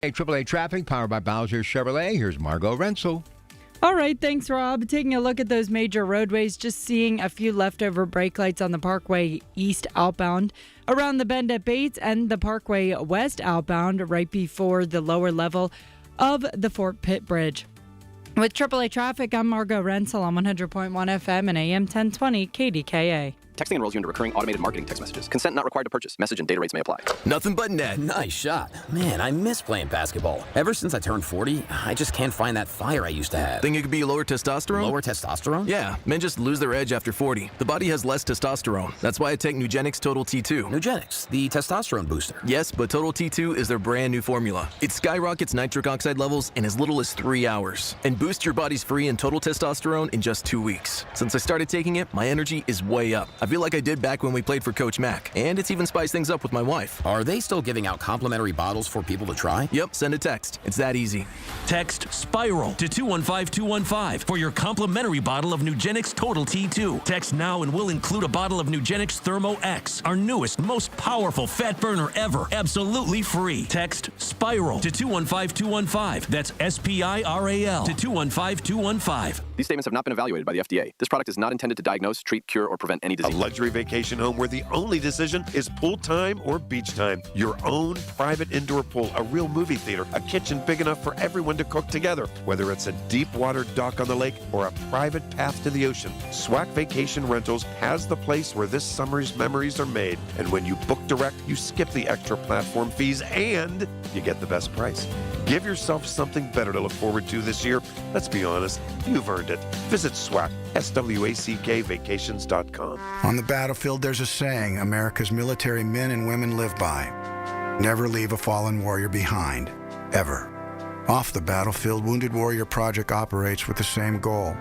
AAA traffic powered by Bowser Chevrolet. Here's Margot Rensel. All right, thanks, Rob. Taking a look at those major roadways, just seeing a few leftover brake lights on the Parkway East outbound, around the bend at Bates, and the Parkway West outbound right before the lower level of the Fort Pitt Bridge. With AAA traffic, I'm Margot Rensel on 100.1 FM and AM 1020 KDKA. Texting enrolls you into recurring automated marketing text messages. Consent not required to purchase. Message and data rates may apply. Nothing but net. Nice shot. Man, I miss playing basketball. Ever since I turned 40, I just can't find that fire I used to have. Think it could be lower testosterone? Lower testosterone? Yeah, men just lose their edge after 40. The body has less testosterone. That's why I take Nugenix Total T2. Nugenix, the testosterone booster. Yes, but Total T2 is their brand new formula. It skyrockets nitric oxide levels in as little as 3 hours and boosts your body's free and total testosterone in just 2 weeks. Since I started taking it, my energy is way up. I feel like I did back when we played for Coach Mack, and it's even spiced things up with my wife. Are they still giving out complimentary bottles for people to try? Yep, send a text. It's that easy. Text SPIRAL to 215215 for your complimentary bottle of Nugenix Total T2. Text now and we'll include a bottle of Nugenix Thermo X, our newest, most powerful fat burner ever, absolutely free. Text SPIRAL to 215215. That's SPIRAL to 215215. These statements have not been evaluated by the FDA. This product is not intended to diagnose, treat, cure, or prevent any disease. A luxury vacation home where the only decision is pool time or beach time. Your own private indoor pool, a real movie theater, a kitchen big enough for everyone to cook together. Whether it's a deep water dock on the lake or a private path to the ocean, SWAC Vacation Rentals has the place where this summer's memories are made. And when you book direct, you skip the extra platform fees and you get the best price. Give yourself something better to look forward to this year. Let's be honest, you've earned it. Visit SWAC, SWACK vacations.com. On the battlefield, there's a saying America's military men and women live by. Never leave a fallen warrior behind, ever. Off the battlefield, Wounded Warrior Project operates with the same goal.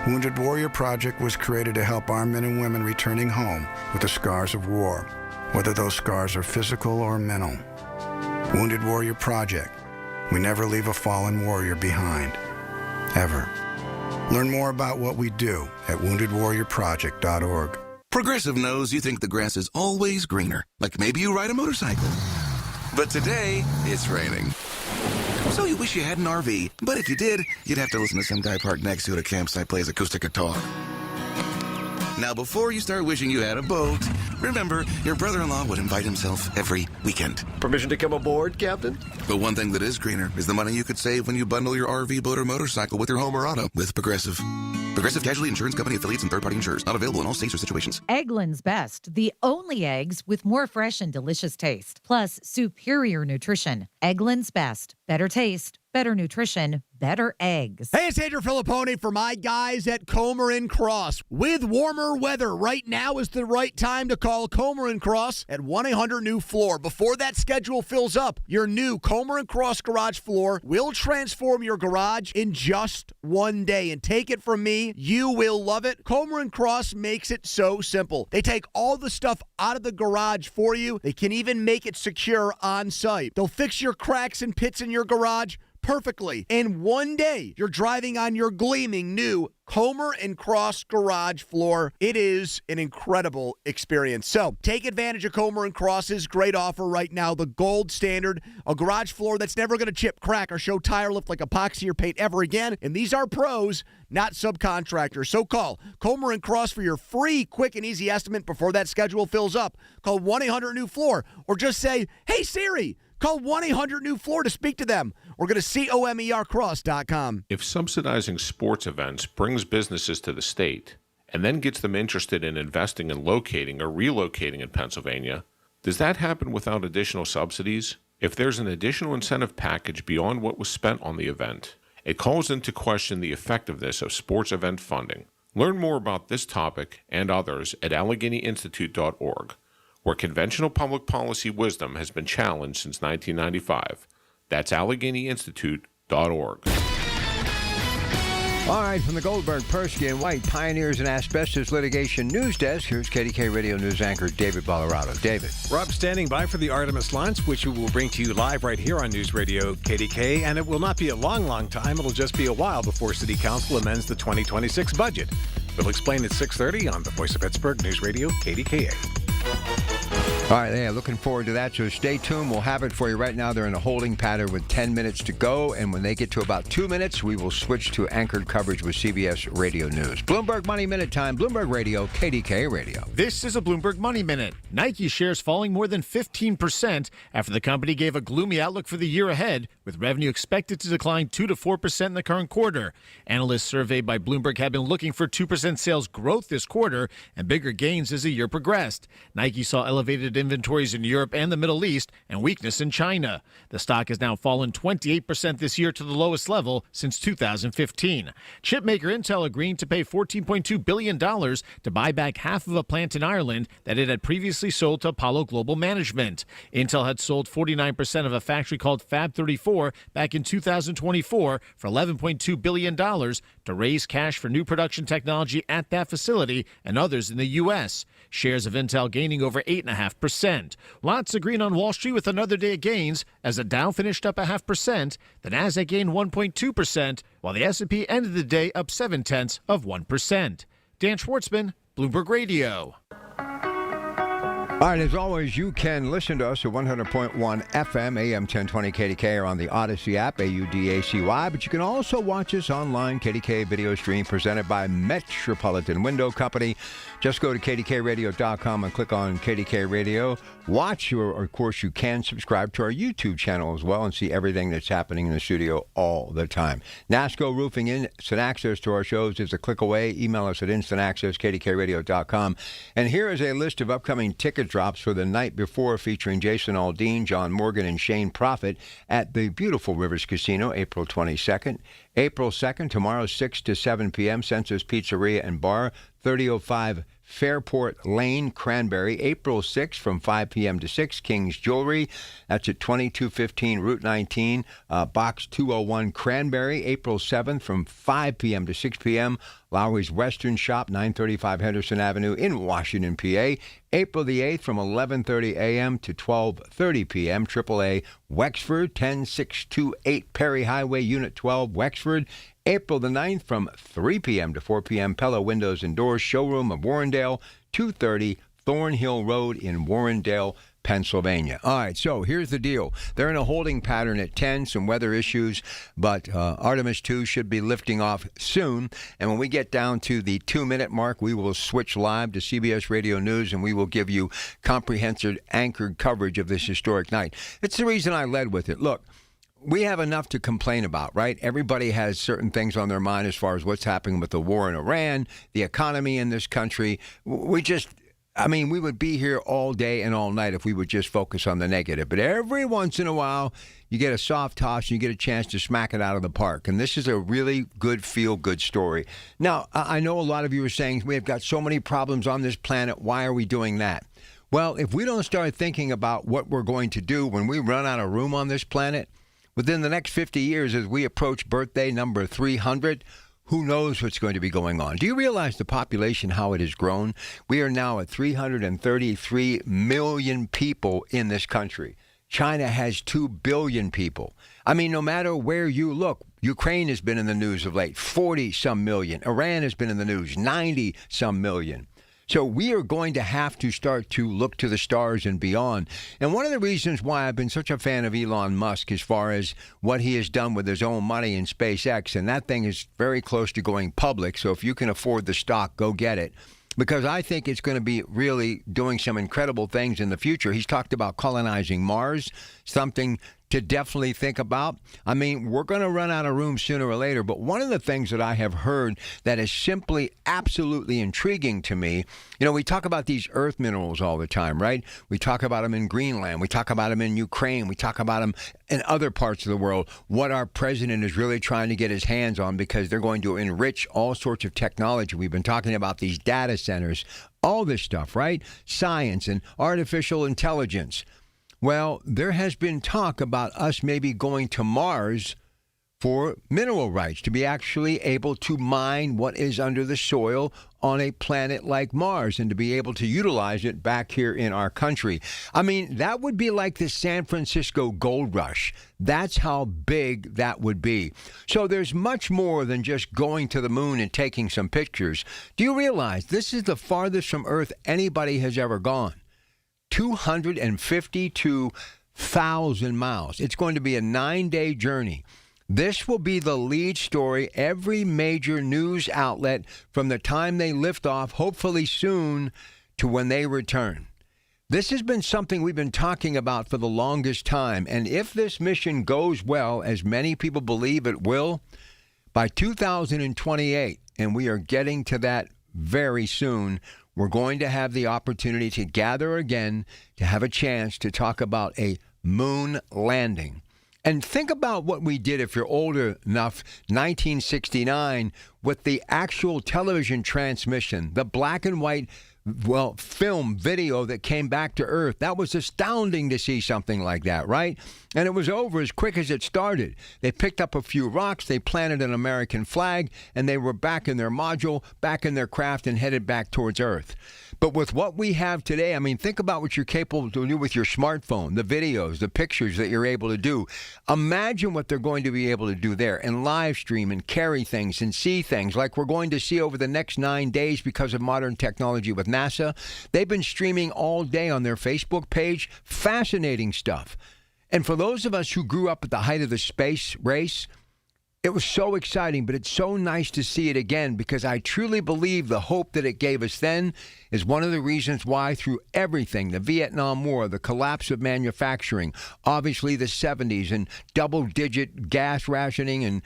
Wounded Warrior Project was created to help our men and women returning home with the scars of war, whether those scars are physical or mental. Wounded Warrior Project. We never leave a fallen warrior behind, ever. Learn more about what we do at woundedwarriorproject.org. Progressive knows you think the grass is always greener, like maybe you ride a motorcycle. But today, it's raining. So you wish you had an RV, but if you did, you'd have to listen to some guy parked next to you at a campsite plays acoustic guitar. Now, before you start wishing you had a boat, remember, your brother-in-law would invite himself every weekend. Permission to come aboard, Captain? But one thing that is greener is the money you could save when you bundle your RV, boat, or motorcycle with your home or auto with Progressive. Progressive Casualty Insurance Company affiliates and third-party insurers. Not available in all states or situations. Eggland's Best, the only eggs with more fresh and delicious taste, plus superior nutrition. Eggland's Best. Better taste, better nutrition, better eggs. Hey, it's Andrew Filippone for my guys at Comer & Cross. With warmer weather, right now is the right time to call Comer & Cross at 1-800-NEW-FLOOR. Before that schedule fills up, your new Comer & Cross garage floor will transform your garage in just one day. And take it from me, you will love it. Comer & Cross makes it so simple. They take all the stuff out of the garage for you. They can even make it secure on site. They'll fix your cracks and pits in your garage perfectly. In one day, you're driving on your gleaming new Comer & Cross garage floor. It is an incredible experience. So take advantage of Comer & Cross's great offer right now, the gold standard, a garage floor that's never going to chip, crack, or show tire lift like epoxy or paint ever again. And these are pros, not subcontractors. So call Comer & Cross for your free, quick, and easy estimate before that schedule fills up. Call 1-800-NEW-FLOOR or just say, hey, Siri, call 1-800-NEW-FLOOR to speak to them or go to COMERcross.com. If subsidizing sports events brings businesses to the state and then gets them interested in investing in locating or relocating in Pennsylvania, does that happen without additional subsidies? If there's an additional incentive package beyond what was spent on the event, it calls into question the effectiveness of sports event funding. Learn more about this topic and others at AlleghenyInstitute.org, where conventional public policy wisdom has been challenged since 1995. That's AlleghenyInstitute.org. All right, from the Goldberg, Persky, and White Pioneers and Asbestos Litigation News Desk, here's KDK Radio News anchor David Bolorado. David. Rob standing by for the Artemis launch, which we will bring to you live right here on News Radio KDK, and it will not be a long time. It'll just be a while before City Council amends the 2026 budget. We'll explain at 6:30 on the Voice of Pittsburgh News Radio KDKA. All right, yeah, looking forward to that. So stay tuned. We'll have it for you right now. They're in a holding pattern with 10 minutes to go. And when they get to about 2 minutes, we will switch to anchored coverage with CBS Radio News. Bloomberg Money Minute time. Bloomberg Radio, KDKA Radio. This is a Bloomberg Money Minute. Nike shares falling more than 15% after the company gave a gloomy outlook for the year ahead, with revenue expected to decline 2 to 4% in the current quarter. Analysts surveyed by Bloomberg have been looking for 2% sales growth this quarter and bigger gains as the year progressed. Nike saw elevated inventories in Europe and the Middle East and weakness in China. The stock has now fallen 28% this year to the lowest level since 2015. Chipmaker Intel agreeing to pay $14.2 billion to buy back half of a plant in Ireland that it had previously sold to Apollo Global Management. Intel had sold 49% of a factory called Fab 34 back in 2024 for $11.2 billion to raise cash for new production technology at that facility and others in the U.S. Shares of Intel gaining over 8.5%. Lots of green on Wall Street with another day of gains as the Dow finished up 0.5%, the Nasdaq gained 1.2%, while the S&P ended the day up 0.7%. Dan Schwartzman, Bloomberg Radio. All right, as always, you can listen to us at 100.1 FM, AM 1020 KDK, or on the Odyssey app, AUDACY. But you can also watch us online, KDK video stream presented by Metropolitan Window Company. Just go to kdkradio.com and click on KDK Radio. Watch, or of course, you can subscribe to our YouTube channel as well and see everything that's happening in the studio all the time. NASCO Roofing, instant access to our shows is a click away. Email us at instantacces@kdkradio.com. And here is a list of upcoming ticket drops for the night before, featuring Jason Aldean, John Morgan, and Shane Prophet at the beautiful Rivers Casino, April 22nd. April 2nd, tomorrow, 6 to 7 p.m., Census Pizzeria and Bar, 3005 Fairport Lane, Cranberry. April 6th from 5 p.m. to 6, King's Jewelry. That's at 2215 Route 19, Box 201, Cranberry. April 7th from 5 p.m. to 6 p.m., Lowry's Western Shop, 935 Henderson Avenue in Washington, PA. April the 8th from 11:30 a.m. to 12:30 p.m., AAA Wexford, 10628 Perry Highway, Unit 12, Wexford. April the 9th from 3 p.m. to 4 p.m., Pella Windows and Doors Showroom of Warrendale, 230 Thornhill Road in Warrendale, Pennsylvania. All right, so here's the deal. They're in a holding pattern at 10, some weather issues, but Artemis 2 should be lifting off soon. And when we get down to the 2-minute mark, we will switch live to CBS Radio News, and we will give you comprehensive anchored coverage of this historic night. It's the reason I led with it. Look, we have enough to complain about, right? Everybody has certain things on their mind as far as what's happening with the war in Iran, the economy in this country. We would be here all day and all night if we would just focus on the negative. But every once in a while, you get a soft toss and you get a chance to smack it out of the park. And this is a really good, feel-good story. Now, I know a lot of you are saying, we've got so many problems on this planet. Why are we doing that? Well, if we don't start thinking about what we're going to do when we run out of room on this planet, within the next 50 years, as we approach birthday number 300, who knows what's going to be going on? Do you realize the population, how it has grown? We are now at 333 million people in this country. China has 2 billion people. I mean, no matter where you look, Ukraine has been in the news of late, 40-some million. Iran has been in the news, 90-some million. So we are going to have to start to look to the stars and beyond. And one of the reasons why I've been such a fan of Elon Musk as far as what he has done with his own money in SpaceX, and that thing is very close to going public. So if you can afford the stock, go get it. Because I think it's going to be really doing some incredible things in the future. He's talked about colonizing Mars, something to definitely think about. I mean, we're going to run out of room sooner or later, but one of the things that I have heard that is simply absolutely intriguing to me, we talk about these earth minerals all the time, right? We talk about them in Greenland. We talk about them in Ukraine. We talk about them in other parts of the world, what our president is really trying to get his hands on because they're going to enrich all sorts of technology. We've been talking about these data centers, all this stuff, right? Science and artificial intelligence. Well, there has been talk about us maybe going to Mars for mineral rights, to be actually able to mine what is under the soil on a planet like Mars and to be able to utilize it back here in our country. I mean, that would be like the San Francisco gold rush. That's how big that would be. So there's much more than just going to the moon and taking some pictures. Do you realize this is the farthest from Earth anybody has ever gone? 252,000 miles. It's going to be a 9-day journey. This will be the lead story every major news outlet from the time they lift off, hopefully soon, to when they return. This has been something we've been talking about for the longest time, and if this mission goes well, as many people believe it will, by 2028, and we are getting to that very soon, we're going to have the opportunity to gather again to have a chance to talk about a moon landing. And think about what we did, if you're older enough, 1969, with the actual television transmission, the black and white film, video that came back to Earth. That was astounding to see something like that, right? And it was over as quick as it started. They picked up a few rocks, they planted an American flag, and they were back in their module, back in their craft, and headed back towards Earth. But with what we have today, I mean, think about what you're capable to do with your smartphone, the videos, the pictures that you're able to do. Imagine what they're going to be able to do there and live stream and carry things and see things like we're going to see over the next 9 days because of modern technology with NASA. They've been streaming all day on their Facebook page. Fascinating stuff. And for those of us who grew up at the height of the space race, it was so exciting, but it's so nice to see it again, because I truly believe the hope that it gave us then is one of the reasons why, through everything, the Vietnam War, the collapse of manufacturing, obviously the 70s and double-digit gas rationing and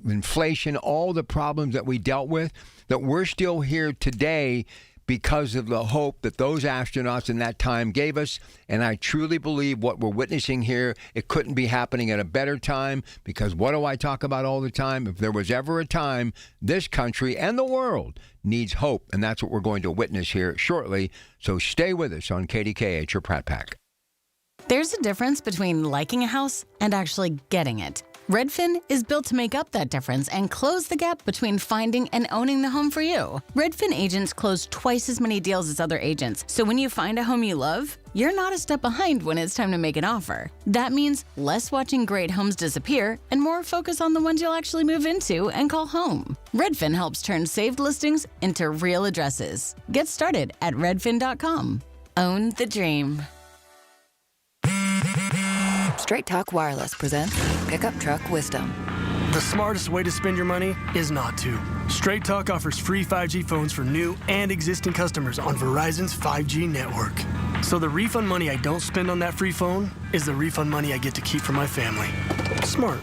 inflation, all the problems that we dealt with, that we're still here today because of the hope that those astronauts in that time gave us. And I truly believe what we're witnessing here, it couldn't be happening at a better time, because what do I talk about all the time? If there was ever a time, this country and the world needs hope, and that's what we're going to witness here shortly. So stay with us on KDKA. It's your Pratt Pack. There's a difference between liking a house and actually getting it. Redfin is built to make up that difference and close the gap between finding and owning the home for you. Redfin agents close twice as many deals as other agents, so when you find a home you love, you're not a step behind when it's time to make an offer. That means less watching great homes disappear and more focus on the ones you'll actually move into and call home. Redfin helps turn saved listings into real addresses. Get started at redfin.com. Own the dream. Straight Talk Wireless presents Pickup Truck Wisdom. The smartest way to spend your money is not to. Straight Talk offers free 5G phones for new and existing customers on Verizon's 5G network. So the refund money I don't spend on that free phone is the refund money I get to keep for my family. Smart.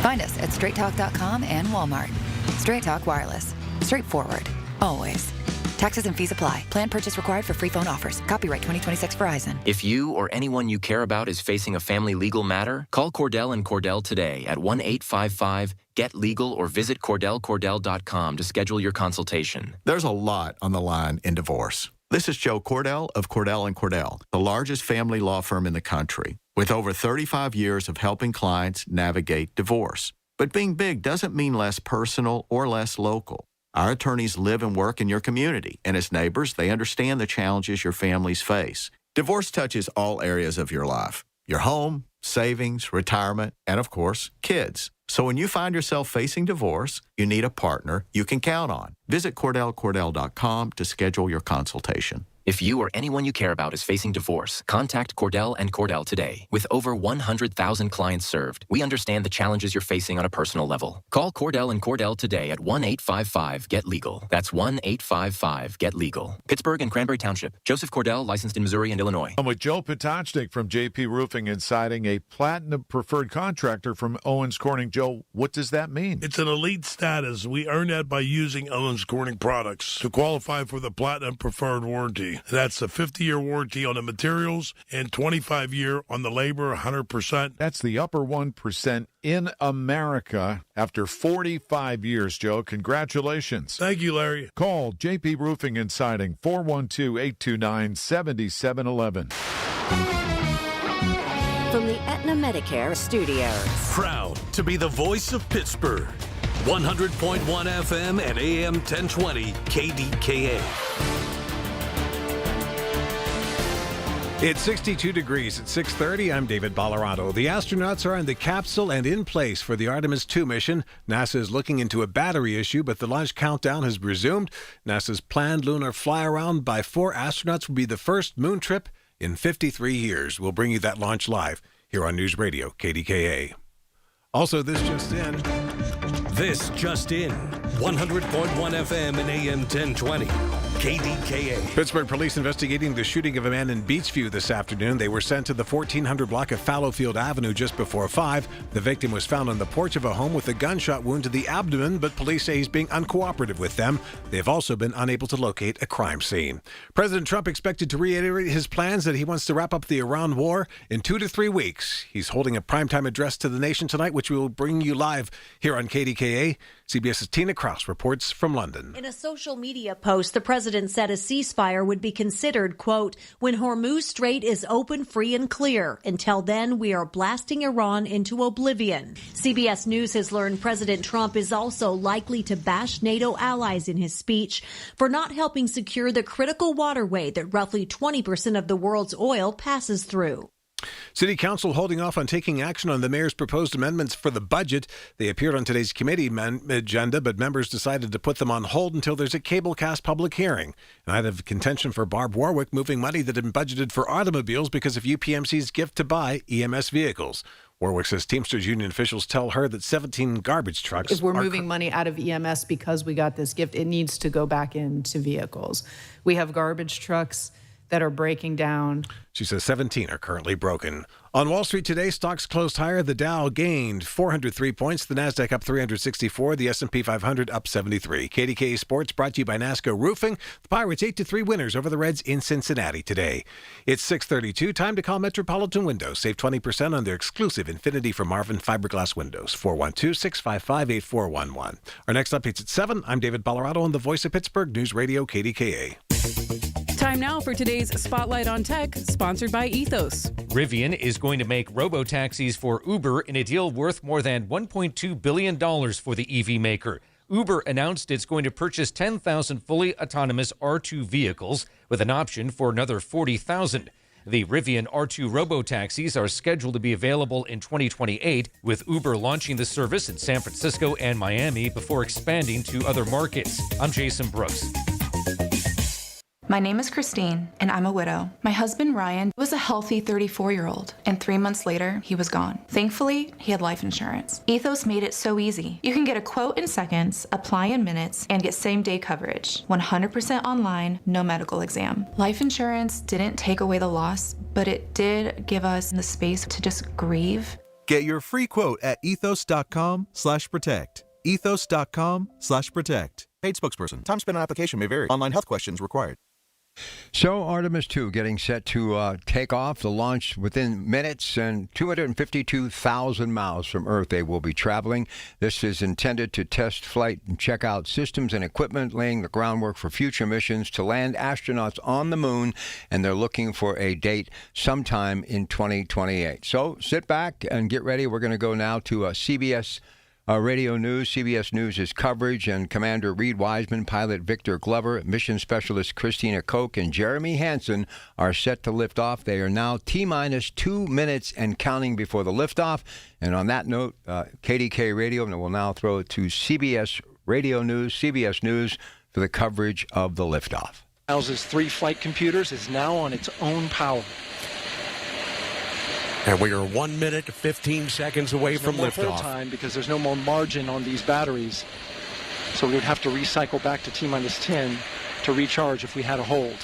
Find us at straighttalk.com and Walmart. Straight Talk Wireless. Straightforward. Always. Taxes and fees apply. Plan purchase required for free phone offers. Copyright 2026 Verizon. If you or anyone you care about is facing a family legal matter, call Cordell & Cordell today at 1-855-GET-LEGAL or visit CordellCordell.com to schedule your consultation. There's a lot on the line in divorce. This is Joe Cordell of Cordell & Cordell, the largest family law firm in the country, with over 35 years of helping clients navigate divorce. But being big doesn't mean less personal or less local. Our attorneys live and work in your community, and as neighbors, they understand the challenges your families face. Divorce touches all areas of your life: your home, savings, retirement, and of course, kids. So when you find yourself facing divorce, you need a partner you can count on. Visit CordellCordell.com to schedule your consultation. If you or anyone you care about is facing divorce, contact Cordell & Cordell today. With over 100,000 clients served, we understand the challenges you're facing on a personal level. Call Cordell & Cordell today at 1-855-GET-LEGAL. That's 1-855-GET-LEGAL. Pittsburgh and Cranberry Township. Joseph Cordell, licensed in Missouri and Illinois. I'm with Joe Potocznik from JP Roofing and Siding, a Platinum Preferred Contractor from Owens Corning. Joe, what does that mean? It's an elite status. We earn that by using Owens Corning products to qualify for the Platinum Preferred warranty. That's a 50-year warranty on the materials and 25-year on the labor, 100%. That's the upper 1% in America after 45 years, Joe. Congratulations. Thank you, Larry. Call JP Roofing and Siding, 412-829-7711. From the Aetna Medicare Studios. Proud to be the voice of Pittsburgh. 100.1 FM and AM 1020 KDKA. It's 62 degrees at 6:30. I'm David Ballarado. The astronauts are on the capsule and in place for the Artemis II mission. NASA is looking into a battery issue, but the launch countdown has resumed. NASA's planned lunar fly-around by 4 astronauts will be the first moon trip in 53 years. We'll bring you that launch live here on News Radio KDKA. Also, this just in. This just in. 100.1 FM and AM 1020. KDKA. Pittsburgh police investigating the shooting of a man in Beachview this afternoon. They were sent to the 1400 block of Fallowfield Avenue just before 5. The victim was found on the porch of a home with a gunshot wound to the abdomen, but police say he's being uncooperative with them. They've also been unable to locate a crime scene. President Trump expected to reiterate his plans that he wants to wrap up the Iran war in 2 to 3 weeks. He's holding a primetime address to the nation tonight, which we will bring you live here on KDKA. CBS's Tina Kraus reports from London. In a social media post, the president said a ceasefire would be considered, quote, when Hormuz Strait is open, free, and clear. Until then, we are blasting Iran into oblivion. CBS News has learned President Trump is also likely to bash NATO allies in his speech for not helping secure the critical waterway that roughly 20% of the world's oil passes through. City Council holding off on taking action on the mayor's proposed amendments for the budget. They appeared on today's committee agenda, but members decided to put them on hold until there's a cablecast public hearing. And out of contention for Barb Warwick moving money that had been budgeted for automobiles because of UPMC's gift to buy EMS vehicles. Warwick says Teamsters Union officials tell her that 17 garbage trucks... If we're moving money out of EMS because we got this gift, it needs to go back into vehicles. We have garbage trucks that are breaking down. She says 17 are currently broken. On Wall Street today, stocks closed higher. The Dow gained 403 points. The Nasdaq up 364. The S&P 500 up 73. KDKA Sports brought to you by NASCO Roofing. The Pirates 8-3 winners over the Reds in Cincinnati today. It's 6:32. Time to call Metropolitan Windows. Save 20% on their exclusive Infinity from Marvin fiberglass windows. 412-655-8411. Our next update's at 7. I'm David Ballarado on the Voice of Pittsburgh News Radio KDKA. Time now for today's Spotlight on Tech, sponsored by Ethos. Rivian is going to make robo-taxis for Uber in a deal worth more than $1.2 billion for the EV maker. Uber announced it's going to purchase 10,000 fully autonomous R2 vehicles with an option for another 40,000. The Rivian R2 robo-taxis are scheduled to be available in 2028, with Uber launching the service in San Francisco and Miami before expanding to other markets. I'm Jason Brooks. My name is Christine, and I'm a widow. My husband, Ryan, was a healthy 34-year-old, and 3 months later, he was gone. Thankfully, he had life insurance. Ethos made it so easy. You can get a quote in seconds, apply in minutes, and get same-day coverage. 100% online, no medical exam. Life insurance didn't take away the loss, but it did give us the space to just grieve. Get your free quote at ethos.com/protect. ethos.com/protect. Paid spokesperson. Time spent on application may vary. Online health questions required. So Artemis II getting set to take off. The launch within minutes, and 252,000 miles from Earth they will be traveling. This is intended to test, flight, and check out systems and equipment, laying the groundwork for future missions to land astronauts on the moon, and they're looking for a date sometime in 2028. So sit back and get ready. We're going to go now to CBS Radio News. CBS News' coverage, and Commander Reed Wiseman, pilot Victor Glover, mission specialist Christina Koch, and Jeremy Hansen are set to lift off. They are now T-minus 2 minutes and counting before the liftoff. And on that note, KDK Radio, and we'll now throw it to CBS Radio News, CBS News, for the coverage of the liftoff. Houses 3 flight computers, is now on its own power. And we are 1 minute, 15 seconds away from liftoff. There's no more hold time because there's no more margin on these batteries. So we would have to recycle back to T-minus 10 to recharge if we had a hold.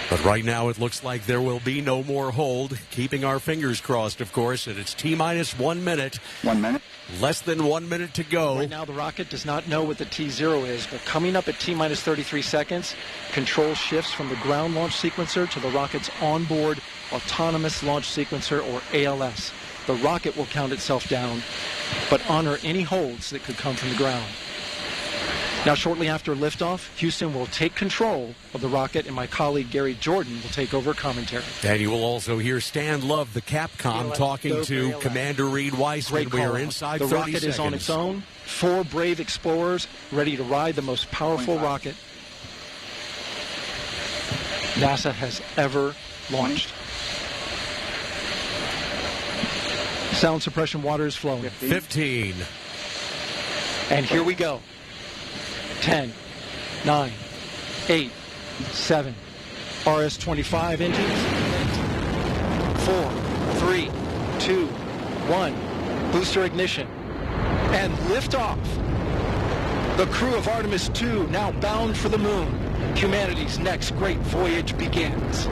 But right now it looks like there will be no more hold. Keeping our fingers crossed, of course, and it's T-minus 1 minute. 1 minute. Less than 1 minute to go. Right now the rocket does not know what the T0 is, but coming up at T-minus 33 seconds, control shifts from the ground launch sequencer to the rocket's onboard autonomous launch sequencer, or ALS. The rocket will count itself down, but honor any holds that could come from the ground. Now, shortly after liftoff, Houston will take control of the rocket, and my colleague Gary Jordan will take over commentary. And you will also hear Stan Love, the Capcom, talking to Commander Reed Wiseman. We are inside 30 seconds. The rocket is on its own. 4 brave explorers ready to ride the most powerful rocket NASA has ever launched. Sound suppression water is flowing. 15. And here we go. 10, 9, 8, 7. RS-25 engines. 4, 3, 2, 1. Booster ignition. And liftoff. The crew of Artemis II now bound for the moon. Humanity's next great voyage begins.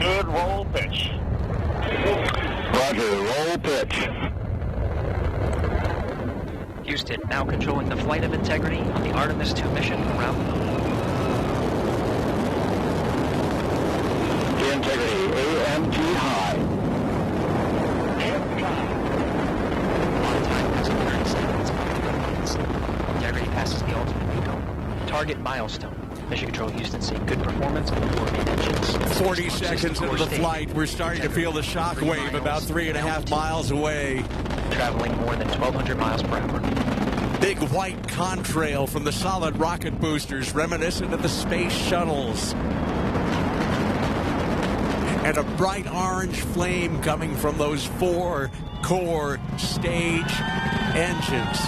Good roll pitch. Roger, roll pitch. Houston now controlling the flight of Integrity on the Artemis II mission around the moon. Integrity, AMT high. Integrity passes the ultimate MECO. Target milestone. Mission Control Houston seeing good performance on the 4 main engines. 40 seconds into the flight, we're starting to feel the shock wave about 3.5 miles away. Traveling more than 1,200 miles per hour. Big white contrail from the solid rocket boosters, reminiscent of the space shuttles. And a bright orange flame coming from those 4 core stage engines.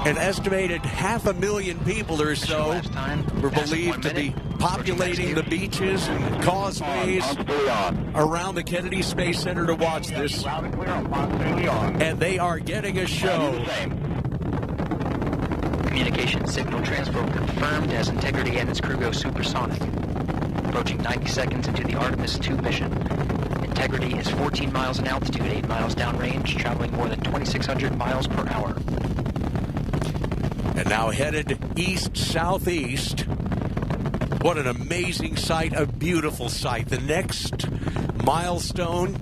An estimated 500,000 people or so were believed to be populating the beaches and causeways around the Kennedy Space Center to watch this. And they are getting a show. Communication signal transfer confirmed as Integrity and its crew go supersonic. Approaching 90 seconds into the Artemis II mission. Integrity is 14 miles in altitude, 8 miles downrange, traveling more than 2,600 miles per hour. And now headed east-southeast. What an amazing sight, a beautiful sight. The next milestone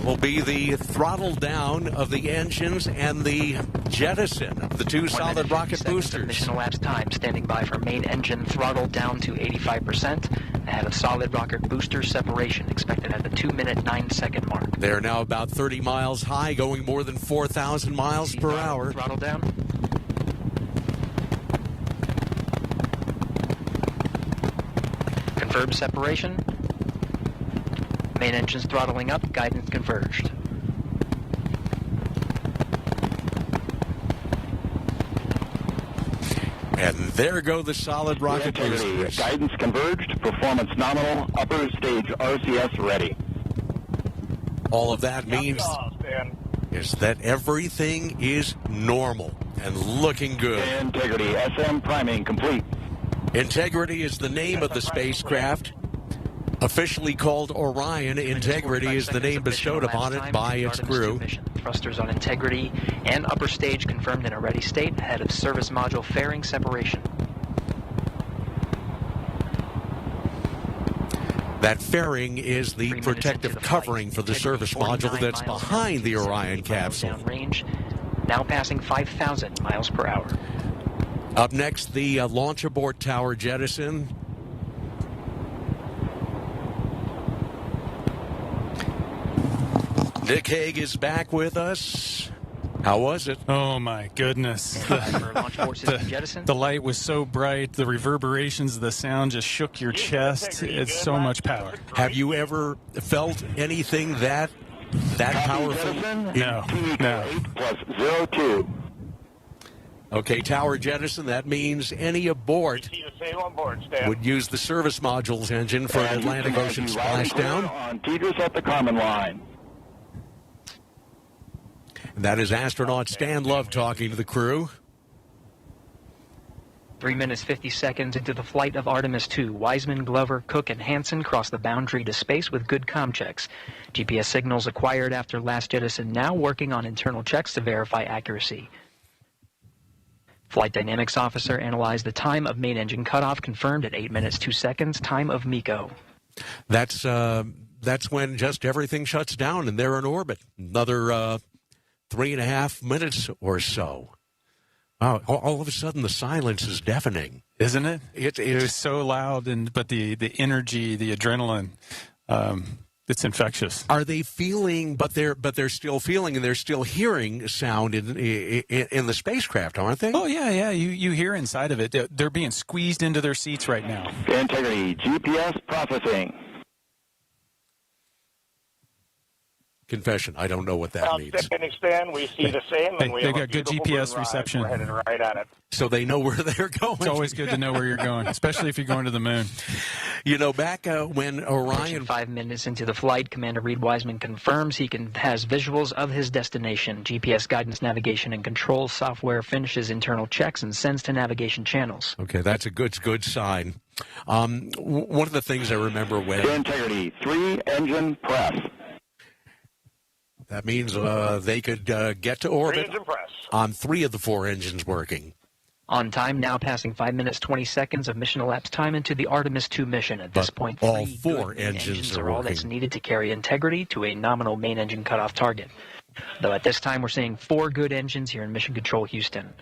will be the throttle down of the engines and the jettison of the 2 solid rocket boosters. Mission elapsed time, standing by for main engine throttle down to 85%, ahead of solid rocket booster separation, expected at the 2-minute 9-second mark. They're now about 30 miles high, going more than 4,000 miles per hour. Throttle down. Confirmed separation. Main engines throttling up, guidance converged. And there go the solid rocket boosters. Guidance converged, performance nominal, upper stage RCS ready. All of that means is that everything is normal and looking good. Integrity, SM priming complete. Integrity is the name of the spacecraft. Officially called Orion, Integrity is the name bestowed upon it by its crew. Thrusters on Integrity and upper stage confirmed in a ready state ahead of service module fairing separation. That fairing is the protective covering for the service module that's behind the Orion capsule. Range, now passing 5,000 miles per hour. Up next, the launch abort tower jettison. Nick Hague is back with us. How was it? Oh, my goodness. The light was so bright. The reverberations of the sound just shook your chest. It's so much power. Have you ever felt anything that powerful? No. +02. Okay, tower jettison, that means any abort would use the service module's engine for an Atlantic Ocean splashdown. On Tidris at the Common Line. That is astronaut Stan Love talking to the crew. 3 minutes 50 seconds into the flight of Artemis II, Wiseman, Glover, Cook, and Hansen crossed the boundary to space with good comm checks. GPS signals acquired after last jettison now working on internal checks to verify accuracy. Flight Dynamics Officer analyzed the time of main engine cutoff, confirmed at 8 minutes 2 seconds, time of MECO. That's when just everything shuts down and they're in orbit. Another 3.5 minutes or so. Wow, all of a sudden the silence is deafening. Isn't it? It was so loud, but the energy, the adrenaline, It's infectious. Are they feeling? But they're still feeling, and they're still hearing sound in the spacecraft, aren't they? Oh yeah. You hear inside of it. They're being squeezed into their seats right now. Integrity GPS processing. Confession, I don't know what that means. Stan, we see the same. And They've got good GPS reception. We're headed right at it. So they know where they're going. It's always good to know where you're going, especially if you're going to the moon. You know, back when Orion... 5 minutes into the flight, Commander Reed Wiseman confirms he has visuals of his destination. GPS guidance, navigation, and control software finishes internal checks and sends to navigation channels. Okay, that's a good sign. One of the things I remember when... Integrity, 3-engine press. That means they could get to orbit on 3 of the 4 engines working. On time, now passing 5 minutes, 20 seconds of mission elapsed time into the Artemis II mission. At this point, all 4 engines are all that's needed to carry Integrity to a nominal main engine cutoff target. Though at this time, we're seeing 4 good engines here in Mission Control Houston.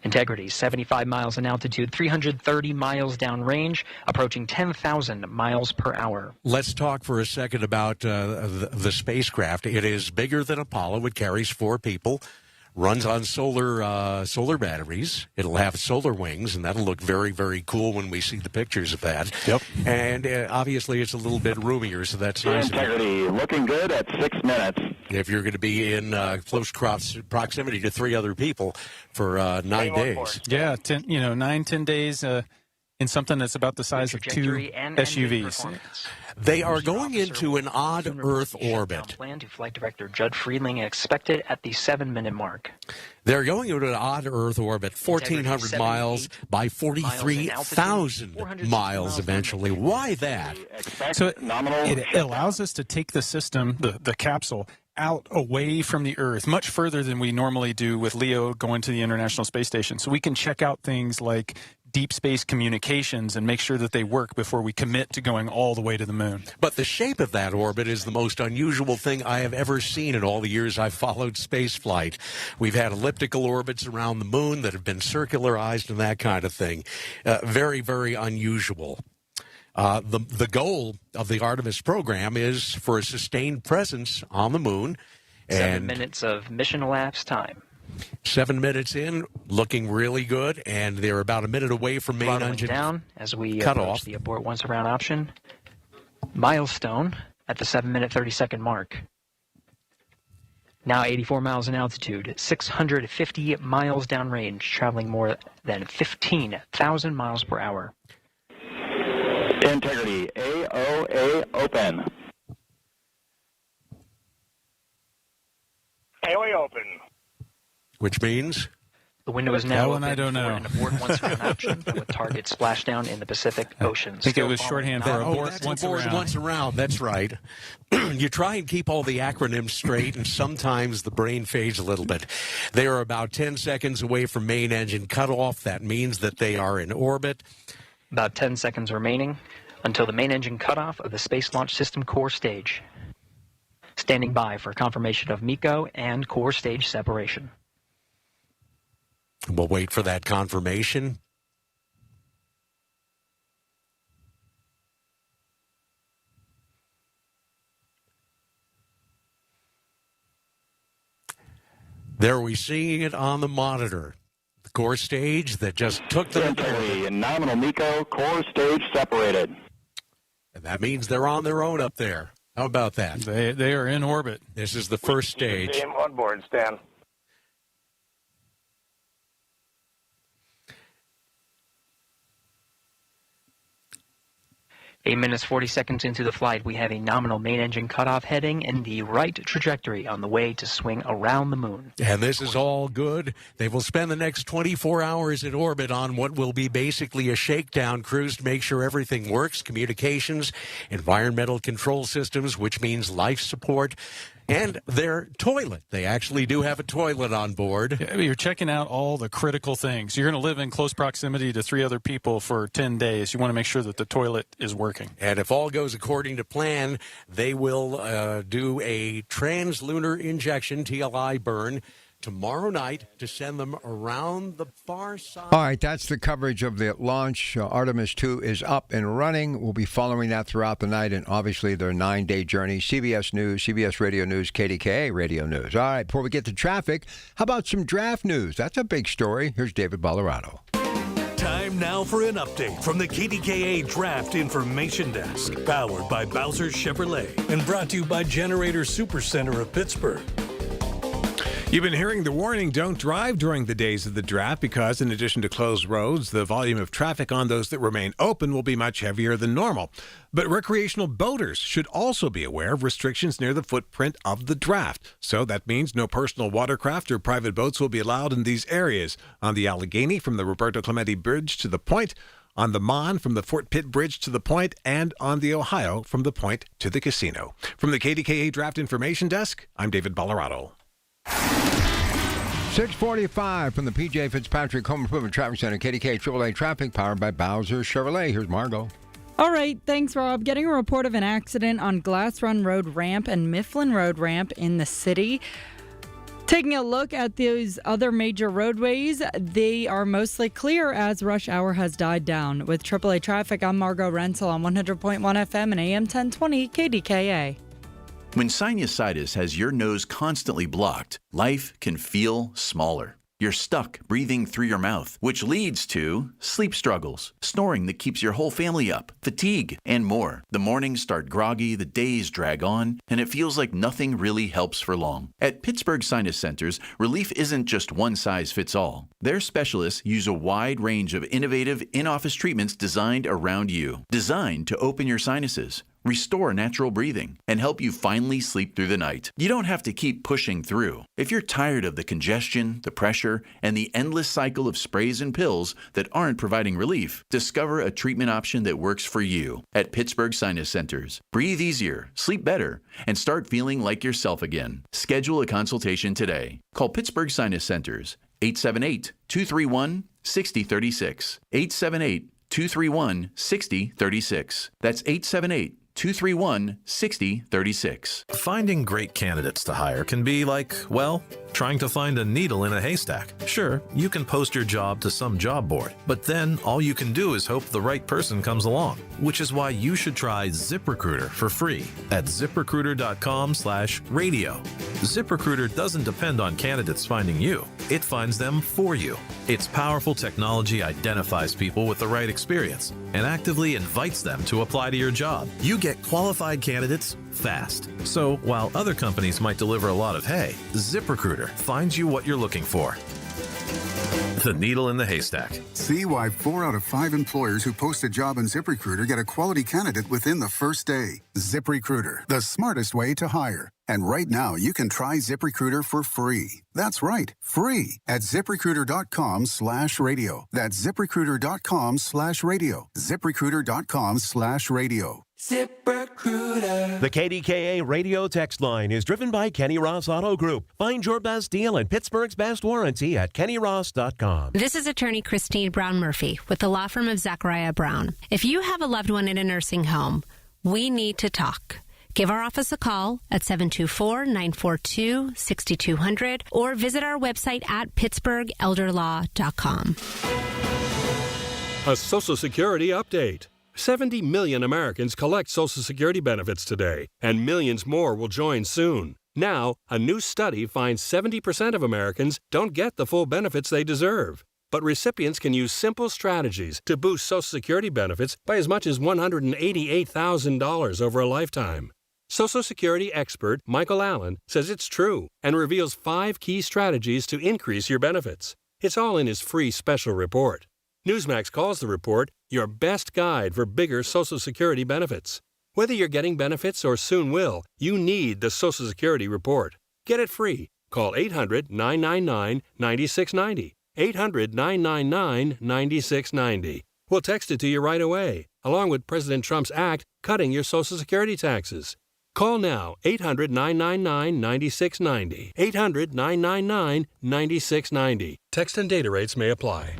Integrity, 75 miles in altitude, 330 miles downrange, approaching 10,000 miles per hour. Let's talk for a second about the spacecraft. It is bigger than Apollo. It carries 4 people, runs on solar batteries. It'll have solar wings, and that'll look very, very cool when we see the pictures of that. Yep. And obviously, it's a little bit roomier, so that's nice. Integrity, looking good at 6 minutes. If you're going to be in close proximity to 3 other people for 9 days. Yeah, 9-10 days in something that's about the size of 2 SUVs. They are going into an odd Earth orbit. Plan to Flight Director Judd Friedling expected at the 7-minute mark. They're going into an odd Earth orbit, 1,400 miles by 43,000 miles eventually. Why that? So it allows us to take the system, the capsule, out away from the Earth, much further than we normally do with LEO going to the International Space Station. So we can check out things like deep space communications and make sure that they work before we commit to going all the way to the moon. But the shape of that orbit is the most unusual thing I have ever seen in all the years I've followed space flight. We've had elliptical orbits around the moon that have been circularized and that kind of thing. Very, very unusual. The goal of the Artemis program is for a sustained presence on the moon. 7 minutes of mission elapsed time. 7 minutes in, looking really good, and they're about a minute away from main engine down as we cut approach off the abort once around option. Milestone at the 7-minute 30-second mark. Now 84 miles in altitude, 650 miles downrange, traveling more than 15,000 miles per hour. Integrity, AOA open. AOA open. Which means? The window is now open I don't know. an abort once around option with target splashdown in the Pacific Ocean. I think it was shorthand for abort once around. That's right. You try and keep all the acronyms straight, and sometimes the brain fades a little bit. They are about 10 seconds away from main engine cutoff. That means that they are in orbit. About 10 seconds remaining until the main engine cutoff of the Space Launch System core stage. Standing by for confirmation of MECO and core stage separation. We'll wait for that confirmation. There we see it on the monitor. The core stage that just took them to nominal MECO, core stage separated. And that means they're on their own up there. How about that? They are in orbit. This is the first stage. Same on board, Stan. 8 minutes, 40 seconds into the flight, we have a nominal main engine cutoff heading in the right trajectory on the way to swing around the moon. And this is all good. They will spend the next 24 hours in orbit on what will be basically a shakedown cruise to make sure everything works, communications, environmental control systems, which means life support, and their toilet. They actually do have a toilet on board. Yeah, you're checking out all the critical things. You're going to live in close proximity to 3 other people for 10 days. You want to make sure that the toilet is working. And if all goes according to plan, they will do a translunar injection, TLI burn, tomorrow night to send them around the far side. All right, that's the coverage of the launch. Artemis 2 is up and running. We'll be following that throughout the night, and obviously their 9-day journey. CBS News, CBS Radio News, KDKA Radio News. All right, before we get to traffic, how about some draft news? That's a big story. Here's David Ballarado. Time now for an update from the KDKA Draft Information Desk, powered by Bowser Chevrolet and brought to you by Generator Supercenter of Pittsburgh. You've been hearing the warning, don't drive during the days of the draft because in addition to closed roads, the volume of traffic on those that remain open will be much heavier than normal. But recreational boaters should also be aware of restrictions near the footprint of the draft. So that means no personal watercraft or private boats will be allowed in these areas. On the Allegheny from the Roberto Clemente Bridge to the Point, on the Mon from the Fort Pitt Bridge to the Point, and on the Ohio from the Point to the Casino. From the KDKA Draft Information Desk, I'm David Ballarado. 6:45 from the P.J. Fitzpatrick Home Improvement Traffic Center, KDKA AAA Traffic, powered by Bowser Chevrolet. Here's Margot. All right, thanks, Rob. Getting a report of an accident on Glass Run Road Ramp and Mifflin Road Ramp in the city. Taking a look at those other major roadways, they are mostly clear as rush hour has died down. With AAA Traffic, I'm Margot Renzel on 100.1 FM and AM 1020 KDKA. When sinusitis has your nose constantly blocked, life can feel smaller. You're stuck breathing through your mouth, which leads to sleep struggles, snoring that keeps your whole family up, fatigue, and more. The mornings start groggy, the days drag on, and it feels like nothing really helps for long. At Pittsburgh Sinus Centers, relief isn't just one size fits all. Their specialists use a wide range of innovative in-office treatments designed around you, designed to open your sinuses, restore natural breathing, and help you finally sleep through the night. You don't have to keep pushing through. If you're tired of the congestion, the pressure, and the endless cycle of sprays and pills that aren't providing relief, discover a treatment option that works for you at Pittsburgh Sinus Centers. Breathe easier, sleep better, and start feeling like yourself again. Schedule a consultation today. Call Pittsburgh Sinus Centers, 878-231-6036. 878-231-6036. That's 878-231-6036. Finding great candidates to hire can be like, well, trying to find a needle in a haystack. Sure, you can post your job to some job board, but then all you can do is hope the right person comes along, which is why you should try ZipRecruiter for free at ZipRecruiter.com/radio. ZipRecruiter doesn't depend on candidates finding you. It finds them for you. Its powerful technology identifies people with the right experience and actively invites them to apply to your job. You get qualified candidates fast. So while other companies might deliver a lot of hay, ZipRecruiter finds you what you're looking for. The needle in the haystack. See why 4 out of 5 employers who post a job on ZipRecruiter get a quality candidate within the first day. ZipRecruiter, the smartest way to hire. And right now, you can try ZipRecruiter for free. That's right, free at ZipRecruiter.com/radio. That's ZipRecruiter.com/radio. ZipRecruiter.com/radio. ZipRecruiter. The KDKA radio text line is driven by Kenny Ross Auto Group. Find your best deal and Pittsburgh's best warranty at KennyRoss.com. This is attorney Christine Brown Murphy with the law firm of Zachariah Brown. If you have a loved one in a nursing home, we need to talk. Give our office a call at 724-942-6200 or visit our website at pittsburghelderlaw.com. A Social Security update. 70 million Americans collect Social Security benefits today, and millions more will join soon. Now, a new study finds 70% of Americans don't get the full benefits they deserve. But recipients can use simple strategies to boost Social Security benefits by as much as $188,000 over a lifetime. Social Security expert Michael Allen says it's true and reveals 5 key strategies to increase your benefits. It's all in his free special report. Newsmax calls the report your best guide for bigger Social Security benefits. Whether you're getting benefits or soon will, you need the Social Security report. Get it free. Call 800-999-9690. 800-999-9690. We'll text it to you right away, along with President Trump's act cutting your Social Security taxes. Call now, 800-999-9690. 800-999-9690. Text and data rates may apply.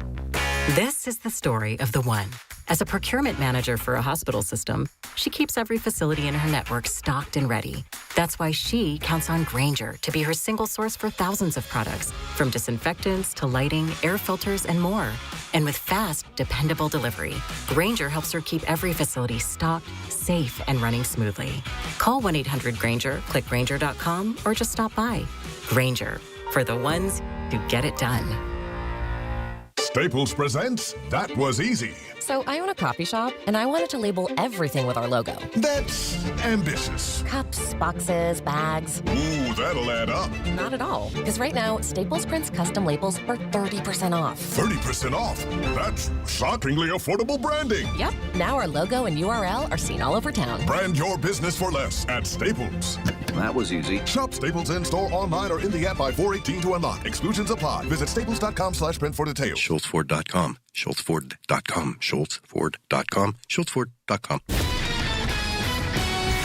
This is the story of the one. As a procurement manager for a hospital system, she keeps every facility in her network stocked and ready. That's why she counts on Grainger to be her single source for thousands of products, from disinfectants to lighting, air filters, and more. And with fast, dependable delivery, Grainger helps her keep every facility stocked, safe, and running smoothly. Call 1-800-GRAINGER, click Grainger.com, or just stop by. Grainger, for the ones who get it done. Staples presents That Was Easy. So I own a coffee shop, and I wanted to label everything with our logo. That's ambitious. Cups, boxes, bags. Ooh, that'll add up. Not at all. Because right now, Staples prints custom labels for 30% off. 30% off? That's shockingly affordable branding. Yep. Now our logo and URL are seen all over town. Brand your business for less at Staples. That was easy. Shop Staples in-store, online, or in the app by 4/18 to unlock. Exclusions apply. Visit staples.com/print for details. SchultzFord.com. SchultzFord.com. SchultzFord.com. SchultzFord.com.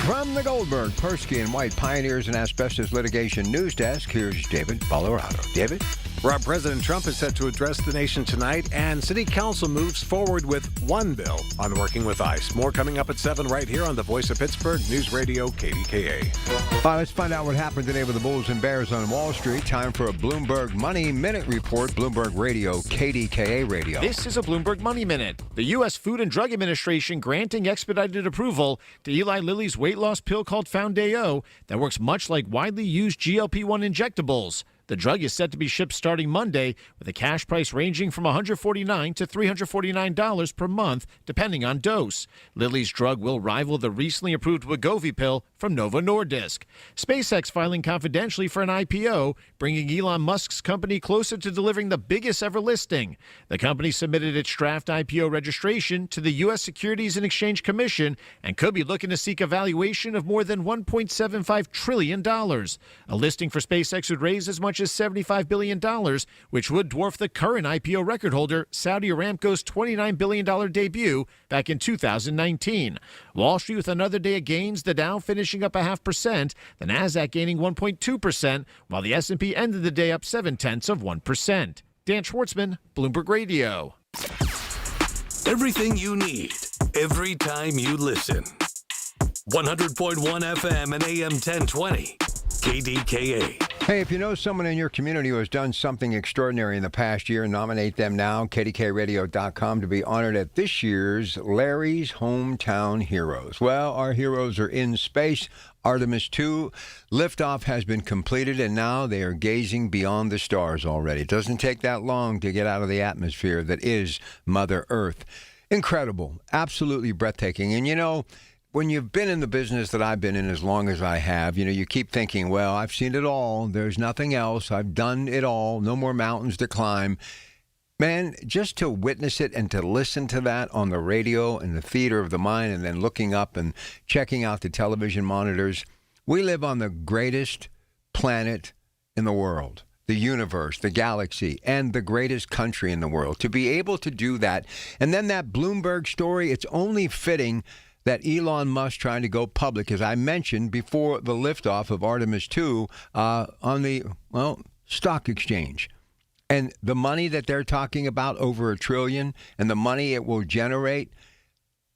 From the Goldberg, Persky, and White Pioneers and Asbestos Litigation News Desk, here's David Colorado. David? Rob, President Trump is set to address the nation tonight, and City Council moves forward with one bill on working with ICE. More coming up at 7 right here on the Voice of Pittsburgh News Radio KDKA. All right, let's find out what happened today with the Bulls and Bears on Wall Street. Time for a Bloomberg Money Minute report. Bloomberg Radio, KDKA Radio. This is a Bloomberg Money Minute. The U.S. Food and Drug Administration granting expedited approval to Eli Lilly's weight loss pill called Foundayo that works much like widely used GLP-1 injectables. The drug is set to be shipped starting Monday with a cash price ranging from $149 to $349 per month, depending on dose. Lilly's drug will rival the recently approved Wegovy pill from Novo Nordisk. SpaceX filing confidentially for an IPO, bringing Elon Musk's company closer to delivering the biggest ever listing. The company submitted its draft IPO registration to the U.S. Securities and Exchange Commission and could be looking to seek a valuation of more than $1.75 trillion. A listing for SpaceX would raise as much as $75 billion, which would dwarf the current IPO record holder, Saudi Aramco's $29 billion debut back in 2019. Wall Street with another day of gains, the Dow finishing up 0.5%, the Nasdaq gaining 1.2%, while the S&P ended the day up 0.7%. Dan Schwartzman, Bloomberg Radio. Everything you need, every time you listen. 100.1 FM and AM 1020. KDKA. Hey, if you know someone in your community who has done something extraordinary in the past year, nominate them now, KDKRadio.com, to be honored at this year's Larry's Hometown Heroes. Well, our heroes are in space. Artemis 2 liftoff has been completed, and now they are gazing beyond the stars already. It doesn't take that long to get out of the atmosphere that is Mother Earth. Incredible. Absolutely breathtaking. And, you know, when you've been in the business that I've been in as long as I have, you know, you keep thinking, well, I've seen it all. There's nothing else. I've done it all. No more mountains to climb. Man, just to witness it and to listen to that on the radio in the theater of the mind and then looking up and checking out the television monitors, we live on the greatest planet in the world, the universe, the galaxy, and the greatest country in the world. To be able to do that, and then that Bloomberg story, it's only fitting that Elon Musk trying to go public, as I mentioned before the liftoff of Artemis 2 on the, stock exchange. And the money that they're talking about, over $1 trillion, and the money it will generate,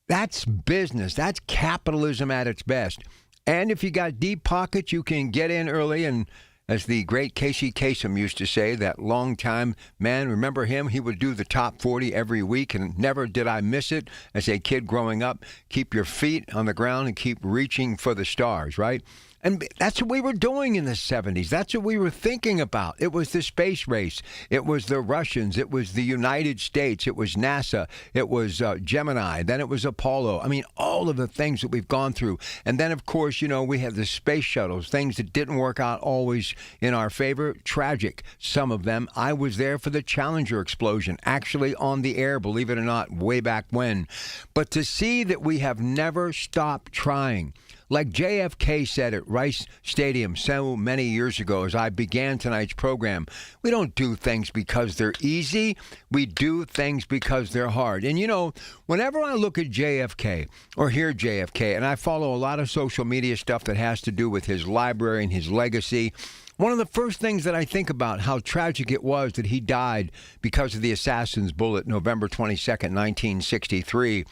that's business. That's capitalism at its best. And if you got deep pockets, you can get in early. And as the great Casey Kasem used to say, that long-time man, remember him? He would do the top 40 every week, and never did I miss it as a kid growing up. Keep your feet on the ground and keep reaching for the stars, right? And that's what we were doing in the 70s. That's what we were thinking about. It was the space race. It was the Russians. It was the United States. It was NASA. It was Gemini. Then it was Apollo. I mean, all of the things that we've gone through. And then, of course, you know, we have the space shuttles, things that didn't work out always in our favor. Tragic, some of them. I was there for the Challenger explosion, actually on the air, believe it or not, way back when. But to see that we have never stopped trying. Like JFK said at Rice Stadium so many years ago as I began tonight's program, we don't do things because they're easy. We do things because they're hard. And, you know, whenever I look at JFK or hear JFK, and I follow a lot of social media stuff that has to do with his library and his legacy, one of the first things that I think about how tragic it was that he died because of the assassin's bullet, November 22nd, 1963.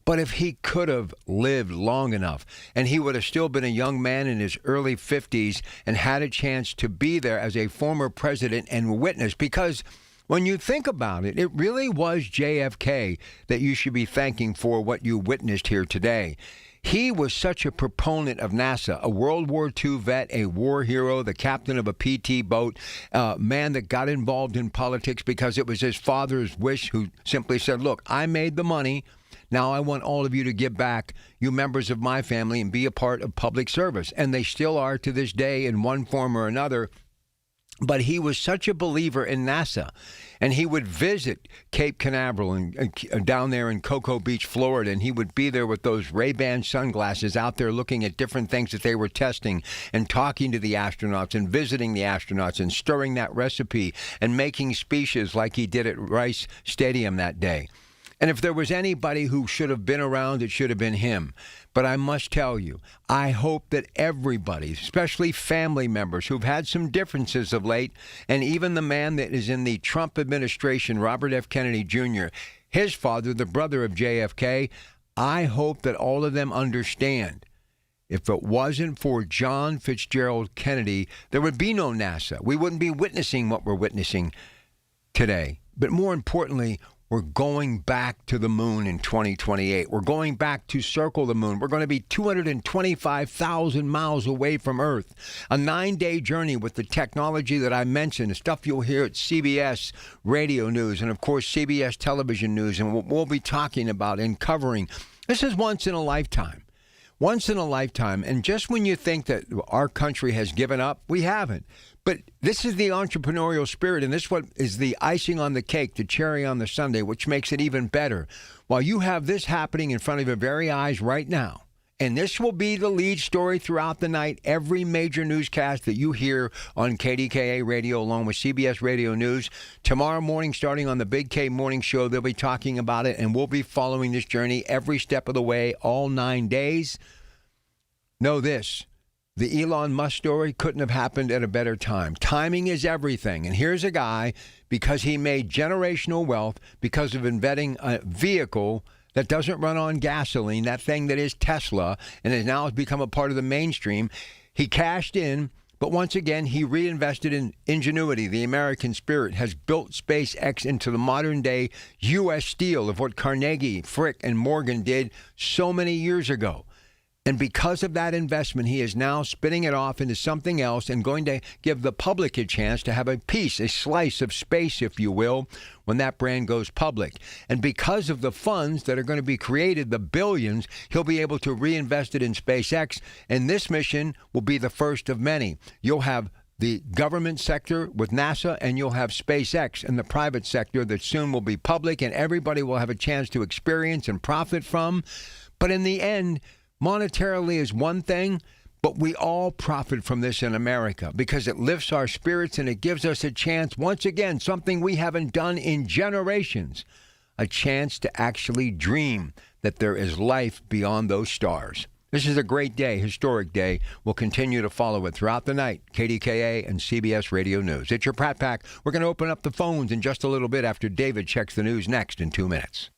But if he could have lived long enough, and he would have still been a young man in his early 50s and had a chance to be there as a former president and witness, because when you think about it, it really was JFK that you should be thanking for what you witnessed here today. He was such a proponent of NASA, a World War II vet, a war hero, the captain of a PT boat, a man that got involved in politics because it was his father's wish, who simply said, look, I made the money. Now I want all of you to give back, you members of my family, and be a part of public service. And they still are to this day in one form or another. But he was such a believer in NASA, and he would visit Cape Canaveral and down there in Cocoa Beach, Florida, and he would be there with those Ray-Ban sunglasses out there looking at different things that they were testing and talking to the astronauts and visiting the astronauts and stirring that recipe and making speeches like he did at Rice Stadium that day. And if there was anybody who should have been around, it should have been him. But I must tell you, I hope that everybody, especially family members who've had some differences of late, and even the man that is in the Trump administration, Robert F. Kennedy Jr., his father, the brother of JFK, I hope that all of them understand. If it wasn't for John Fitzgerald Kennedy, there would be no NASA. We wouldn't be witnessing what we're witnessing today. But more importantly, we're going back to the moon in 2028. We're going back to circle the moon. We're going to be 225,000 miles away from Earth. A 9-day journey with the technology that I mentioned, the stuff you'll hear at CBS Radio News and, of course, CBS Television News, and what we'll be talking about and covering. This is once in a lifetime. Once in a lifetime. And just when you think that our country has given up, we haven't. But this is the entrepreneurial spirit, and this what is the icing on the cake, the cherry on the sundae, which makes it even better. While you have this happening in front of your very eyes right now, and this will be the lead story throughout the night, every major newscast that you hear on KDKA Radio along with CBS Radio News. Tomorrow morning, starting on the Big K Morning Show, they'll be talking about it, and we'll be following this journey every step of the way, all 9 days. Know this. The Elon Musk story couldn't have happened at a better time. Timing is everything. And here's a guy, because he made generational wealth because of inventing a vehicle that doesn't run on gasoline, that thing that is Tesla, and has now become a part of the mainstream. He cashed in, but once again, he reinvested in ingenuity. The American spirit has built SpaceX into the modern-day U.S. Steel of what Carnegie, Frick, and Morgan did so many years ago. And because of that investment, he is now spinning it off into something else and going to give the public a chance to have a piece, a slice of space, if you will, when that brand goes public. And because of the funds that are going to be created, the billions, he'll be able to reinvest it in SpaceX. And this mission will be the first of many. You'll have the government sector with NASA, and you'll have SpaceX in the private sector that soon will be public, and everybody will have a chance to experience and profit from. But in the end, monetarily is one thing, but we all profit from this in America because it lifts our spirits and it gives us a chance, once again, something we haven't done in generations, a chance to actually dream that there is life beyond those stars. This is a great day, historic day. We'll continue to follow it throughout the night. KDKA and CBS Radio News. It's your Pat Pack. We're going to open up the phones in just a little bit after David checks the news next in 2 minutes.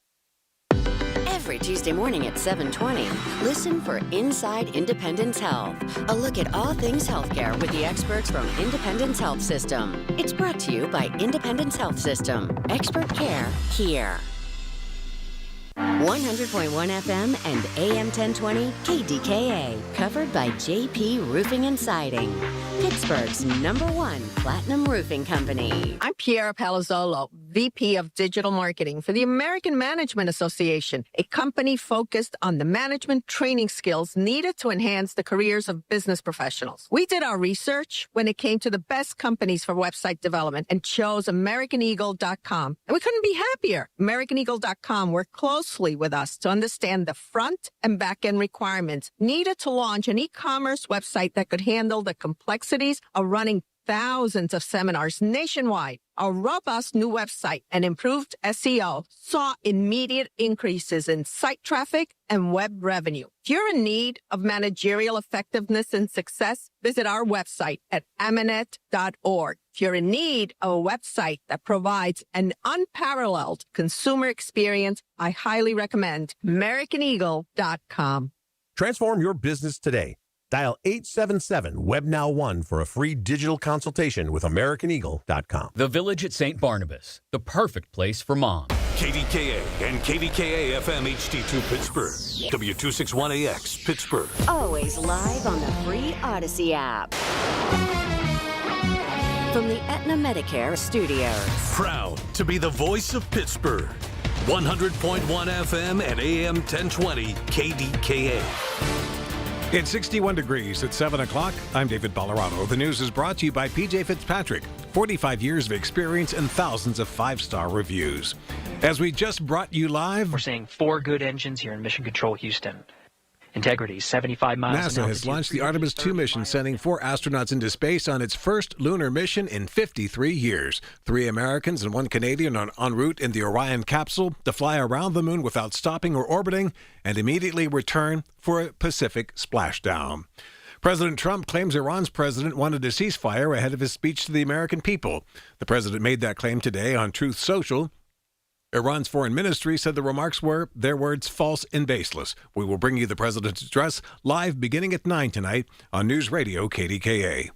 Every Tuesday morning at 7:20, listen for Inside Independence Health, a look at all things healthcare with the experts from Independence Health System. It's brought to you by Independence Health System. Expert care here. 100.1 FM and AM 1020 KDKA, covered by JP Roofing and Siding, Pittsburgh's #1 platinum roofing company. I'm Piera Palazzolo, VP of Digital Marketing for the American Management Association, a company focused on the management training skills needed to enhance the careers of business professionals. We did our research when it came to the best companies for website development and chose AmericanEagle.com. And we couldn't be happier. AmericanEagle.com worked closely with us to understand the front and back end requirements needed to launch an e-commerce website that could handle the complexities of running thousands of seminars nationwide. Our robust new website and improved SEO saw immediate increases in site traffic and web revenue. If you're in need of managerial effectiveness and success, visit our website at amanet.org. If you're in need of a website that provides an unparalleled consumer experience, I highly recommend AmericanEagle.com. Transform your business today. Dial 877-WebNow1 for a free digital consultation with AmericanEagle.com. The Village at St. Barnabas, the perfect place for mom. KDKA and KDKA-FM HD2 Pittsburgh. W261AX Pittsburgh. Always live on the free Odyssey app. From the Aetna Medicare studios. Proud to be the voice of Pittsburgh. 100.1 FM and AM 1020 KDKA. It's 61 degrees at 7 o'clock. I'm David Ballarado. The news is brought to you by PJ Fitzpatrick. 45 years of experience and thousands of five-star reviews. As we just brought you live, we're seeing 4 good engines here in Mission Control Houston. Integrity, 75 miles. NASA has launched the Artemis II mission, sending 4 astronauts into space on its first lunar mission in 53 years. 3 Americans and 1 Canadian are en route in the Orion capsule to fly around the moon without stopping or orbiting and immediately return for a Pacific splashdown. President Trump claims Iran's president wanted a ceasefire ahead of his speech to the American people. The president made that claim today on Truth Social. Iran's foreign ministry said the remarks were, their words, false and baseless. We will bring you the president's address live beginning at 9 tonight on News Radio KDKA.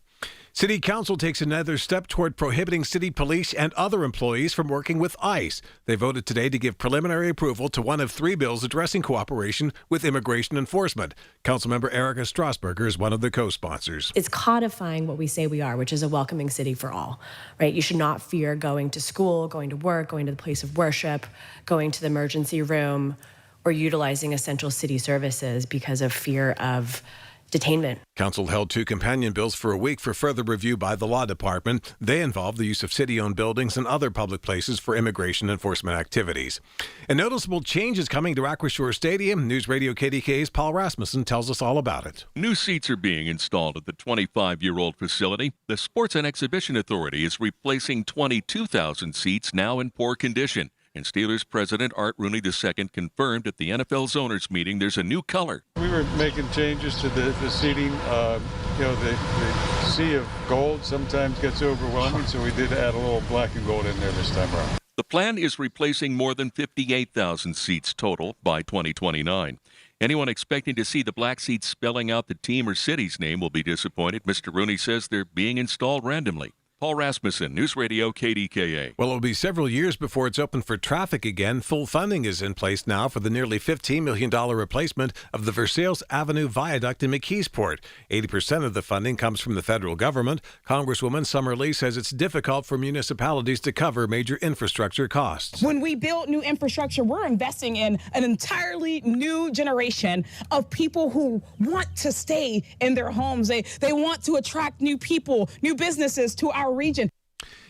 City Council takes another step toward prohibiting city police and other employees from working with ICE. They voted today to give preliminary approval to one of 3 bills addressing cooperation with immigration enforcement. Councilmember Erica Strasburger is one of the co-sponsors. It's codifying what we say we are, which is a welcoming city for all, right? You should not fear going to school, going to work, going to the place of worship, going to the emergency room, or utilizing essential city services because of fear of detainment. Council held 2 companion bills for a week for further review by the law department. They involve the use of city-owned buildings and other public places for immigration enforcement activities. A noticeable change is coming to Aquashore Stadium. News Radio KDKA's Paul Rasmussen tells us all about it. New seats are being installed at the 25-year-old facility. The Sports and Exhibition Authority is replacing 22,000 seats now in poor condition. And Steelers president Art Rooney II confirmed at the NFL's owners meeting there's a new color. We were making changes to the seating. The sea of gold sometimes gets overwhelming, so we did add a little black and gold in there this time around. The plan is replacing more than 58,000 seats total by 2029. Anyone expecting to see the black seats spelling out the team or city's name will be disappointed. Mr. Rooney says they're being installed randomly. Paul Rasmussen, News Radio KDKA. Well, it'll be several years before it's open for traffic again. Full funding is in place now for the nearly $15 million replacement of the Versailles Avenue Viaduct in McKeesport. 80% of the funding comes from the federal government. Congresswoman Summer Lee says it's difficult for municipalities to cover major infrastructure costs. When we build new infrastructure, we're investing in an entirely new generation of people who want to stay in their homes. They want to attract new people, new businesses to our region.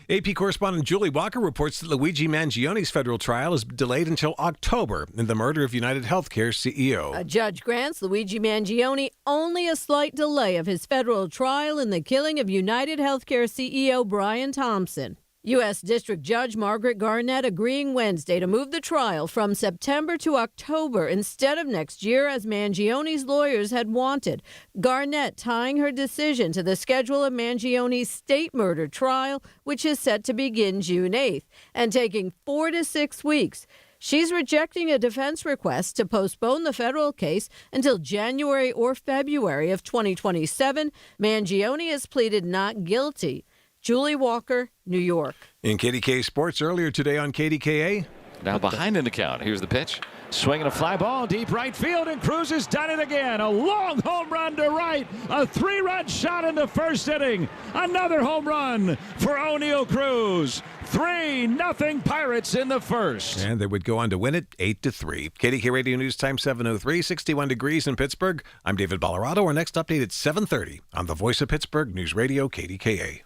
AP correspondent Julie Walker reports that Luigi Mangioni's federal trial is delayed until October in the murder of United Healthcare CEO. A judge grants Luigi Mangione only a slight delay of his federal trial in the killing of United Healthcare CEO Brian Thompson. U.S. District Judge Margaret Garnett agreeing Wednesday to move the trial from September to October instead of next year as Mangione's lawyers had wanted. Garnett tying her decision to the schedule of Mangione's state murder trial, which is set to begin June 8th, and taking 4 to 6 weeks. She's rejecting a defense request to postpone the federal case until January or February of 2027. Mangione has pleaded not guilty. Julie Walker, New York. In KDKA Sports earlier today on KDKA. Now behind in the count. Here's the pitch. Swinging a fly ball, deep right field, and Cruz has done it again. A long home run to right. A 3-run shot in the first inning. Another home run for O'Neal Cruz. 3-0 Pirates in the first. And they would go on to win it 8-3. KDKA Radio News Time 7:03, 61 degrees in Pittsburgh. I'm David Ballarado. Our next update at 7:30 on the Voice of Pittsburgh News Radio KDKA.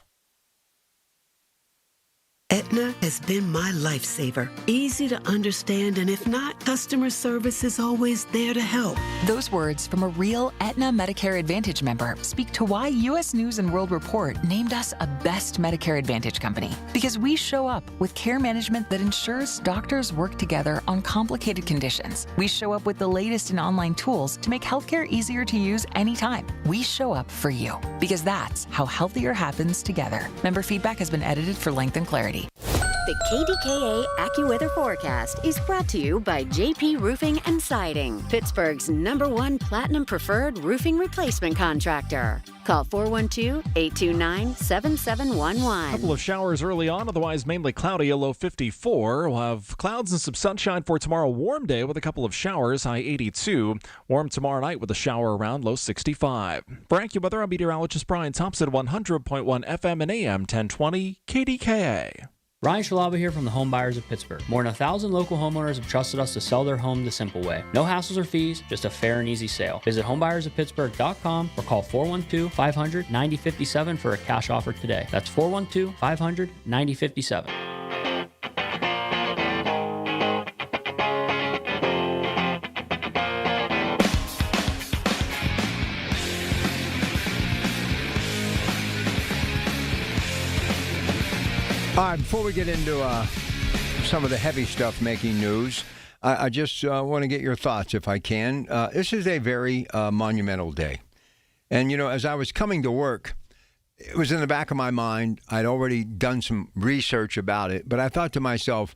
At Aetna has been my lifesaver. Easy to understand, and if not, customer service is always there to help. Those words from a real Aetna Medicare Advantage member speak to why U.S. News & World Report named us a best Medicare Advantage company. Because we show up with care management that ensures doctors work together on complicated conditions. We show up with the latest in online tools to make healthcare easier to use anytime. We show up for you, because that's how healthier happens together. Member feedback has been edited for length and clarity. The KDKA AccuWeather forecast is brought to you by JP Roofing and Siding, Pittsburgh's #1 Platinum Preferred Roofing Replacement Contractor. Call 412-829-7711. A couple of showers early on, otherwise mainly cloudy, a low 54. We'll have clouds and some sunshine for tomorrow. Warm day with a couple of showers, high 82. Warm tomorrow night with a shower around, low 65. For AccuWeather, I'm meteorologist Brian Thompson, 100.1 FM and AM 1020 KDKA. Ryan Shalaba here from the Home Buyers of Pittsburgh. More than 1,000 local homeowners have trusted us to sell their home the simple way. No hassles or fees, just a fair and easy sale. Visit homebuyersoftpittsburgh.com or call 412-500-9057 for a cash offer today. That's 412-500-9057. All right, before we get into some of the heavy stuff making news, I just want to get your thoughts, if I can. This is a very monumental day. And, you know, as I was coming to work, it was in the back of my mind. I'd already done some research about it, but I thought to myself,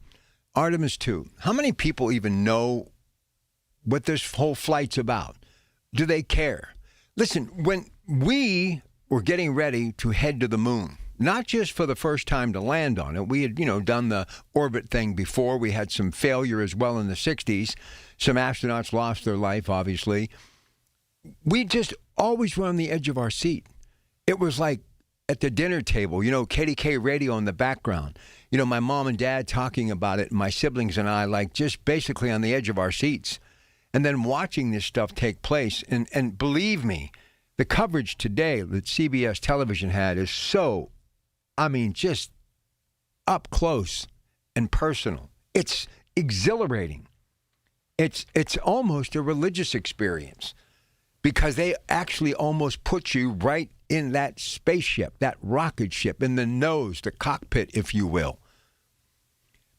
Artemis 2, how many people even know what this whole flight's about? Do they care? Listen, when we were getting ready to head to the moon, not just for the first time to land on it. We had, done the orbit thing before. We had some failure as well in the 60s. Some astronauts lost their life, obviously. We just always were on the edge of our seat. It was like at the dinner table, KDK radio in the background. My mom and dad talking about it, and my siblings and I, like just basically on the edge of our seats. And then watching this stuff take place. And believe me, the coverage today that CBS television had is so, just up close and personal. It's exhilarating. It's almost a religious experience because they actually almost put you right in that spaceship, that rocket ship, in the nose, the cockpit, if you will.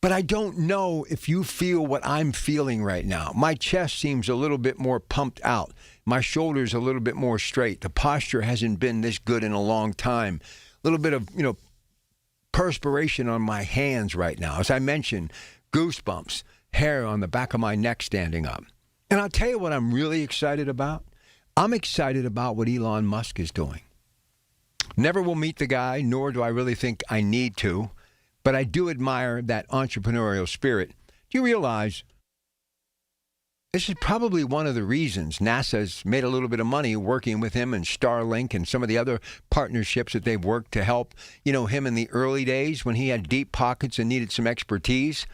But I don't know if you feel what I'm feeling right now. My chest seems a little bit more pumped out. My shoulders a little bit more straight. The posture hasn't been this good in a long time. A little bit of, perspiration on my hands right now. As I mentioned, goosebumps, hair on the back of my neck standing up. And I'll tell you what I'm really excited about. I'm excited about what Elon Musk is doing. Never will meet the guy, nor do I really think I need to, but I do admire that entrepreneurial spirit. Do you realize this is probably one of the reasons NASA's made a little bit of money working with him and Starlink and some of the other partnerships that they've worked to help, him in the early days when he had deep pockets and needed some expertise.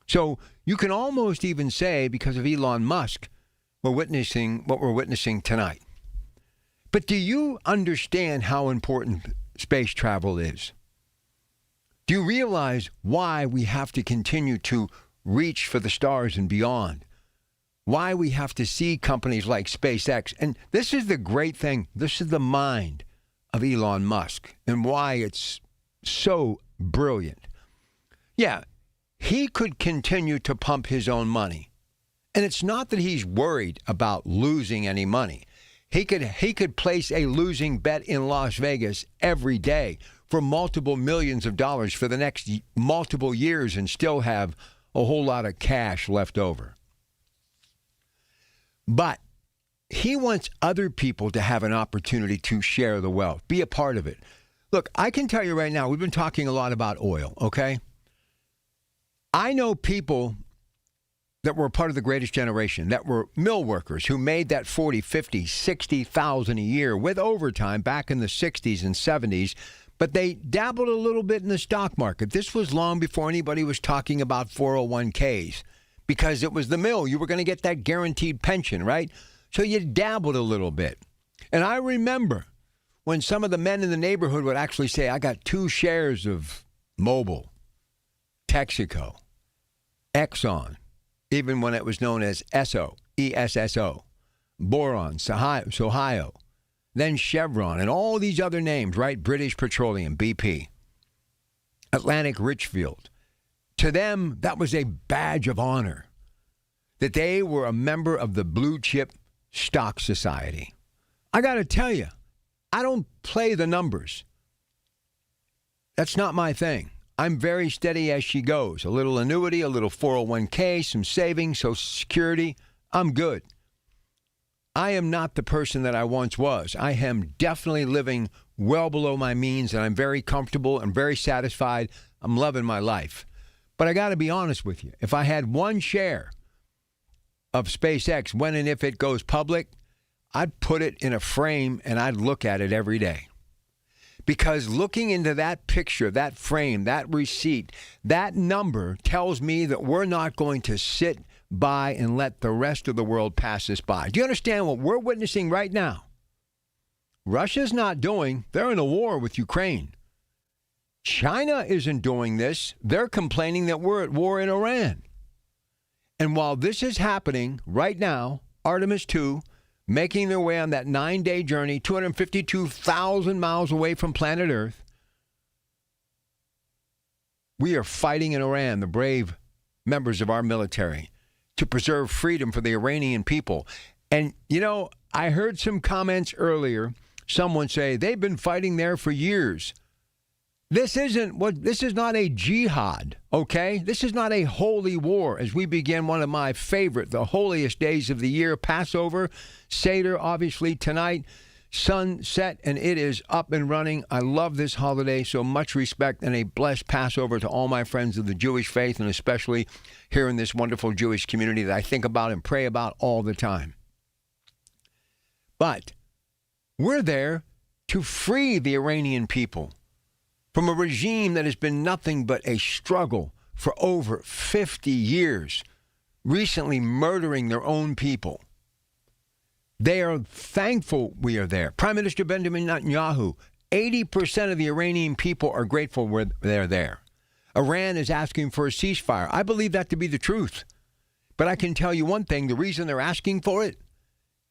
So you can almost even say, because of Elon Musk, we're witnessing what we're witnessing tonight. But do you understand how important space travel is? Do you realize why we have to continue to reach for the stars and beyond? Why we have to see companies like SpaceX. And this is the great thing. This is the mind of Elon Musk and why it's so brilliant. Yeah, he could continue to pump his own money. And it's not that he's worried about losing any money. He could place a losing bet in Las Vegas every day for multiple millions of dollars for the next multiple years and still have a whole lot of cash left over. But he wants other people to have an opportunity to share the wealth, be a part of it. Look, I can tell you right now, we've been talking a lot about oil, okay? I know people that were part of the greatest generation, that were mill workers who made that 40, 50, 60,000 a year with overtime back in the 60s and 70s, but they dabbled a little bit in the stock market. This was long before anybody was talking about 401ks. Because it was the mill. You were going to get that guaranteed pension, right? So you dabbled a little bit. And I remember when some of the men in the neighborhood would actually say, I got 2 shares of Mobil. Texaco, Exxon, even when it was known as ESSO, ESSO, Boron, Ohio, then Chevron, and all these other names, right? British Petroleum, BP, Atlantic Richfield. To them, that was a badge of honor that they were a member of the Blue Chip Stock Society. I got to tell you, I don't play the numbers. That's not my thing. I'm very steady as she goes. A little annuity, a little 401k, some savings, Social Security. I'm good. I am not the person that I once was. I am definitely living well below my means, and I'm very comfortable and very satisfied. I'm loving my life. But I got to be honest with you. If I had one share of SpaceX, when and if it goes public, I'd put it in a frame and I'd look at it every day. Because looking into that picture, that frame, that receipt, that number tells me that we're not going to sit by and let the rest of the world pass us by. Do you understand what we're witnessing right now? Russia's not doing. They're in a war with Ukraine. China isn't doing this. They're complaining that we're at war in Iran. And while this is happening right now, Artemis 2, making their way on that 9-day journey, 252,000 miles away from planet Earth, we are fighting in Iran, the brave members of our military, to preserve freedom for the Iranian people. And, you know, I heard some comments earlier, someone say they've been fighting there for years. This is not a jihad, okay? This is not a holy war as we begin one of my favorite, the holiest days of the year, Passover, Seder, obviously tonight, sunset, and it is up and running. I love this holiday, so much respect and a blessed Passover to all my friends of the Jewish faith, and especially here in this wonderful Jewish community that I think about and pray about all the time. But we're there to free the Iranian people from a regime that has been nothing but a struggle for over 50 years, recently murdering their own people. They are thankful we are there. Prime Minister Benjamin Netanyahu, 80% of the Iranian people are grateful they're there. Iran is asking for a ceasefire. I believe that to be the truth. But I can tell you one thing, the reason they're asking for it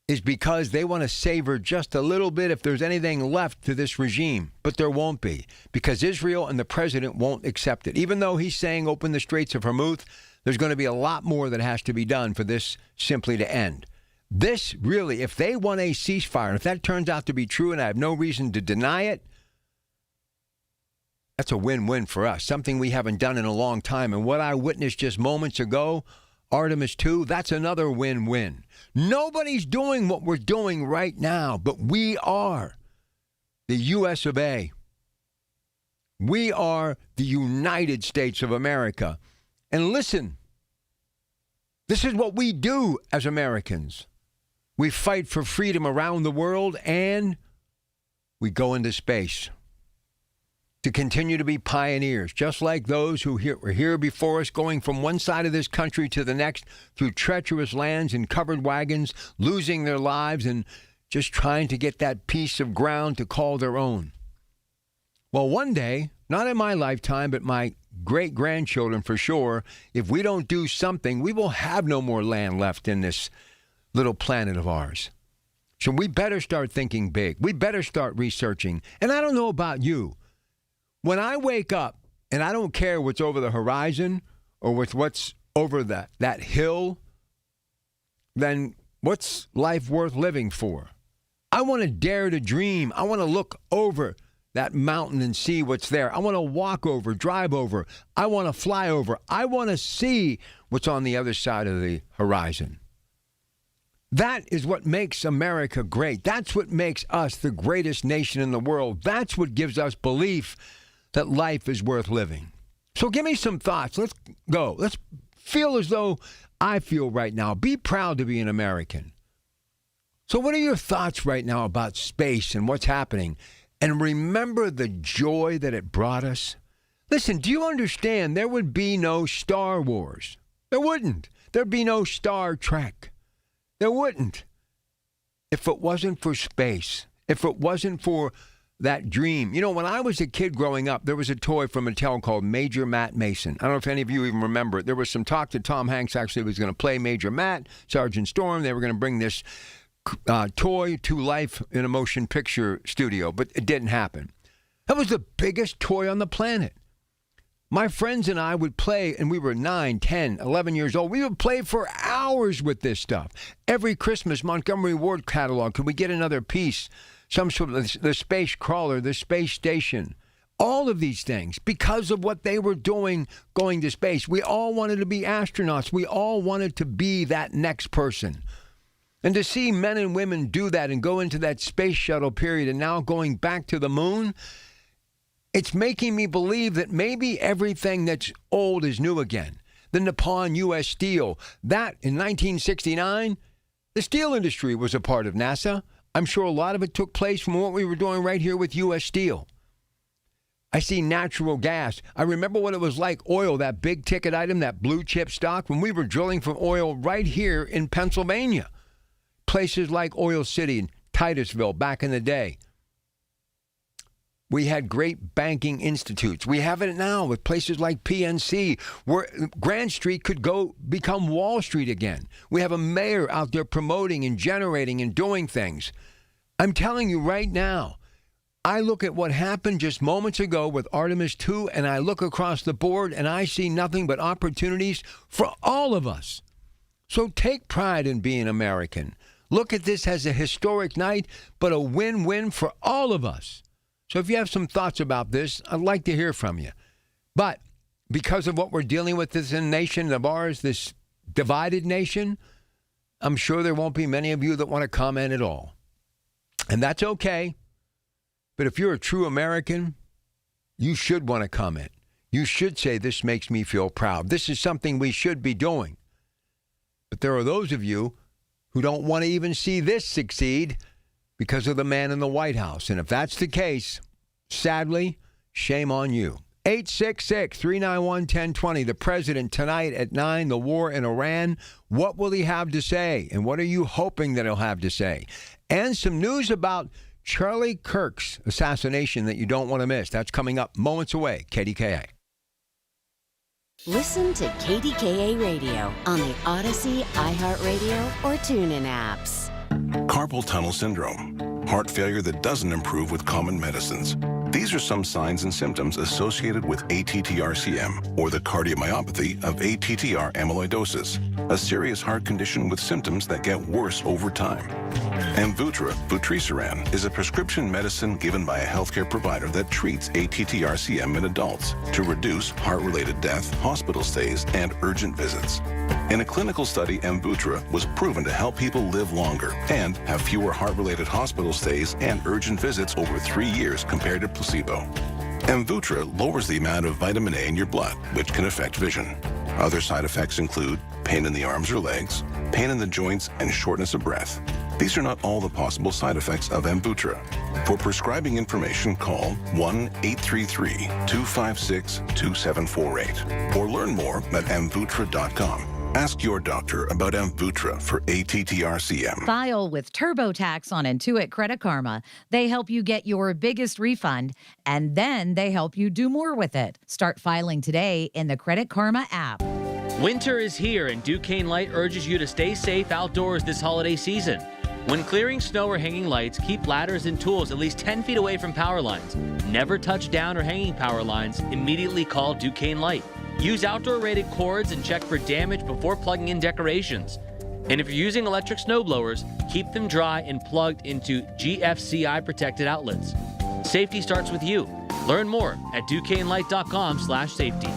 is because they want to savor just a little bit if there's anything left to this regime. But there won't be, because Israel and the president won't accept it. Even though he's saying open the Straits of Hormuz, there's going to be a lot more that has to be done for this simply to end. This really, if they want a ceasefire, and if that turns out to be true, and I have no reason to deny it, that's a win-win for us, something we haven't done in a long time. And what I witnessed just moments ago, Artemis 2, that's another win-win. Nobody's doing what we're doing right now, but we are the U.S. of A. We are the United States of America. And listen, this is what we do as Americans. We fight for freedom around the world, and we go into space to continue to be pioneers, just like those who were here before us, going from one side of this country to the next through treacherous lands and covered wagons, losing their lives and just trying to get that piece of ground to call their own. Well, one day, not in my lifetime, but my great-grandchildren for sure, if we don't do something, we will have no more land left in this little planet of ours. So we better start thinking big. We better start researching. And I don't know about you. When I wake up, and I don't care what's over the horizon or what's over that hill, then what's life worth living for? I want to dare to dream. I want to look over that mountain and see what's there. I want to walk over, drive over. I want to fly over. I want to see what's on the other side of the horizon. That is what makes America great. That's what makes us the greatest nation in the world. That's what gives us belief that life is worth living. So give me some thoughts. Let's go. Let's feel as though I feel right now. Be proud to be an American. So what are your thoughts right now about space and what's happening? And remember the joy that it brought us. Listen, do you understand there would be no Star Wars? There wouldn't. There'd be no Star Trek. There wouldn't. If it wasn't for space, if it wasn't for that dream. You know, when I was a kid growing up, there was a toy from Mattel called Major Matt Mason. I don't know if any of you even remember it. There was some talk that Tom Hanks actually was going to play Major Matt, Sergeant Storm. They were going to bring this toy to life in a motion picture studio, but it didn't happen. That was the biggest toy on the planet. My friends and I would play, and we were 9, 10, 11 years old. We would play for hours with this stuff. Every Christmas, Montgomery Ward catalog, could we get another piece? Some sort of the space crawler, the space station. All of these things, because of what they were doing going to space. We all wanted to be astronauts. We all wanted to be that next person. And to see men and women do that and go into that space shuttle period and now going back to the moon, it's making me believe that maybe everything that's old is new again. The Nippon U.S. Steel, that in 1969, the steel industry was a part of NASA. I'm sure a lot of it took place from what we were doing right here with U.S. Steel. I see natural gas. I remember what it was like, oil, that big ticket item, that blue chip stock, when we were drilling for oil right here in Pennsylvania. Places like Oil City and Titusville back in the day. We had great banking institutes. We have it now with places like PNC, where Grand Street could go become Wall Street again. We have a mayor out there promoting and generating and doing things. I'm telling you right now, I look at what happened just moments ago with Artemis 2, and I look across the board, and I see nothing but opportunities for all of us. So take pride in being American. Look at this as a historic night, but a win-win for all of us. So if you have some thoughts about this, I'd like to hear from you. But because of what we're dealing with this nation of ours, this divided nation, I'm sure there won't be many of you that want to comment at all. And that's okay. But if you're a true American, you should want to comment. You should say, this makes me feel proud. This is something we should be doing. But there are those of you who don't want to even see this succeed because of the man in the White House. And if that's the case, sadly, shame on you. 866-391-1020. The president tonight at 9, the war in Iran. What will he have to say? And what are you hoping that he'll have to say? And some news about Charlie Kirk's assassination that you don't want to miss. That's coming up moments away. KDKA. Listen to KDKA Radio on the Odyssey, iHeartRadio, or TuneIn apps. Carpal tunnel syndrome, heart failure that doesn't improve with common medicines. These are some signs and symptoms associated with ATTR-CM, or the cardiomyopathy of ATTR amyloidosis, a serious heart condition with symptoms that get worse over time. Amvuttra, vutrisiran, is a prescription medicine given by a healthcare provider that treats ATTR-CM in adults to reduce heart-related death, hospital stays, and urgent visits. In a clinical study, Amvuttra was proven to help people live longer and have fewer heart-related hospital stays and urgent visits over 3 years compared to placebo. Amvuttra lowers the amount of vitamin A in your blood, which can affect vision. Other side effects include pain in the arms or legs, pain in the joints, and shortness of breath. These are not all the possible side effects of Amvuttra. For prescribing information, call 1-833-256-2748 or learn more at amvuttra.com. Ask your doctor about Amvuttra for ATTR-CM. File with TurboTax on Intuit Credit Karma. They help you get your biggest refund, and then they help you do more with it. Start filing today in the Credit Karma app. Winter is here, and Duquesne Light urges you to stay safe outdoors this holiday season. When clearing snow or hanging lights, keep ladders and tools at least 10 feet away from power lines. Never touch down or hanging power lines. Immediately call Duquesne Light. Use outdoor-rated cords and check for damage before plugging in decorations. And if you're using electric snow blowers, keep them dry and plugged into GFCI-protected outlets. Safety starts with you. Learn more at DuquesneLight.com/safety.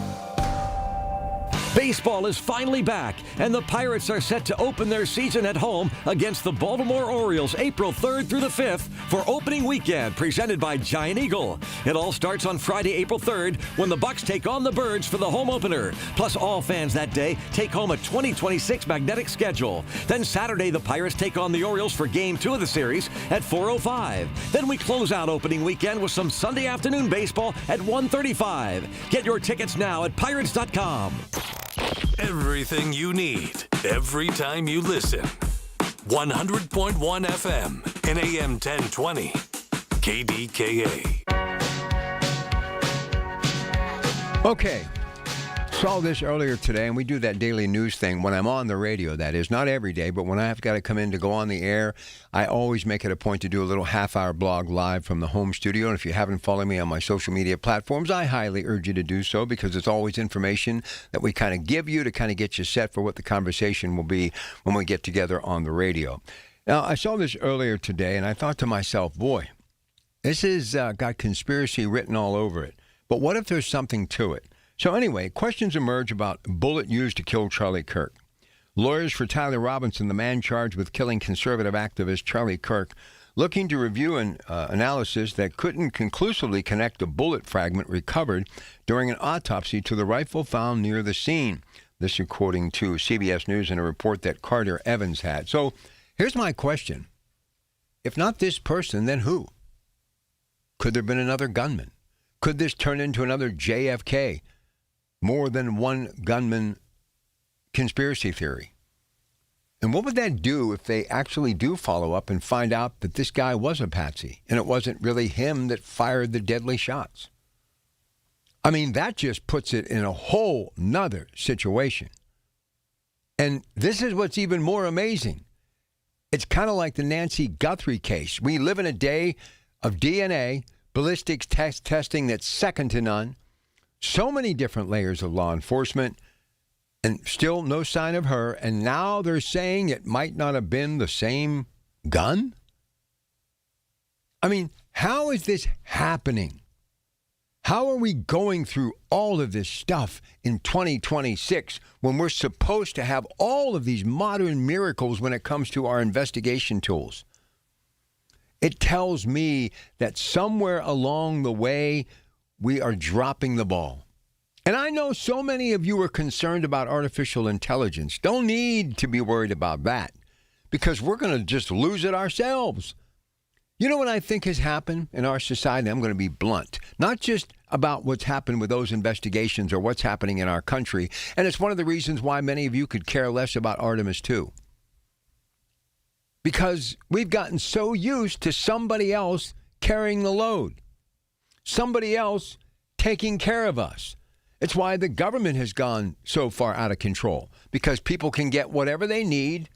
Baseball is finally back, and the Pirates are set to open their season at home against the Baltimore Orioles April 3rd through the 5th for opening weekend, presented by Giant Eagle. It all starts on Friday, April 3rd, when the Bucks take on the Birds for the home opener. Plus, all fans that day take home a 2026 magnetic schedule. Then Saturday, the Pirates take on the Orioles for Game 2 of the series at 4:05. Then we close out opening weekend with some Sunday afternoon baseball at 1:35. Get your tickets now at Pirates.com. Everything you need, every time you listen. 100.1 FM and AM 1020. KDKA. Okay. Saw this earlier today, and we do that daily news thing when I'm on the radio, that is. Not every day, but when I have got to come in to go on the air, I always make it a point to do a little half-hour blog live from the home studio. And if you haven't followed me on my social media platforms, I highly urge you to do so, because it's always information that we kind of give you to kind of get you set for what the conversation will be when we get together on the radio. Now, I saw this earlier today, and I thought to myself, boy, this has got conspiracy written all over it. But what if there's something to it? So anyway, questions emerge about bullet used to kill Charlie Kirk. Lawyers for Tyler Robinson, the man charged with killing conservative activist Charlie Kirk, looking to review an analysis that couldn't conclusively connect a bullet fragment recovered during an autopsy to the rifle found near the scene. This according to CBS News in a report that Carter Evans had. So here's my question. If not this person, then who? Could there have been another gunman? Could this turn into another JFK? More than one gunman conspiracy theory? And what would that do if they actually do follow up and find out that this guy was a patsy and it wasn't really him that fired the deadly shots? I mean, that just puts it in a whole nother situation. And this is what's even more amazing. It's kind of like the Nancy Guthrie case. We live in a day of DNA, ballistics testing that's second to none. So many different layers of law enforcement, and still no sign of her. And now they're saying it might not have been the same gun? I mean, how is this happening? How are we going through all of this stuff in 2026 when we're supposed to have all of these modern miracles when it comes to our investigation tools? It tells me that somewhere along the way, we are dropping the ball. And I know so many of you are concerned about artificial intelligence. Don't need to be worried about that, because we're going to just lose it ourselves. You know what I think has happened in our society? I'm going to be blunt. Not just about what's happened with those investigations or what's happening in our country. And it's one of the reasons why many of you could care less about Artemis 2. Because we've gotten so used to somebody else carrying the load. Somebody else taking care of us. It's why the government has gone so far out of control, because people can get whatever they need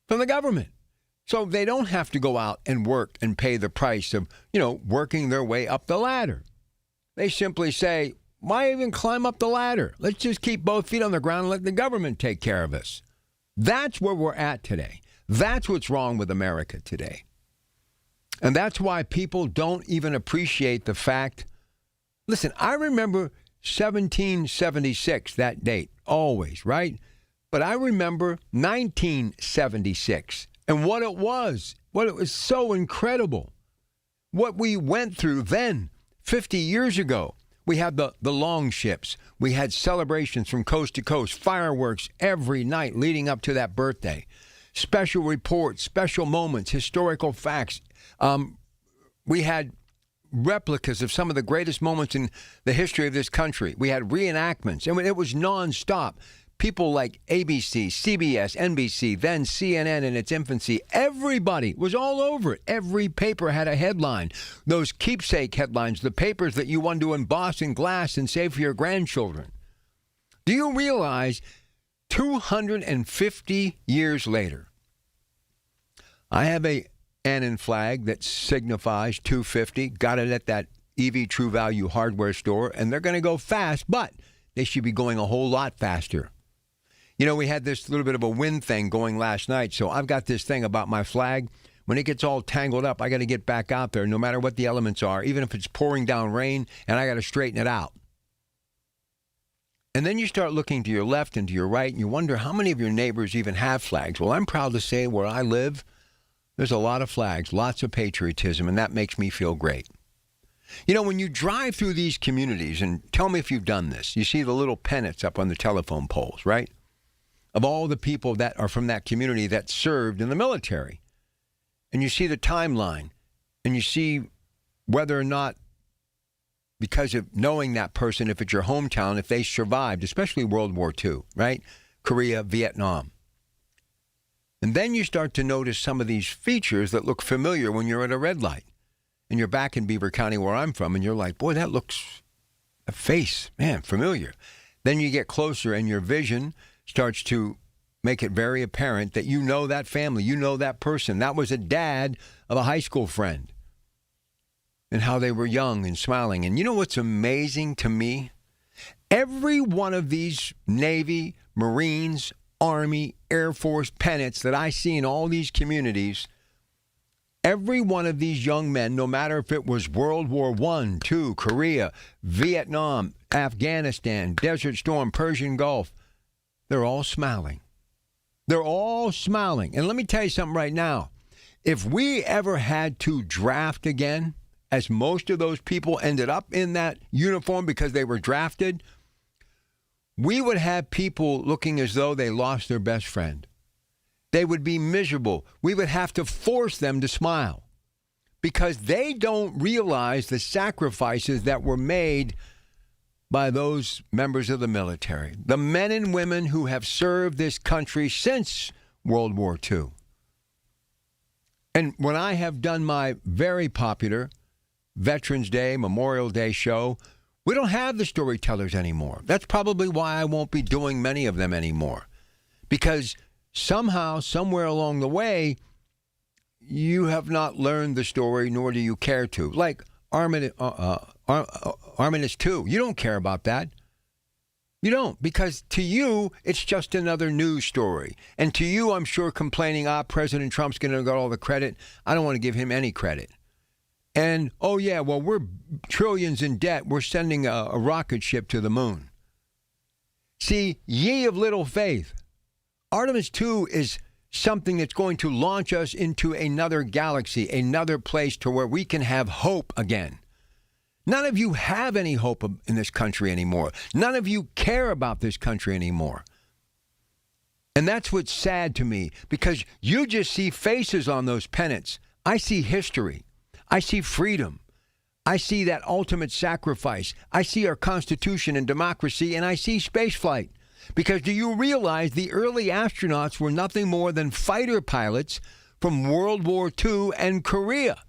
from the government. So they don't have to go out and work and pay the price of, working their way up the ladder. They simply say, why even climb up the ladder? Let's just keep both feet on the ground and let the government take care of us. That's where we're at today. That's what's wrong with America today. And that's why people don't even appreciate the fact. Listen, I remember 1776, that date, always, right? But I remember 1976 and what it was so incredible. What we went through then, 50 years ago. We had the long ships. We had celebrations from coast to coast, fireworks every night leading up to that birthday. Special reports, special moments, historical facts. We had replicas of some of the greatest moments in the history of this country. We had reenactments, and it was nonstop. People like ABC, CBS, NBC, then CNN in its infancy. Everybody was all over it. Every paper had a headline. Those keepsake headlines, the papers that you want to emboss in glass and save for your grandchildren. Do you realize 250 years later, I have a Annan flag that signifies 250. Got it at that EV True Value hardware store, and they're going to go fast, but they should be going a whole lot faster. We had this little bit of a wind thing going last night, so I've got this thing about my flag. When it gets all tangled up, I got to get back out there no matter what the elements are, even if it's pouring down rain, and I got to straighten it out. And then you start looking to your left and to your right, and you wonder how many of your neighbors even have flags. Well, I'm proud to say where I live, there's a lot of flags, lots of patriotism, and that makes me feel great. When you drive through these communities, and tell me if you've done this, you see the little pennants up on the telephone poles, right? Of all the people that are from that community that served in the military. And you see the timeline, and you see whether or not, because of knowing that person, if it's your hometown, if they survived, especially World War II, right? Korea, Vietnam. And then you start to notice some of these features that look familiar when you're at a red light. and you're back in Beaver County where I'm from, and you're like, boy, that looks, a face, man, familiar. Then you get closer, and your vision starts to make it very apparent that you know that family, you know that person. That was a dad of a high school friend, and how they were young and smiling. And you know what's amazing to me? Every one of these Navy, Marines, Army, Air Force pennants that I see in all these communities, every one of these young men, no matter if it was World War I, II, Korea, Vietnam, Afghanistan, Desert Storm, Persian Gulf, they're all smiling. They're all smiling. And let me tell you something right now. If we ever had to draft again, as most of those people ended up in that uniform because they were drafted, we would have people looking as though they lost their best friend. They would be miserable. We would have to force them to smile because they don't realize the sacrifices that were made by those members of the military, the men and women who have served this country since World War II. And when I have done my very popular Veterans Day, Memorial Day show, we don't have the storytellers anymore. That's probably why I won't be doing many of them anymore. Because somehow, somewhere along the way, you have not learned the story, nor do you care to. Like Armistice 2. You don't care about that. You don't, because to you, it's just another news story. And to you, I'm sure complaining, President Trump's going to get all the credit. I don't want to give him any credit. And, oh, yeah, well, we're trillions in debt. We're sending a rocket ship to the moon. See, ye of little faith, Artemis 2 is something that's going to launch us into another galaxy, another place to where we can have hope again. None of you have any hope in this country anymore. None of you care about this country anymore. And that's what's sad to me, because you just see faces on those pennants. I see history. I see freedom. I see that ultimate sacrifice. I see our Constitution and democracy, and I see spaceflight. Because do you realize the early astronauts were nothing more than fighter pilots from World War II and Korea?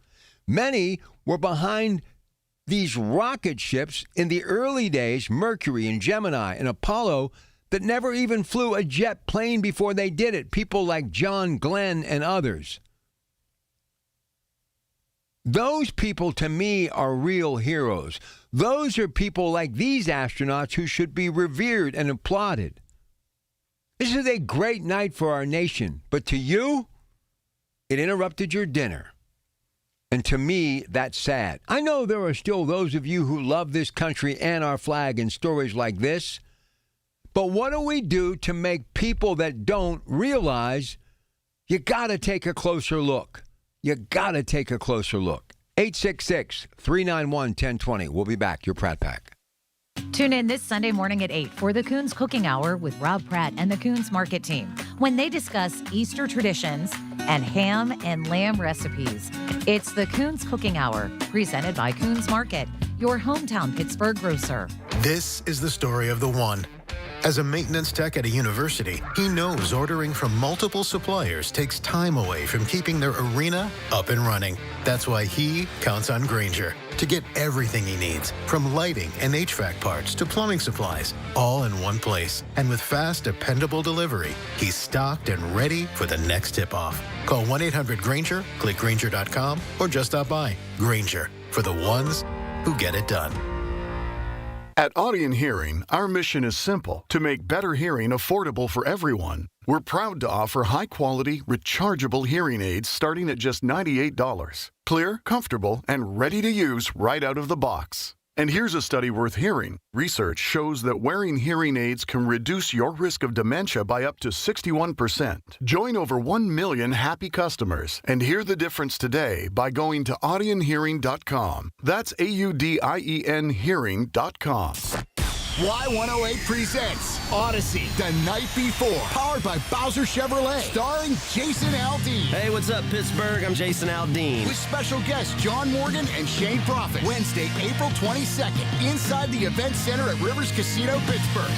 Many were behind these rocket ships in the early days, Mercury and Gemini and Apollo, that never even flew a jet plane before they did it. People like John Glenn and others. Those people, to me, are real heroes. Those are people like these astronauts who should be revered and applauded. This is a great night for our nation, but to you, it interrupted your dinner. And to me, that's sad. I know there are still those of you who love this country and our flag and stories like this, but what do we do to make people that don't realize you got to take a closer look? You got to take a closer look. 866-391-1020. We'll be back. Your Pratt Pack. Tune in this Sunday morning at 8 for the Coons Cooking Hour with Rob Pratt and the Coons Market team when they discuss Easter traditions and ham and lamb recipes. It's the Coons Cooking Hour, presented by Coons Market, your hometown Pittsburgh grocer. This is the story of the one. As a maintenance tech at a university, he knows ordering from multiple suppliers takes time away from keeping their arena up and running. That's why he counts on Grainger to get everything he needs, from lighting and HVAC parts to plumbing supplies, all in one place. And with fast, dependable delivery, he's stocked and ready for the next tip-off. Call 1-800-GRAINGER, click Grainger.com, or just stop by. Grainger, for the ones who get it done. At Audion Hearing, our mission is simple: to make better hearing affordable for everyone. We're proud to offer high-quality, rechargeable hearing aids starting at just $98. Clear, comfortable, and ready to use right out of the box. And here's a study worth hearing. Research shows that wearing hearing aids can reduce your risk of dementia by up to 61%. Join over 1 million happy customers and hear the difference today by going to audionhearing.com. That's AUDIEN hearing.com. Y108 presents Odyssey, The Night Before, powered by Bowser Chevrolet, starring Jason Aldean. Hey, what's up, Pittsburgh? I'm Jason Aldean. With special guests John Morgan and Shane Prophet. Wednesday, April 22nd, inside the Event Center at Rivers Casino, Pittsburgh.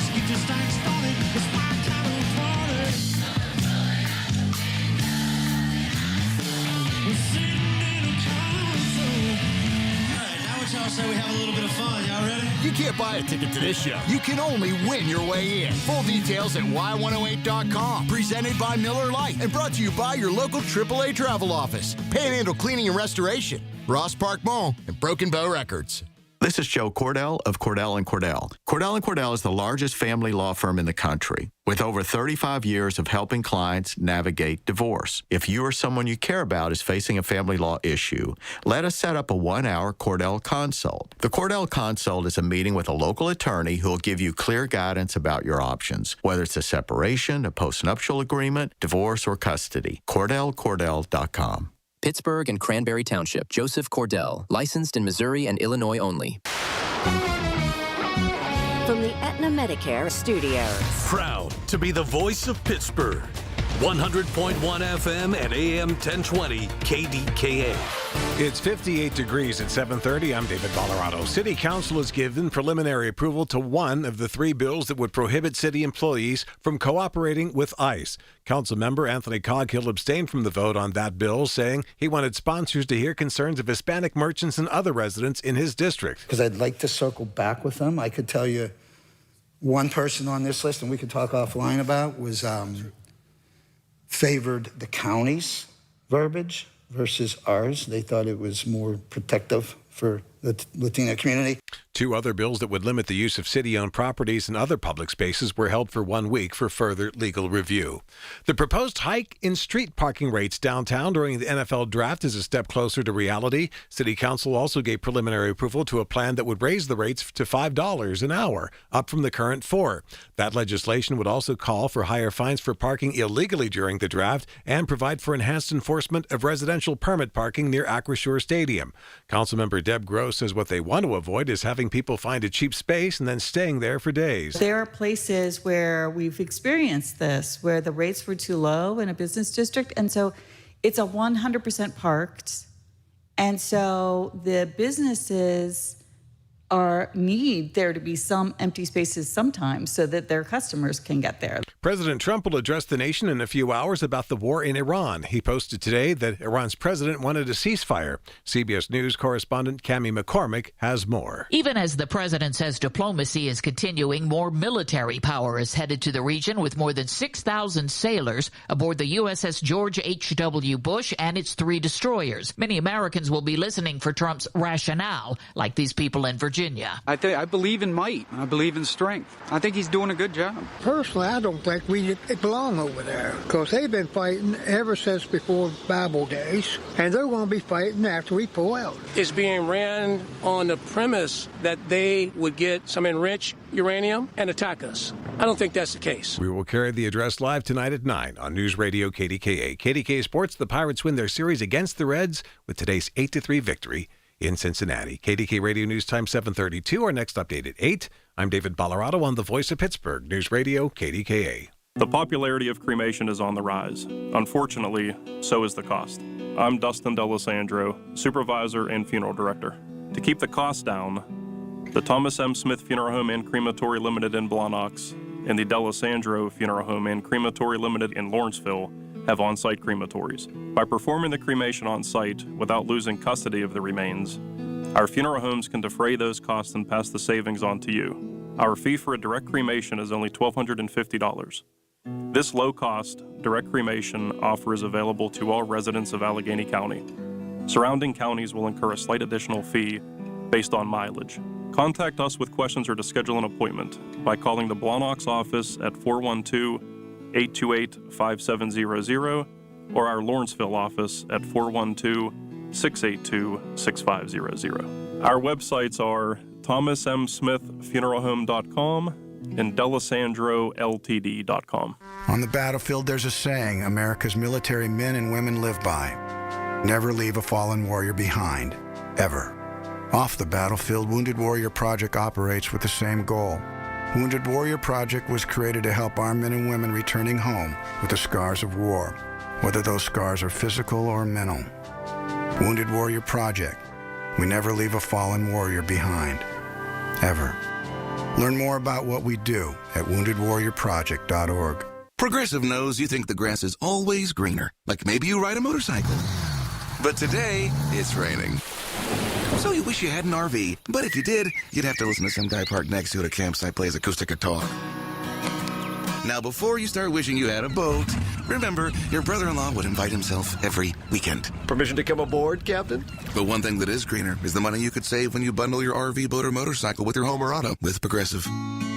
say we have a little bit of fun. Y'all ready? You can't buy a ticket to this show. You can only win your way in. Full details at Y108.com. Presented by Miller Lite and brought to you by your local AAA travel office, Panhandle Cleaning and Restoration, Ross Park Mall, and Broken Bow Records. This is Joe Cordell of Cordell & Cordell. Cordell & Cordell is the largest family law firm in the country with over 35 years of helping clients navigate divorce. If you or someone you care about is facing a family law issue, let us set up a 1-hour Cordell Consult. The Cordell Consult is a meeting with a local attorney who will give you clear guidance about your options, whether it's a separation, a postnuptial agreement, divorce, or custody. CordellCordell.com. Pittsburgh and Cranberry Township. Joseph Cordell. Licensed in Missouri and Illinois only. From the Aetna Medicare Studios. Proud to be the voice of Pittsburgh. 100.1 FM and AM 1020 KDKA. It's 58 degrees at 7:30. I'm David Ballarado. City Council has given preliminary approval to one of the 3 bills that would prohibit city employees from cooperating with ICE. Council member Anthony Coghill abstained from the vote on that bill, saying he wanted sponsors to hear concerns of Hispanic merchants and other residents in his district. Because I'd like to circle back with them. I could tell you one person on this list, and we could talk offline about, was favored the county's verbiage versus ours. They thought it was more protective for the Latino community. 2 other bills that would limit the use of city-owned properties and other public spaces were held for 1 week for further legal review. The proposed hike in street parking rates downtown during the NFL draft is a step closer to reality. City Council also gave preliminary approval to a plan that would raise the rates to $5 an hour, up from the current $4. That legislation would also call for higher fines for parking illegally during the draft and provide for enhanced enforcement of residential permit parking near Acrisure Stadium. Councilmember Deb Gross says what they want to avoid is having people find a cheap space and then staying there for days. There are places where we've experienced this, where the rates were too low in a business district, and so it's a 100% parked, and so the businesses need there to be some empty spaces sometimes so that their customers can get there. President Trump will address the nation in a few hours about the war in Iran. He posted today that Iran's president wanted a ceasefire. CBS News correspondent Cammie McCormick has more. Even as the president says diplomacy is continuing, more military power is headed to the region with more than 6,000 sailors aboard the USS George H.W. Bush and its 3 destroyers. Many Americans will be listening for Trump's rationale, like these people in Virginia. I believe in might. I believe in strength. I think he's doing a good job. Personally, I don't think we belong over there because they've been fighting ever since before Bible days, and they're going to be fighting after we pull out. It's being ran on the premise that they would get some enriched uranium and attack us. I don't think that's the case. We will carry the address live tonight at 9 on News Radio KDKA. KDKA Sports, the Pirates win their series against the Reds with today's 8-3 victory in Cincinnati. KDK Radio News Time 7:32. Our next update at 8. I'm David Ballarado on the Voice of Pittsburgh, News Radio KDKA. The popularity of cremation is on the rise. Unfortunately, so is the cost. I'm Dustin D'Alessandro, supervisor and funeral director. To keep the costs down, the Thomas M. Smith Funeral Home and Crematory Limited in Blawnox and the D'Alessandro Funeral Home and Crematory Limited in Lawrenceville have on-site crematories. By performing the cremation on-site without losing custody of the remains, our funeral homes can defray those costs and pass the savings on to you. Our fee for a direct cremation is only $1,250. This low-cost, direct cremation offer is available to all residents of Allegheny County. Surrounding counties will incur a slight additional fee based on mileage. Contact us with questions or to schedule an appointment by calling the Blawnox office at 412-828-5700 or our Lawrenceville office at 412-682-6500. Our websites are thomasmsmithfuneralhome.com and DeLisandroLTD.com. On the battlefield, there's a saying America's military men and women live by. Never leave a fallen warrior behind, ever. Off the battlefield, Wounded Warrior Project operates with the same goal. Wounded Warrior Project was created to help our men and women returning home with the scars of war, whether those scars are physical or mental. Wounded Warrior Project. We never leave a fallen warrior behind, ever. Learn more about what we do at woundedwarriorproject.org. Progressive knows you think the grass is always greener, like maybe you ride a motorcycle. But today, it's raining. So you wish you had an RV, but if you did, you'd have to listen to some guy parked next to it at a campsite plays acoustic guitar. Now, before you start wishing you had a boat, remember, your brother-in-law would invite himself every weekend. Permission to come aboard, Captain? But one thing that is greener is the money you could save when you bundle your RV, boat, or motorcycle with your home or auto with Progressive.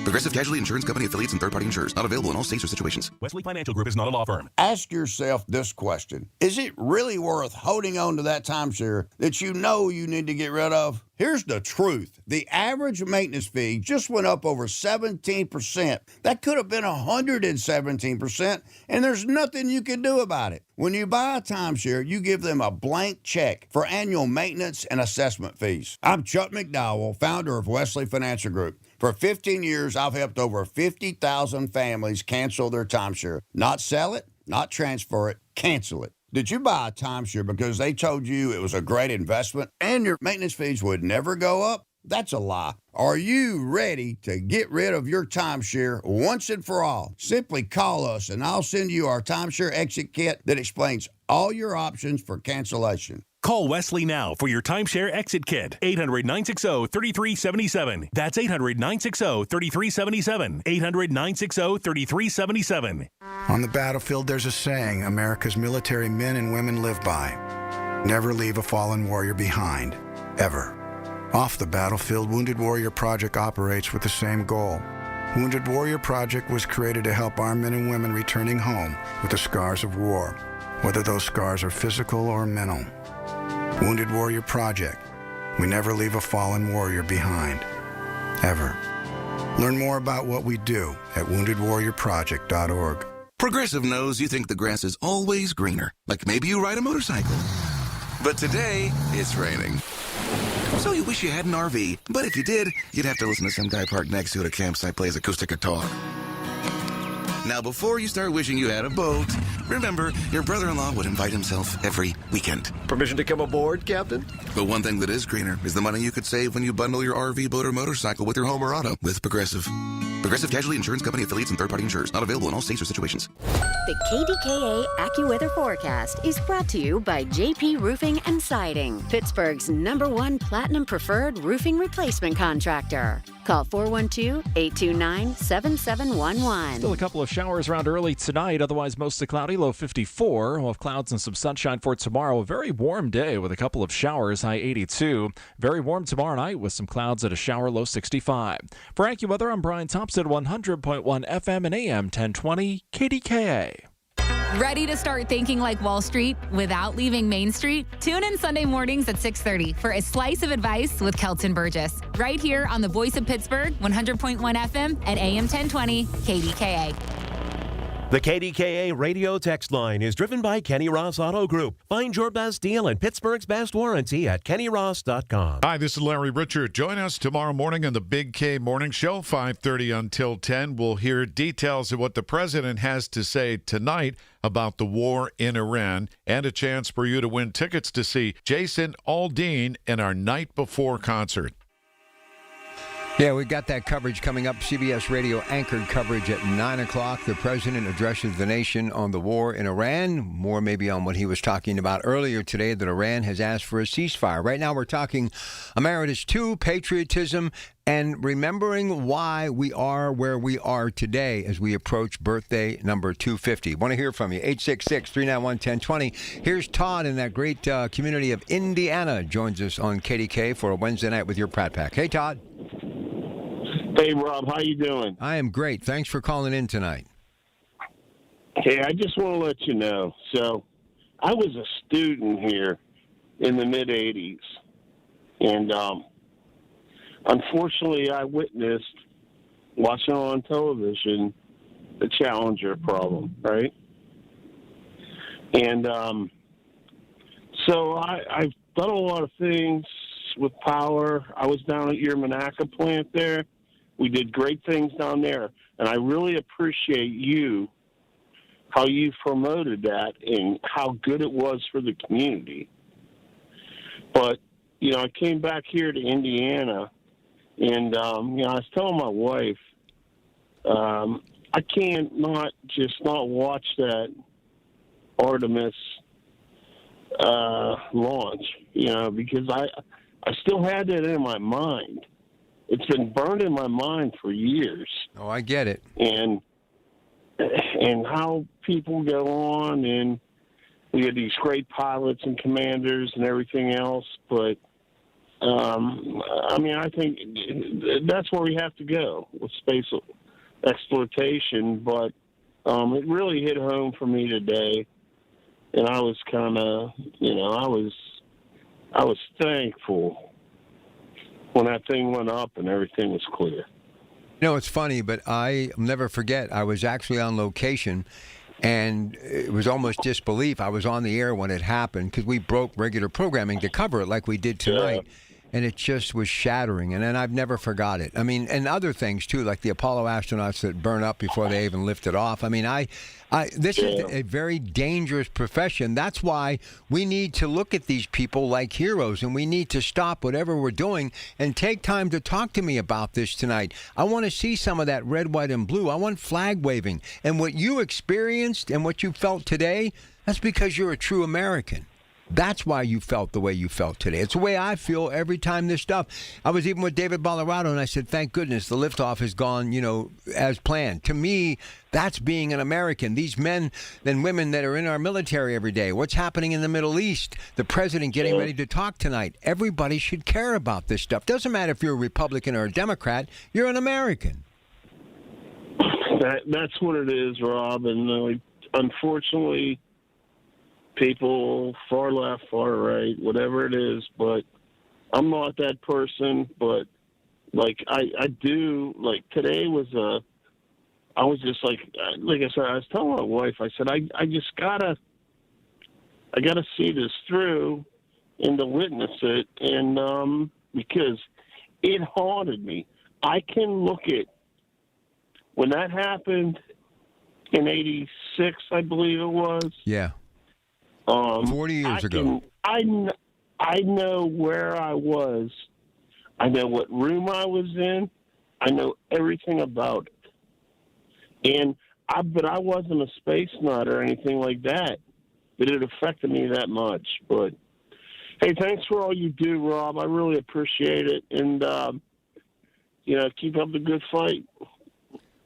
Progressive Casualty Insurance Company affiliates and third-party insurers. Not available in all states or situations. Wesley Financial Group is not a law firm. Ask yourself this question. Is it really worth holding on to that timeshare that you know you need to get rid of? Here's the truth. The average maintenance fee just went up over 17%. That could have been 117%, and there's nothing you can do about it. When you buy a timeshare, you give them a blank check for annual maintenance and assessment fees. I'm Chuck McDowell, founder of Wesley Financial Group. For 15 years, I've helped over 50,000 families cancel their timeshare. Not sell it, not transfer it, cancel it. Did you buy a timeshare because they told you it was a great investment and your maintenance fees would never go up? That's a lie. Are you ready to get rid of your timeshare once and for all? Simply call us and I'll send you our timeshare exit kit that explains all your options for cancellation. Call Wesley now for your timeshare exit kit. 800-960-3377. That's 800-960-3377. 800-960-3377. On the battlefield, there's a saying America's military men and women live by. Never leave a fallen warrior behind, ever. Off the battlefield, Wounded Warrior Project operates with the same goal. Wounded Warrior Project was created to help our men and women returning home with the scars of war, whether those scars are physical or mental. Wounded Warrior Project. We never leave a fallen warrior behind, ever. Learn more about what we do at woundedwarriorproject.org. Progressive knows you think the grass is always greener, like maybe you ride a motorcycle. But today, it's raining. So you wish you had an RV, but if you did, you'd have to listen to some guy parked next to it at a campsite plays acoustic guitar. Now, before you start wishing you had a boat, remember, your brother-in-law would invite himself every weekend. Permission to come aboard, Captain? But one thing that is greener is the money you could save when you bundle your RV, boat, or motorcycle with your home or auto with Progressive. Progressive Casualty Insurance Company affiliates and third-party insurers. Not available in all states or situations. The KDKA AccuWeather forecast is brought to you by JP Roofing and Siding, Pittsburgh's #1 Platinum Preferred Roofing Replacement Contractor. Call 412-829-7711. Still a couple of showers around early tonight, otherwise mostly cloudy, low 54. We'll have clouds and some sunshine for tomorrow. A very warm day with a couple of showers, high 82. Very warm tomorrow night with some clouds at a shower, low 65. For AccuWeather, I'm Brian Thompson, 100.1 FM and AM 1020 KDKA. Ready to start thinking like Wall Street without leaving Main Street? Tune in Sunday mornings at 6:30 for a slice of advice with Kelton Burgess. Right here on the Voice of Pittsburgh, 100.1 FM and AM 1020 KDKA. The KDKA radio text line is driven by Kenny Ross Auto Group. Find your best deal and Pittsburgh's best warranty at kennyross.com. Hi, this is Larry Richard. Join us tomorrow morning on the Big K Morning Show, 5:30 until 10. We'll hear details of what the president has to say tonight about the war in Iran and a chance for you to win tickets to see Jason Aldean in our Night Before concert. Yeah, we've got that coverage coming up. CBS Radio anchored coverage at 9 o'clock. The president addresses the nation on the war in Iran. More maybe on what he was talking about earlier today, that Iran has asked for a ceasefire. Right now we're talking Emeritus 2, patriotism, and remembering why we are where we are today as we approach birthday number 250. Want to hear from you. 866-391-1020. Here's Todd in that great community of Indiana. Joins us on KDK for a Wednesday night with your Pratt Pack. Hey, Todd. Hey, Rob, how you doing? I am great. Thanks for calling in tonight. Hey, I just want to let you know. So, I was a student here in the mid-'80s, and unfortunately, I witnessed, watching on television, the Challenger problem, right? And so I've done a lot of things with power. I was down at your Monaca plant there. We did great things down there, and I really appreciate you, how you promoted that and how good it was for the community. But, you know, I came back here to Indiana, and, you know, I was telling my wife, I can't not watch that Artemis launch, you know, because I I still had that in my mind. It's been burned in my mind for years. Oh, I get it. And how people go on, and we have these great pilots and commanders and everything else, but I think that's where we have to go with space exploitation. But it really hit home for me today, and I was kind of, I was thankful when that thing went up and everything was clear. It's funny, but I'll never forget. I was actually on location, and it was almost disbelief. I was on the air when it happened because we broke regular programming to cover it like we did tonight. Yeah. And it just was shattering, and then I've never forgot it. I mean, and other things too, like the Apollo astronauts that burn up before they even lifted off. I mean, this is a very dangerous profession. That's why we need to look at these people like heroes, and we need to stop whatever we're doing and take time to talk to me about this tonight. I want to see some of that red, white, and blue. I want flag waving. And what you experienced and what you felt today, that's because you're a true American. That's why you felt the way you felt today. It's the way I feel every time this stuff. I was even with David Bolorado, and I said, thank goodness the liftoff has gone, as planned. To me, that's being an American. These men and women that are in our military every day, what's happening in the Middle East, the president getting ready to talk tonight. Everybody should care about this stuff. Doesn't matter if you're a Republican or a Democrat. You're an American. That's what it is, Rob. And unfortunately, people far left, far right, whatever it is, but I'm not that person. But I do, today I was just like I said, I was telling my wife, I said, I just gotta see this through and to witness it. And because it haunted me. I can look at when that happened in 86, I believe it was. Yeah. 40 years ago. I know where I was. I know what room I was in. I know everything about it. But I wasn't a space nut or anything like that. But it affected me that much. But hey, thanks for all you do, Rob. I really appreciate it. And keep up the good fight.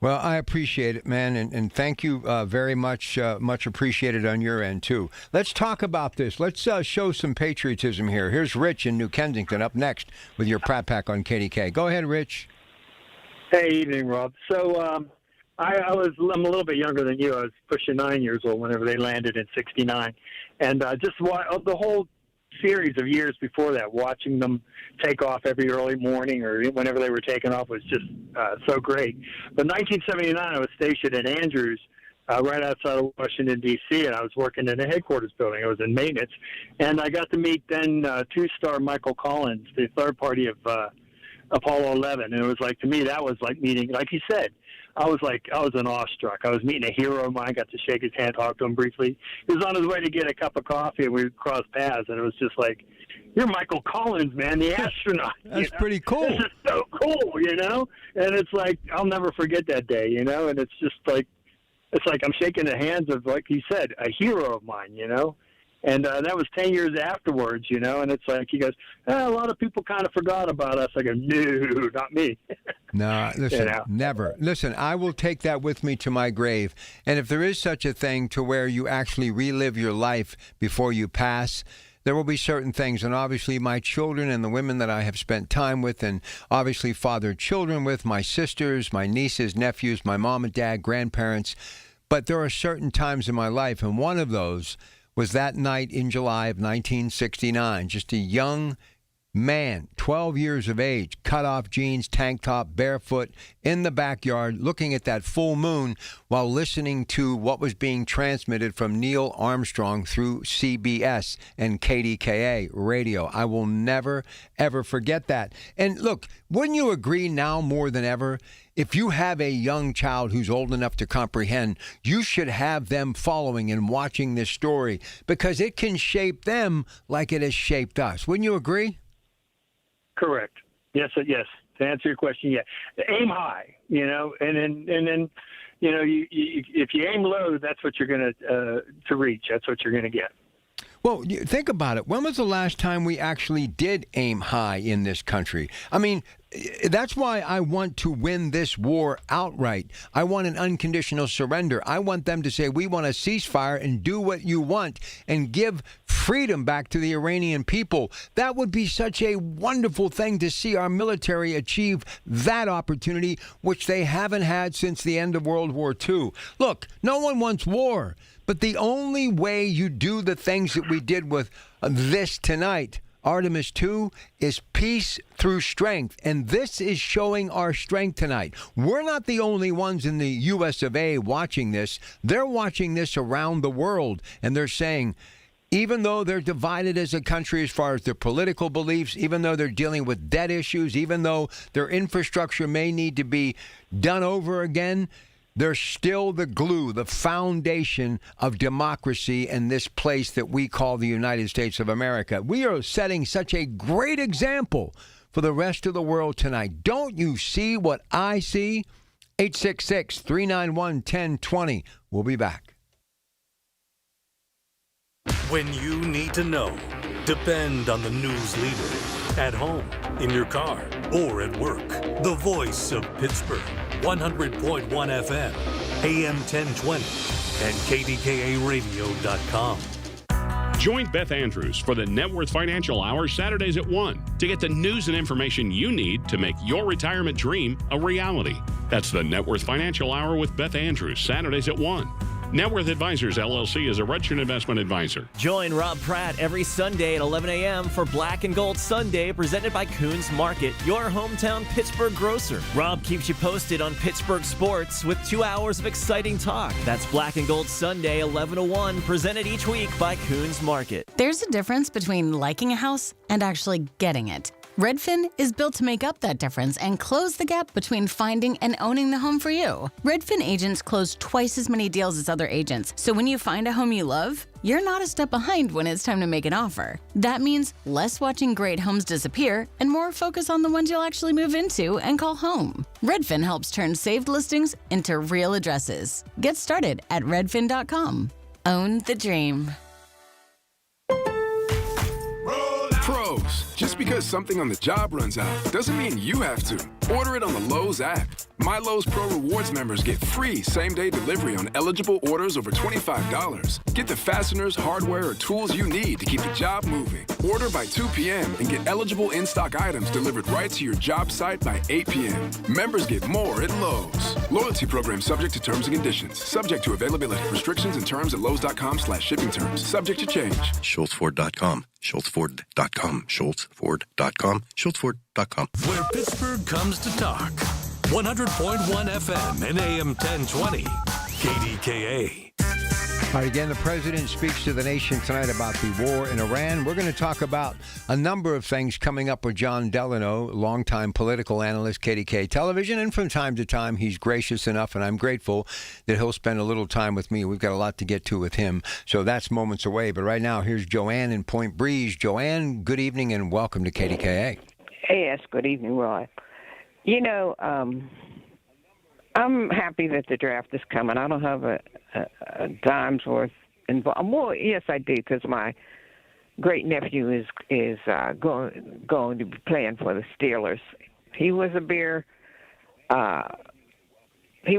Well, I appreciate it, man, and thank you very much. Much appreciated on your end, too. Let's talk about this. Let's show some patriotism here. Here's Rich in New Kensington up next with your Pratt Pack on KDK. Go ahead, Rich. Hey, evening, Rob. So I'm a little bit younger than you. I was pushing 9 years old whenever they landed in '69. And just the whole series of years before that, watching them take off every early morning or whenever they were taking off was just so great. But 1979, I was stationed at Andrews, right outside of Washington, D.C., and I was working in a headquarters building. I was in maintenance, and I got to meet then two-star Michael Collins, the third party of Apollo 11, and it was to me, that was like meeting, like he said, I was an awestruck. I was meeting a hero of mine, got to shake his hand, talk to him briefly. He was on his way to get a cup of coffee, and we crossed paths, and it was just like, you're Michael Collins, man, the astronaut. That's pretty cool. This is so cool, And it's I'll never forget that day, and it's just it's I'm shaking the hands of, like he said, a hero of mine, And that was 10 years afterwards, and it's he goes, a lot of people kind of forgot about us. I go, no, not me. No, listen, never. Listen, I will take that with me to my grave. And if there is such a thing to where you actually relive your life before you pass, there will be certain things. And obviously my children and the women that I have spent time with and obviously fathered children with, my sisters, my nieces, nephews, my mom and dad, grandparents. But there are certain times in my life, and one of those was that night in July of 1969. Just a young man, 12 years of age, cut-off jeans, tank top, barefoot, in the backyard, looking at that full moon while listening to what was being transmitted from Neil Armstrong through CBS and KDKA radio. I will never, ever forget that. And look, wouldn't you agree now more than ever, if you have a young child who's old enough to comprehend, you should have them following and watching this story because it can shape them like it has shaped us. Wouldn't you agree? Correct. Yes. Yes. To answer your question, yeah. Aim high, and then you if you aim low, that's what you're going to reach. That's what you're going to get. Well, think about it. When was the last time we actually did aim high in this country? I mean, that's why I want to win this war outright. I want an unconditional surrender. I want them to say, we want a ceasefire and do what you want and give freedom back to the Iranian people. That would be such a wonderful thing to see our military achieve that opportunity, which they haven't had since the end of World War II. Look, no one wants war, but the only way you do the things that we did with this tonight, Artemis 2, is peace through strength. And this is showing our strength tonight. We're not the only ones in the U.S. of A. watching this. They're watching this around the world. And they're saying, even though they're divided as a country as far as their political beliefs, even though they're dealing with debt issues, even though their infrastructure may need to be done over again, they're still the glue, the foundation of democracy in this place that we call the United States of America. We are setting such a great example for the rest of the world tonight. Don't you see what I see? 866-391-1020. We'll be back. When you need to know, depend on the news leader. At home, in your car, or at work. The voice of Pittsburgh. 100.1 FM, AM 1020, and KDKA-radio.com. Join Beth Andrews for the Net Worth Financial Hour Saturdays at 1 to get the news and information you need to make your retirement dream a reality. That's the Net Worth Financial Hour with Beth Andrews, Saturdays at 1. Net Worth Advisors, LLC is a registered investment advisor. Join Rob Pratt every Sunday at 11 a.m. for Black and Gold Sunday, presented by Coons Market, your hometown Pittsburgh grocer. Rob keeps you posted on Pittsburgh sports with 2 hours of exciting talk. That's Black and Gold Sunday, 11 to 1, presented each week by Coons Market. There's a difference between liking a house and actually getting it. Redfin is built to make up that difference and close the gap between finding and owning the home for you. Redfin agents close twice as many deals as other agents, so when you find a home you love, you're not a step behind when it's time to make an offer. That means less watching great homes disappear and more focus on the ones you'll actually move into and call home. Redfin helps turn saved listings into real addresses. Get started at redfin.com. Own the dream. Pros, just because something on the job runs out doesn't mean you have to. Order it on the Lowe's app. My Lowe's Pro Rewards members get free same-day delivery on eligible orders over $25. Get the fasteners, hardware, or tools you need to keep the job moving. Order by 2 p.m. and get eligible in-stock items delivered right to your job site by 8 p.m. Members get more at Lowe's. Loyalty program subject to terms and conditions. Subject to availability. Restrictions and terms at Lowe's.com/shipping terms. Subject to change. SchultzFord.com. SchultzFord.com. SchultzFord.com. SchultzFord.com. Where Pittsburgh comes to talk. 100.1 FM and AM 1020. KDKA. All right, again, the president speaks to the nation tonight about the war in Iran. We're going to talk about a number of things coming up with John Delano, longtime political analyst, KDKA Television. And from time to time, he's gracious enough, and I'm grateful that he'll spend a little time with me. We've got a lot to get to with him. So that's moments away. But right now, here's Joanne in Point Breeze. Joanne, good evening and welcome to KDKA. Yes, good evening, Roy. You know, I'm happy that the draft is coming. I don't have a dime's worth involved. Well, yes, I do, because my great nephew is going to be playing for the Steelers. He was a Bear. He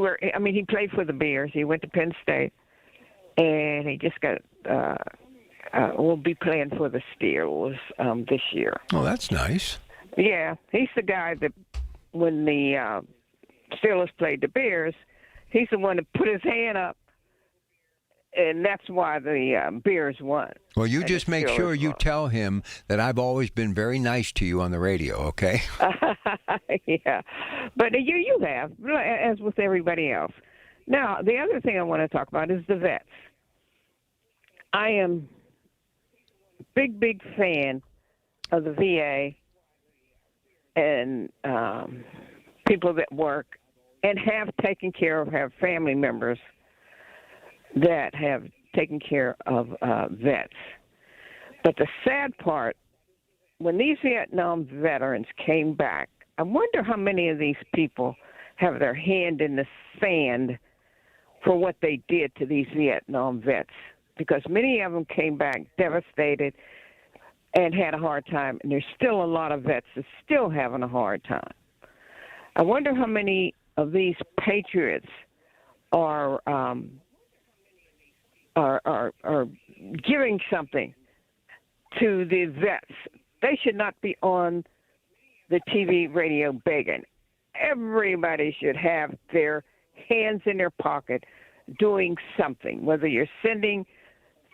played for the Bears. He went to Penn State, and he just got will be playing for the Steelers this year. Oh, that's nice. Yeah, he's the guy that when the Steelers played the Bears, he's the one that put his hand up, and that's why the Bears won. Well, you just make sure you tell him that I've always been very nice to you on the radio, okay? Yeah, but you have, as with everybody else. Now, the other thing I want to talk about is the vets. I am a big fan of the VA and people that work and have family members that have taken care of vets. But the sad part, when these Vietnam veterans came back, I wonder how many of these people have their hand in the sand for what they did to these Vietnam vets. because many of them came back devastated and had a hard time, and there's still a lot of vets that still having a hard time. I wonder how many of these patriots are giving something to the vets. They should not be on the TV, radio begging. Everybody should have their hands in their pocket doing something, whether you're sending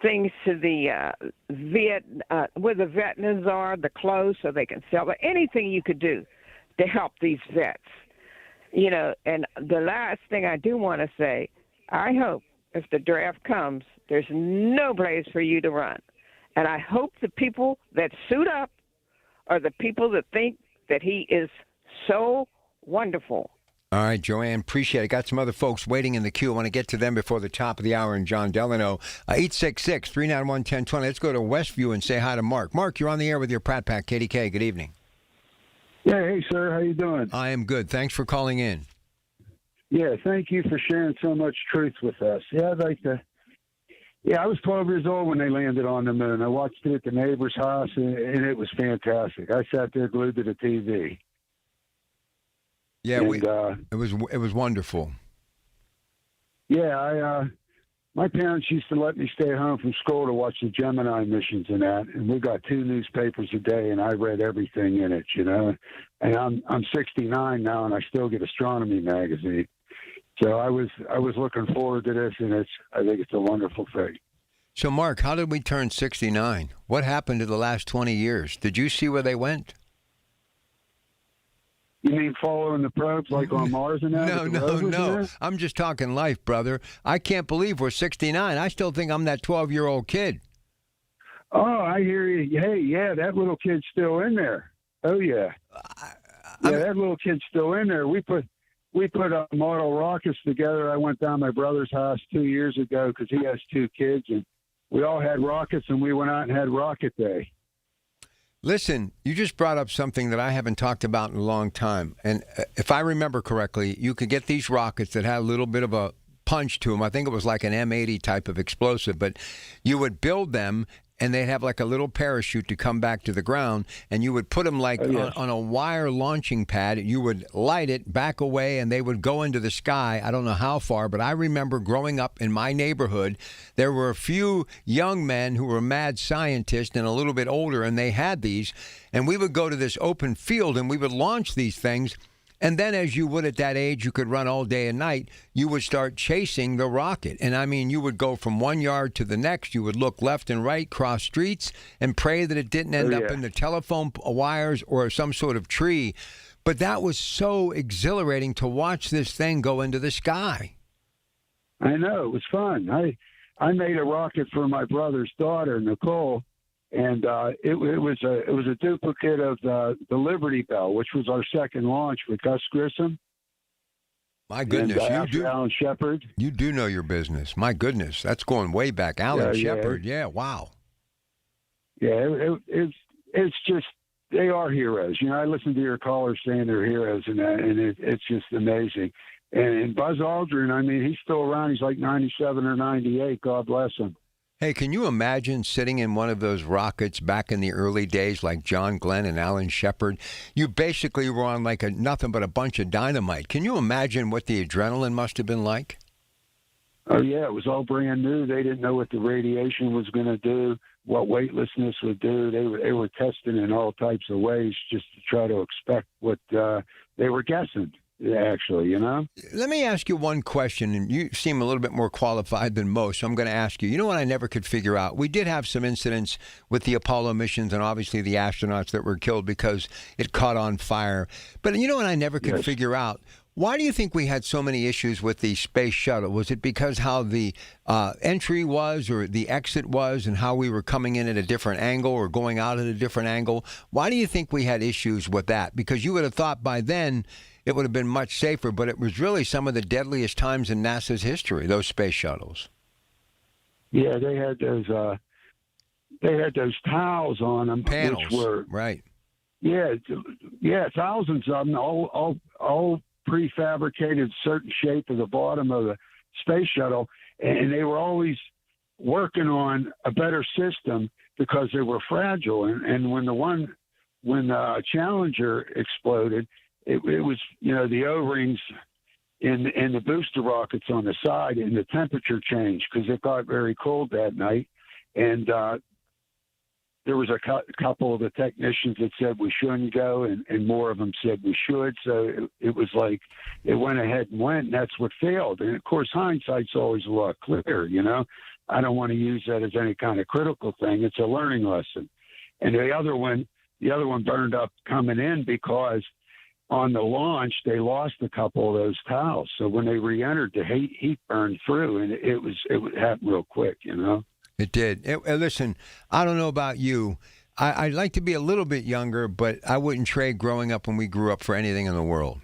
things to the where the veterans are, the clothes so they can sell, but anything you could do to help these vets. You know, and the last thing I do want to say, I hope if the draft comes, there's no place for you to run. And I hope the people that suit up are the people that think that he is so wonderful. All right, Joanne, appreciate it. Got some other folks waiting in the queue. I want to get to them before the top of the hour, and John Delano. 866-391-1020. Let's go to Westview and say hi to Mark. Mark, you're on the air with your Pratt Pack, KDKA. Good evening. Yeah, hey, sir. How you doing? I am good. Thanks for calling in. Yeah, thank you for sharing so much truth with us. Yeah, I'd like to. Yeah, I was 12 years old when they landed on the moon. I watched it at the neighbor's house, and it was fantastic. I sat there glued to the TV. Yeah, it was wonderful. Yeah, my parents used to let me stay home from school to watch the Gemini missions and that, and we got 2 newspapers a day, and I read everything in it, you know. And I'm 69 now, and I still get astronomy magazine. So I was looking forward to this, and I think it's a wonderful thing. So, Mark, how did we turn 69? What happened to the last 20 years? Did you see where they went? You mean following the probes like on Mars and that? No. I'm just talking life, brother. I can't believe we're 69. I still think I'm that 12-year-old kid. Oh, I hear you. Hey, yeah, that little kid's still in there. Oh, yeah. That little kid's still in there. We put model rockets together. I went down my brother's house 2 years ago because he has 2 kids, and we all had rockets, and we went out and had rocket day. Listen, you just brought up something that I haven't talked about in a long time. And if I remember correctly, you could get these rockets that had a little bit of a punch to them. I think it was like an M80 type of explosive, but you would build them and they'd have like a little parachute to come back to the ground, and you would put them like on a wire launching pad. You would light it, back away, and they would go into the sky. I don't know how far, but I remember growing up in my neighborhood, there were a few young men who were mad scientists and a little bit older, and they had these, and we would go to this open field, and we would launch these things. And then, as you would at that age, you could run all day and night, you would start chasing the rocket. And I mean, you would go from one yard to the next. You would look left and right, cross streets, and pray that it didn't end up in the telephone wires or some sort of tree. But that was so exhilarating to watch this thing go into the sky. I know. It was fun. I made a rocket for my brother's daughter, Nicole. And it was a duplicate of the Liberty Bell, which was our second launch with Gus Grissom. My goodness, and, Alan Shepard. You do know your business. My goodness, that's going way back. Alan Shepard, wow. Yeah, it's just they are heroes. You know, I listen to your callers saying they're heroes, and it's just amazing. And Buzz Aldrin, I mean, he's still around. He's like 97 or 98. God bless him. Hey, can you imagine sitting in one of those rockets back in the early days like John Glenn and Alan Shepard? You basically were on like nothing but a bunch of dynamite. Can you imagine what the adrenaline must have been like? Oh, yeah, it was all brand new. They didn't know what the radiation was going to do, what weightlessness would do. They were testing in all types of ways just to try to expect what they were guessing. Actually, you know? Let me ask you one question, and you seem a little bit more qualified than most, so I'm going to ask you. You know what I never could figure out? We did have some incidents with the Apollo missions and obviously the astronauts that were killed because it caught on fire. But you know what I never could figure out? Why do you think we had so many issues with the space shuttle? Was it because how the entry was or the exit was and how we were coming in at a different angle or going out at a different angle? Why do you think we had issues with that? Because you would have thought by then it would have been much safer, but it was really some of the deadliest times in NASA's history, those space shuttles. Yeah, they had those tiles on them. Panels, which were, right. Yeah, thousands of them, all prefabricated, certain shape of the bottom of the space shuttle, and they were always working on a better system because they were fragile. And when the Challenger exploded, it was, the O-rings in the booster rockets on the side, and the temperature changed because it got very cold that night. And there was a couple of the technicians that said we shouldn't go, and more of them said we should. So it was like it went ahead and went, and that's what failed. And, of course, hindsight's always a lot clearer, I don't want to use that as any kind of critical thing. It's a learning lesson. And the other one burned up coming in because on the launch they lost a couple of those towels. So when they re-entered, the heat burned through, and it happened real quick, It did. Listen, I don't know about you. I'd like to be a little bit younger, but I wouldn't trade growing up when we grew up for anything in the world.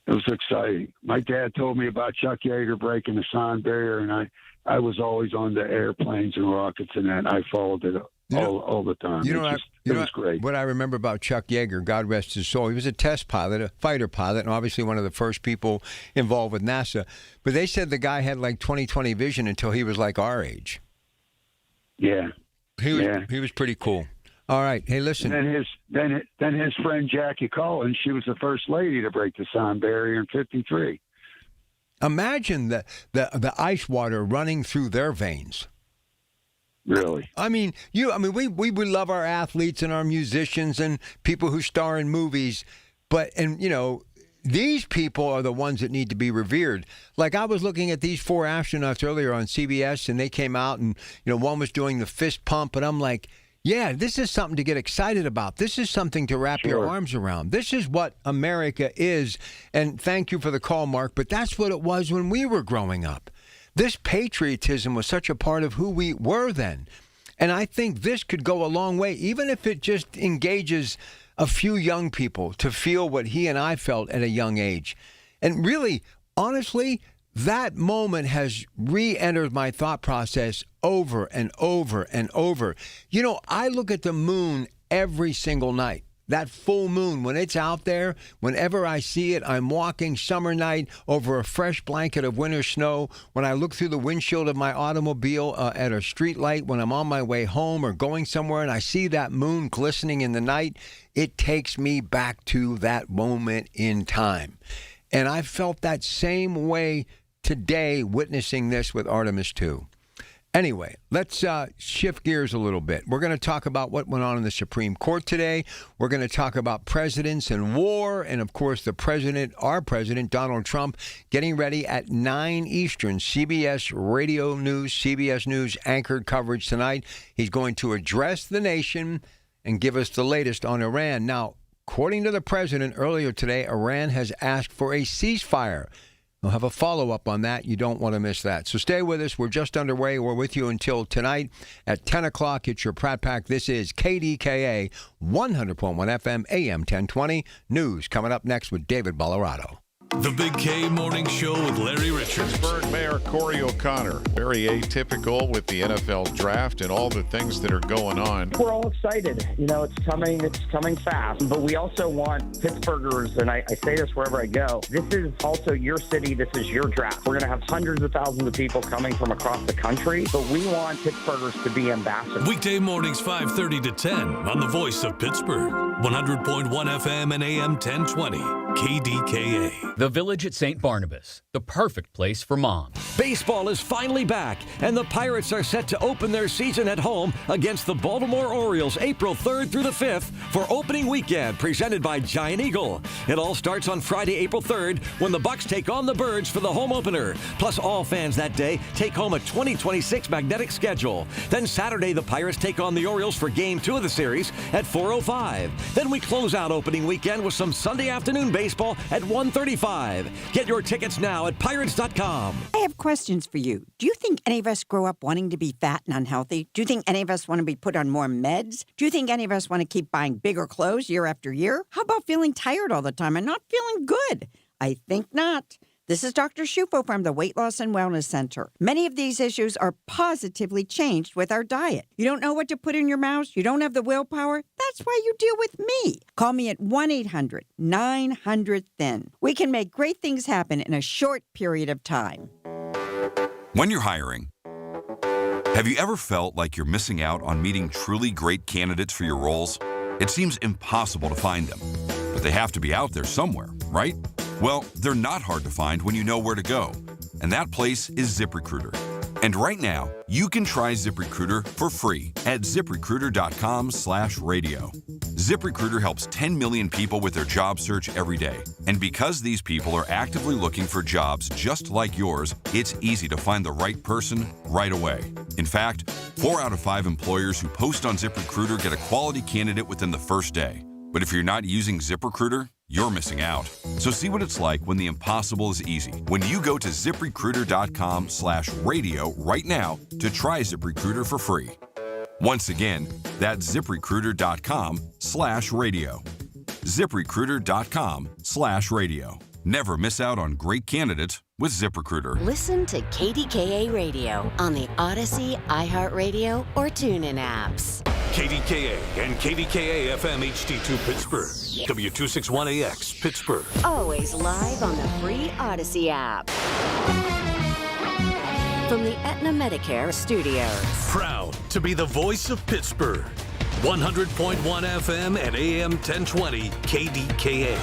It was exciting. My dad told me about Chuck Yeager breaking the sound barrier, and I was always on the airplanes and rockets, and that I followed it all the time. It was great. What I remember about Chuck Yeager, God rest his soul, he was a test pilot, a fighter pilot, and obviously one of the first people involved with NASA. But they said the guy had like 20/20 vision until he was like our age. Yeah. He was pretty cool. All right. Hey, listen. And then his friend Jackie Collins, she was the first lady to break the sound barrier in '53. Imagine the ice water running through their veins. Really? I mean, we love our athletes and our musicians and people who star in movies, these people are the ones that need to be revered. Like I was looking at these 4 astronauts earlier on CBS, and they came out, and one was doing the fist pump, and I'm like, yeah, this is something to get excited about. This is something to wrap your arms around. This is what America is. And thank you for the call, Mark, but that's what it was when we were growing up. This patriotism was such a part of who we were then. And I think this could go a long way, even if it just engages a few young people to feel what he and I felt at a young age. And really, honestly, that moment has re-entered my thought process over and over and over. I look at the moon every single night. That full moon, when it's out there, whenever I see it, I'm walking summer night over a fresh blanket of winter snow. When I look through the windshield of my automobile at a street light, when I'm on my way home or going somewhere and I see that moon glistening in the night, it takes me back to that moment in time. And I felt that same way today witnessing this with Artemis 2. Anyway, let's shift gears a little bit. We're going to talk about what went on in the Supreme Court today. We're going to talk about presidents and war, and of course our president, Donald Trump, getting ready at 9 Eastern, CBS Radio News, CBS News anchored coverage tonight. He's going to address the nation and give us the latest on Iran. Now, according to the president earlier today, Iran has asked for a ceasefire. We'll have a follow-up on that. You don't want to miss that. So stay with us. We're just underway. We're with you until tonight at 10 o'clock. It's your Pratt Pack. This is KDKA 100.1 FM, AM 1020. News coming up next with David Bolorado. The Big K Morning Show with Larry Richards. Pittsburgh Mayor Corey O'Connor. Very atypical with the NFL draft and all the things that are going on. We're all excited. It's coming fast. But we also want Pittsburghers, and I say this wherever I go, this is also your city. This is your draft. We're going to have hundreds of thousands of people coming from across the country, but we want Pittsburghers to be ambassadors. Weekday mornings 5:30 to 10 on the Voice of Pittsburgh. 100.1 FM and AM 1020. KDKA. The Village at St. Barnabas, the perfect place for moms. Baseball is finally back, and the Pirates are set to open their season at home against the Baltimore Orioles April 3rd through the 5th for opening weekend, presented by Giant Eagle. It all starts on Friday, April 3rd, when the Bucks take on the Birds for the home opener. Plus, all fans that day take home a 2026 magnetic schedule. Then Saturday, the Pirates take on the Orioles for Game 2 of the series at 4:05. Then we close out opening weekend with some Sunday afternoon baseball at 1:35. Get your tickets now at Pirates.com. I have questions for you. Do you think any of us grow up wanting to be fat and unhealthy? Do you think any of us want to be put on more meds? Do you think any of us want to keep buying bigger clothes year after year? How about feeling tired all the time and not feeling good? I think not. This is Dr. Shufo from the Weight Loss and Wellness Center. Many of these issues are positively changed with our diet. You don't know what to put in your mouth? You don't have the willpower? That's why you deal with me. Call me at 1-800-900-THIN. We can make great things happen in a short period of time. When you're hiring, Have you ever felt like you're missing out on meeting truly great candidates for your roles? It seems impossible to find them, but they have to be out there somewhere, right? Well, they're not hard to find when you know where to go, and that place is ZipRecruiter. And right now, you can try ZipRecruiter for free at ZipRecruiter.com/radio. ZipRecruiter helps 10 million people with their job search every day. And because these people are actively looking for jobs just like yours, it's easy to find the right person right away. In fact, 4 out of 5 employers who post on ZipRecruiter get a quality candidate within the first day. But if you're not using ZipRecruiter, you're missing out. So see what it's like when the impossible is easy. When you go to ZipRecruiter.com/radio right now to try ZipRecruiter for free. Once again, that's ZipRecruiter.com/radio. ZipRecruiter.com/radio. Never miss out on great candidates with ZipRecruiter. Listen to KDKA Radio on the Odyssey, iHeartRadio, or TuneIn apps. KDKA and KDKA-FM HD2 Pittsburgh. W261AX Pittsburgh. Always live on the free Odyssey app. From the Aetna Medicare Studios. Proud to be the voice of Pittsburgh. 100.1 FM and AM 1020 KDKA.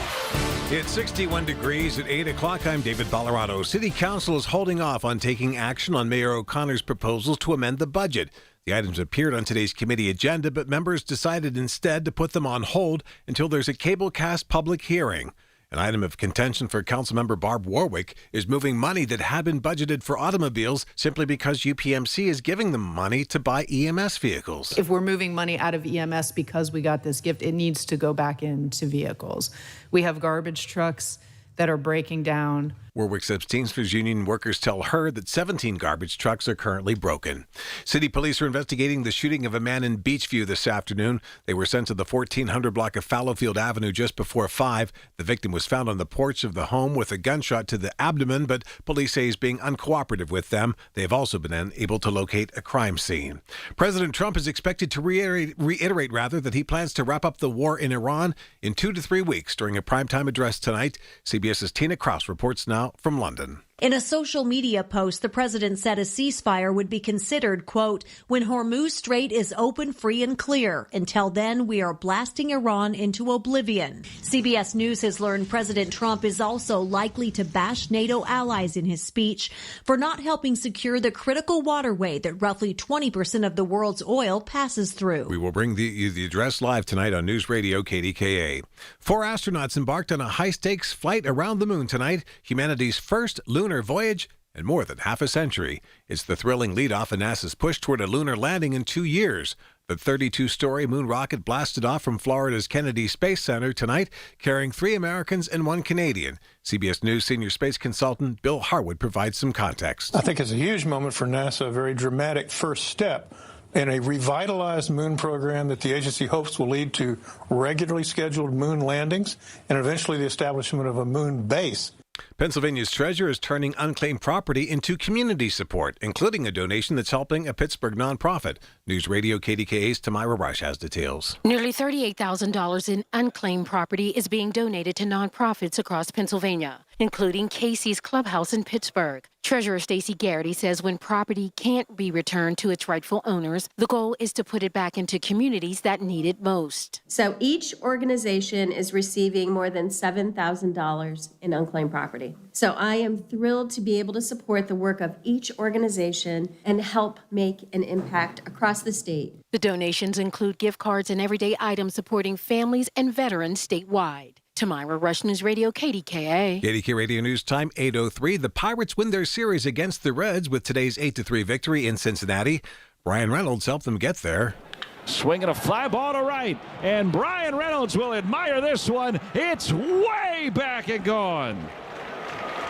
It's 61 degrees at 8 o'clock. I'm David Ballarado. City Council is holding off on taking action on Mayor O'Connor's proposals to amend the budget. The items appeared on today's committee agenda, but members decided instead to put them on hold until there's a cablecast public hearing. An item of contention for Councilmember Barb Warwick is moving money that had been budgeted for automobiles simply because UPMC is giving them money to buy EMS vehicles. If we're moving money out of EMS because we got this gift, it needs to go back into vehicles. We have garbage trucks that are breaking down. Warwick says Teamsters Union workers tell her that 17 garbage trucks are currently broken. City police are investigating the shooting of a man in Beachview this afternoon. They were sent to the 1400 block of Fallowfield Avenue just before 5. The victim was found on the porch of the home with a gunshot to the abdomen, but police say he's being uncooperative with them. They have also been unable to locate a crime scene. President Trump is expected to reiterate that he plans to wrap up the war in Iran in 2 to 3 weeks during a primetime address tonight. CBS's Tina Kraus reports now from London. In a social media post, the president said a ceasefire would be considered, quote, when Hormuz Strait is open, free, and clear. Until then, we are blasting Iran into oblivion. CBS News has learned President Trump is also likely to bash NATO allies in his speech for not helping secure the critical waterway that roughly 20% of the world's oil passes through. We will bring the address live tonight on News Radio KDKA. 4 astronauts embarked on a high-stakes flight around the moon tonight, humanity's first lunar voyage in more than half a century. It's the thrilling leadoff in NASA's push toward a lunar landing in 2 years. The 32-story moon rocket blasted off from Florida's Kennedy Space Center tonight, carrying 3 Americans and 1 Canadian. CBS News senior space consultant Bill Harwood provides some context. I think it's a huge moment for NASA, a very dramatic first step in a revitalized moon program that the agency hopes will lead to regularly scheduled moon landings and eventually the establishment of a moon base. Pennsylvania's treasurer is turning unclaimed property into community support, including a donation that's helping a Pittsburgh nonprofit. News Radio KDKA's Tamira Rush has details. Nearly $38,000 in unclaimed property is being donated to nonprofits across Pennsylvania, including Casey's Clubhouse in Pittsburgh. Treasurer Stacey Garrity says when property can't be returned to its rightful owners, the goal is to put it back into communities that need it most. So each organization is receiving more than $7,000 in unclaimed property. So I am thrilled to be able to support the work of each organization and help make an impact across the state. The donations include gift cards and everyday items supporting families and veterans statewide. Tamira Rush, News Radio, KDKA. KDKA Radio News Time, 8:03. The Pirates win their series against the Reds with today's 8-3 victory in Cincinnati. Brian Reynolds helped them get there. Swinging a fly ball to right, and Brian Reynolds will admire this one. It's way back and gone.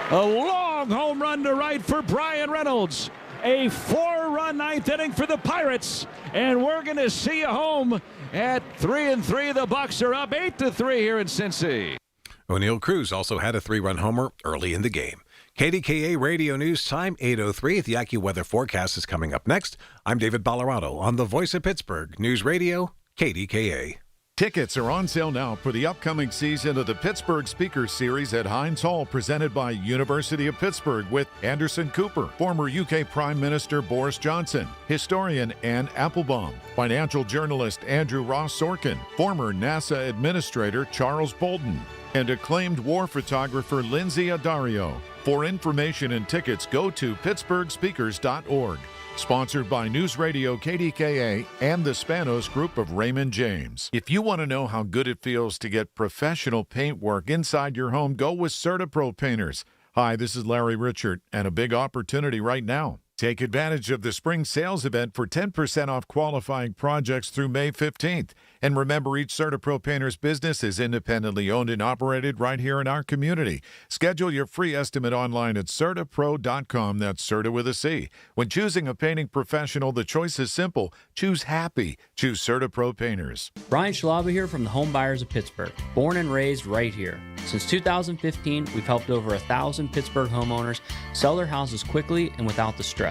A long home run to right for Brian Reynolds. A 4-run ninth inning for the Pirates, and we're going to see a home at 3-3. The Bucs are up 8-3 here in Cincy. O'Neal Cruz also had a 3-run homer early in the game. KDKA Radio News Time, 8:03. The AccuWeather forecast is coming up next. I'm David Ballarado on the Voice of Pittsburgh, News Radio, KDKA. Tickets are on sale now for the upcoming season of the Pittsburgh Speakers Series at Heinz Hall, presented by University of Pittsburgh, with Anderson Cooper, former UK Prime Minister Boris Johnson, historian Anne Applebaum, financial journalist Andrew Ross Sorkin, former NASA Administrator Charles Bolden, and acclaimed war photographer Lindsay Addario. For information and tickets, go to pittsburghspeakers.org. Sponsored by News Radio KDKA and the Spanos Group of Raymond James. If you want to know how good it feels to get professional paint work inside your home, go with CertaPro Painters. Hi, this is Larry Richard, and a big opportunity right now. Take advantage of the spring sales event for 10% off qualifying projects through May 15th. And remember, each CertaPro Painters business is independently owned and operated right here in our community. Schedule your free estimate online at CertaPro.com. That's Certa with a C. When choosing a painting professional, the choice is simple. Choose happy. Choose CertaPro Painters. Brian Schlaba here from the Home Buyers of Pittsburgh. Born and raised right here. Since 2015, we've helped over 1,000 Pittsburgh homeowners sell their houses quickly and without the stress.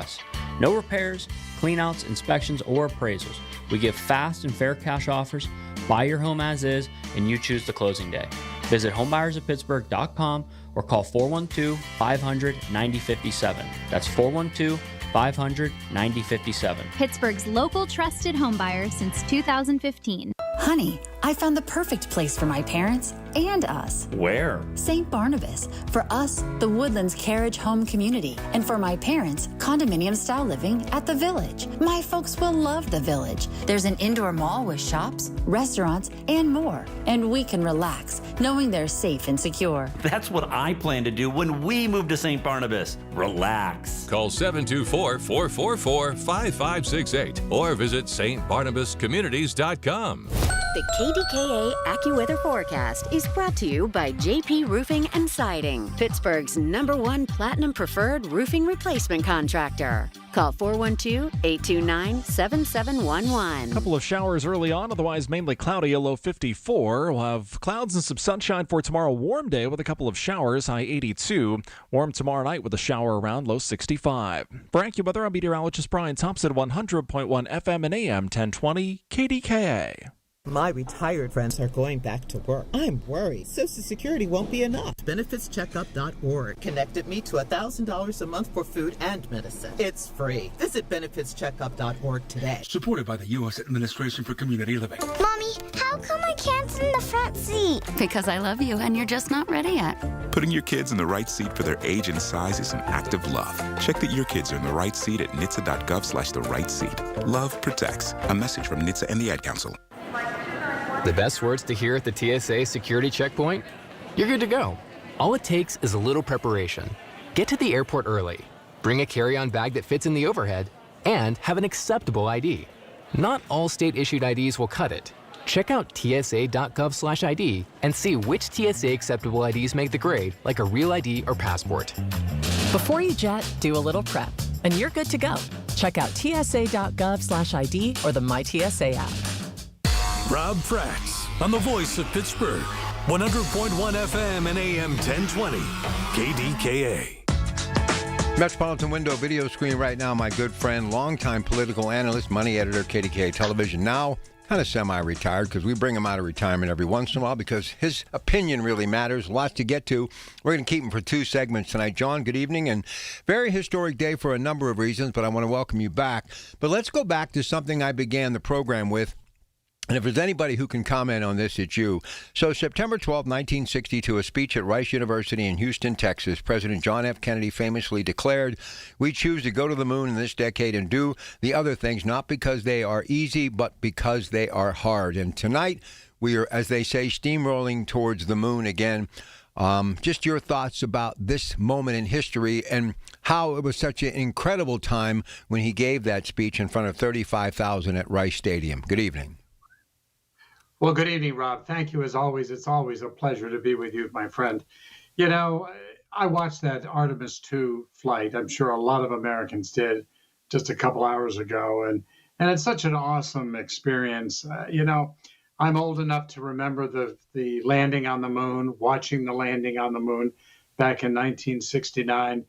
No repairs, cleanouts, inspections, or appraisals. We give fast and fair cash offers. Buy your home as is, and you choose the closing day. Visit homebuyersoftpittsburgh.com or call 412-500-9057. That's 412-500-9057. Pittsburgh's local trusted home buyer since 2015. Honey, I found the perfect place for my parents and us. Where? St. Barnabas. For us, the Woodlands Carriage Home Community. And for my parents, condominium-style living at the Village. My folks will love the Village. There's an indoor mall with shops, restaurants, and more. And we can relax, knowing they're safe and secure. That's what I plan to do when we move to St. Barnabas. Relax. Call 724-444-5568 or visit stbarnabascommunities.com. The KDKA AccuWeather forecast is brought to you by JP Roofing and Siding, Pittsburgh's #1 Platinum Preferred roofing replacement contractor. Call 412-829-7711. A couple of showers early on, otherwise mainly cloudy, a low 54. We'll have clouds and some sunshine for tomorrow. Warm day with a couple of showers, high 82. Warm tomorrow night with a shower around, low 65. For AccuWeather, I'm meteorologist Brian Thompson, 100.1 FM and AM 1020 KDKA. My retired friends are going back to work. I'm worried Social Security won't be enough. BenefitsCheckup.org connected me to $1,000 a month for food and medicine. It's free. Visit BenefitsCheckup.org today. Supported by the U.S. Administration for Community Living. Mommy, how come I can't sit in the front seat? Because I love you and you're just not ready yet. Putting your kids in the right seat for their age and size is an act of love. Check that your kids are in the right seat at nhtsa.gov/the right seat. Love protects. A message from NHTSA and the Ad Council. The best words to hear at the TSA security checkpoint? You're good to go. All it takes is a little preparation. Get to the airport early, bring a carry-on bag that fits in the overhead, and have an acceptable ID. Not all state-issued IDs will cut it. Check out tsa.gov/ID and see which TSA acceptable IDs make the grade, like a real ID or passport. Before you jet, do a little prep, and you're good to go. Check out tsa.gov/ID or the MyTSA app. Rob Fracks on the voice of Pittsburgh, 100.1 FM and AM 1020, KDKA. Metropolitan Window video screen right now, my good friend, longtime political analyst, money editor, KDKA Television, now kind of semi-retired because we bring him out of retirement every once in a while because his opinion really matters. Lots to get to. We're going to keep him for 2 segments tonight. John, good evening, and very historic day for a number of reasons, but I want to welcome you back. But let's go back to something I began the program with. And if there's anybody who can comment on this, it's you. So September 12, 1962, a speech at Rice University in Houston, Texas, President John F. Kennedy famously declared, "We choose to go to the moon in this decade and do the other things, not because they are easy, but because they are hard." And tonight, we are, as they say, steamrolling towards the moon again. Just your thoughts about this moment in history and how it was such an incredible time when he gave that speech in front of 35,000 at Rice Stadium. Good evening. Well, good evening, Rob. Thank you as always. It's always a pleasure to be with you, my friend. You know, I watched that Artemis II flight. I'm sure a lot of Americans did just a couple hours ago. And it's such an awesome experience. You know, I'm old enough to remember the landing on the moon, watching the landing on the moon back in 1969.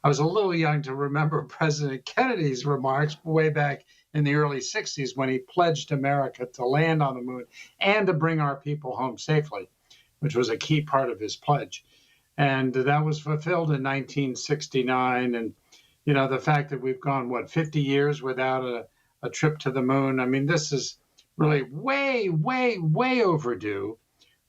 I was a little young to remember President Kennedy's remarks way back in the early 60s when he pledged America to land on the moon and to bring our people home safely, which was a key part of his pledge. And that was fulfilled in 1969. And, you know, the fact that we've gone, 50 years without a trip to the moon, I mean, this is really way, way, way overdue.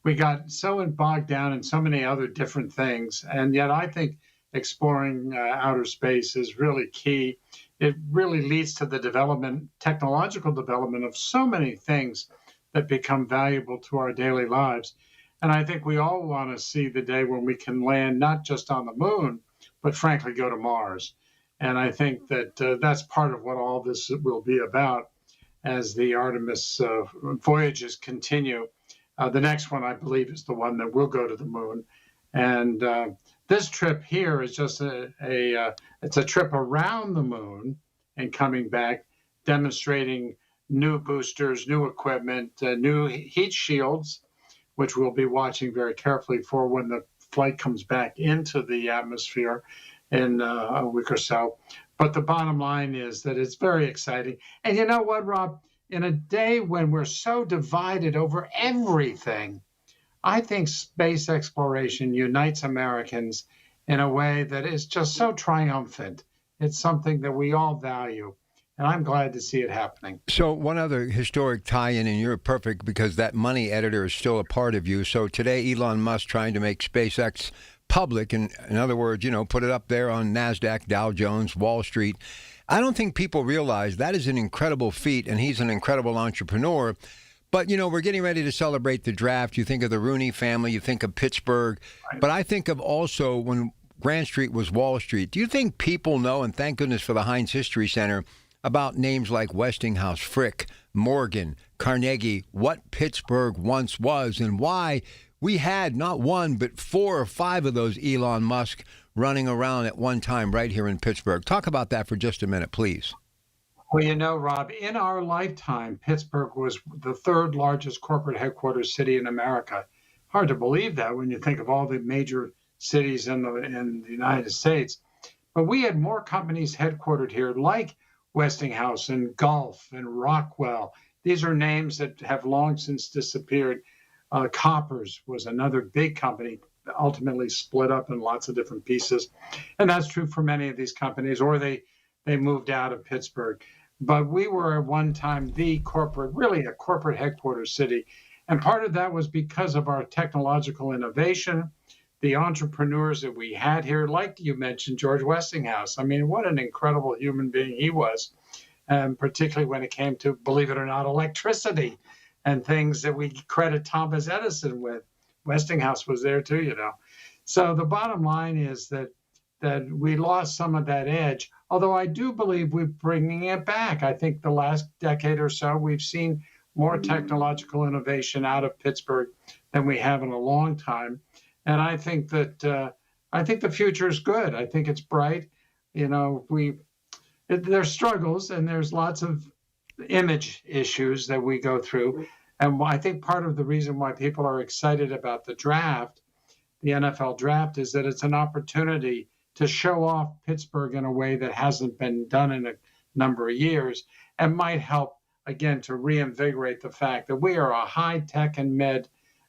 We got so bogged down in so many other different things. And yet I think exploring outer space is really key. It really leads to the technological development of so many things that become valuable to our daily lives. And I think we all want to see the day when we can land not just on the moon, but frankly go to Mars. And I think that that's part of what all this will be about as the Artemis voyages continue. The next one, I believe, is the one that will go to the moon. And this trip here is just it's a trip around the moon and coming back, demonstrating new boosters, new equipment, new heat shields, which we'll be watching very carefully for when the flight comes back into the atmosphere in a week or so. But the bottom line is that it's very exciting. And you know what, Rob? In a day when we're so divided over everything, I think space exploration unites Americans in a way that is just so triumphant. It's something that we all value, and I'm glad to see it happening. So one other historic tie-in, and you're perfect because that money editor is still a part of you. So today, Elon Musk trying to make SpaceX public, and in other words, put it up there on NASDAQ, Dow Jones, Wall Street. I don't think people realize that is an incredible feat, and he's an incredible entrepreneur. But, we're getting ready to celebrate the draft. You think of the Rooney family, you think of Pittsburgh. Right. But I think of also when Grand Street was Wall Street. Do you think people know, and thank goodness for the Heinz History Center, about names like Westinghouse, Frick, Morgan, Carnegie, what Pittsburgh once was, and why we had not one, but 4 or 5 of those Elon Musk running around at one time right here in Pittsburgh? Talk about that for just a minute, please. Well, Rob, in our lifetime, Pittsburgh was the 3rd largest corporate headquarters city in America. Hard to believe that when you think of all the major cities in the United States. But we had more companies headquartered here, like Westinghouse and Gulf and Rockwell. These are names that have long since disappeared. Koppers was another big company, ultimately split up in lots of different pieces. And that's true for many of these companies, or they moved out of Pittsburgh. But we were at one time really a corporate headquarters city. And part of that was because of our technological innovation, the entrepreneurs that we had here, like you mentioned, George Westinghouse. I mean, what an incredible human being he was, particularly when it came to, believe it or not, electricity and things that we credit Thomas Edison with. Westinghouse was there too, So the bottom line is that we lost some of that edge, although I do believe we're bringing it back. I think the last decade or so, we've seen more technological innovation out of Pittsburgh than we have in a long time. And I think that the future is good. I think it's bright. There's struggles and there's lots of image issues that we go through. And I think part of the reason why people are excited about the draft, the NFL draft, is that it's an opportunity to show off Pittsburgh in a way that hasn't been done in a number of years, and might help, again, to reinvigorate the fact that we are a high-tech and med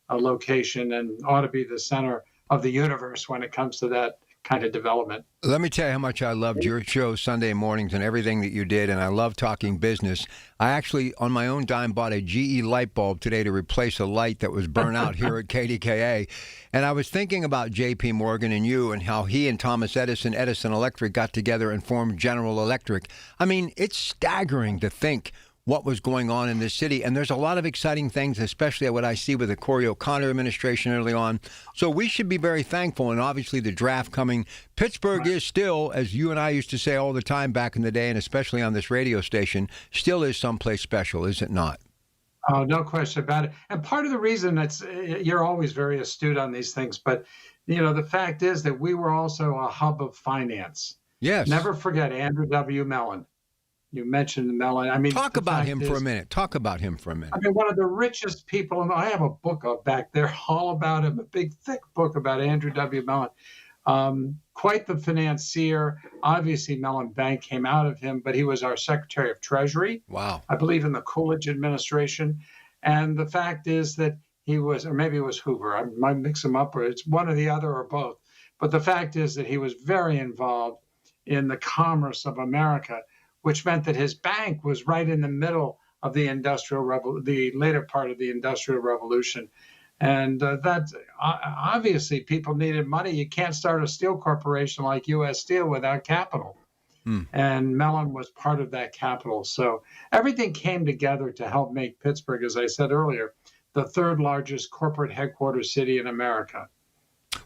location and ought to be the center of the universe when it comes to that kind of development. Let me tell you how much I loved your show Sunday mornings and everything that you did, and I love talking business. I actually, on my own dime, bought a GE light bulb today to replace a light that was burnt out here at KDKA. And I was thinking about J.P. Morgan and you and how he and Thomas Edison, Edison Electric, got together and formed General Electric. I mean, it's staggering to think what was going on in this city. And there's a lot of exciting things, especially what I see with the Corey O'Connor administration early on. So we should be very thankful. And obviously the draft coming. Pittsburgh is still, as you and I used to say all the time back in the day, and especially on this radio station, still is someplace special, is it not? Oh, no question about it. And part of the reason you're always very astute on these things, but the fact is that we were also a hub of finance. Yes. Never forget Andrew W. Mellon. You mentioned Mellon. I mean, talk about him for a minute. Talk about him for a minute. I mean, one of the richest people. I have a book back there all about him, a big, thick book about Andrew W. Mellon. Quite the financier. Obviously, Mellon Bank came out of him, but he was our Secretary of Treasury. Wow. I believe in the Coolidge administration. And the fact is that he was, or maybe it was Hoover. I might mix them up, or it's one or the other or both. But the fact is that he was very involved in the commerce of America, which meant that his bank was right in the middle of the the later part of the Industrial Revolution. And that obviously people needed money. You can't start a steel corporation like U.S. Steel without capital. And Mellon was part of that capital. So everything came together to help make Pittsburgh, as I said earlier, the third largest corporate headquarters city in America.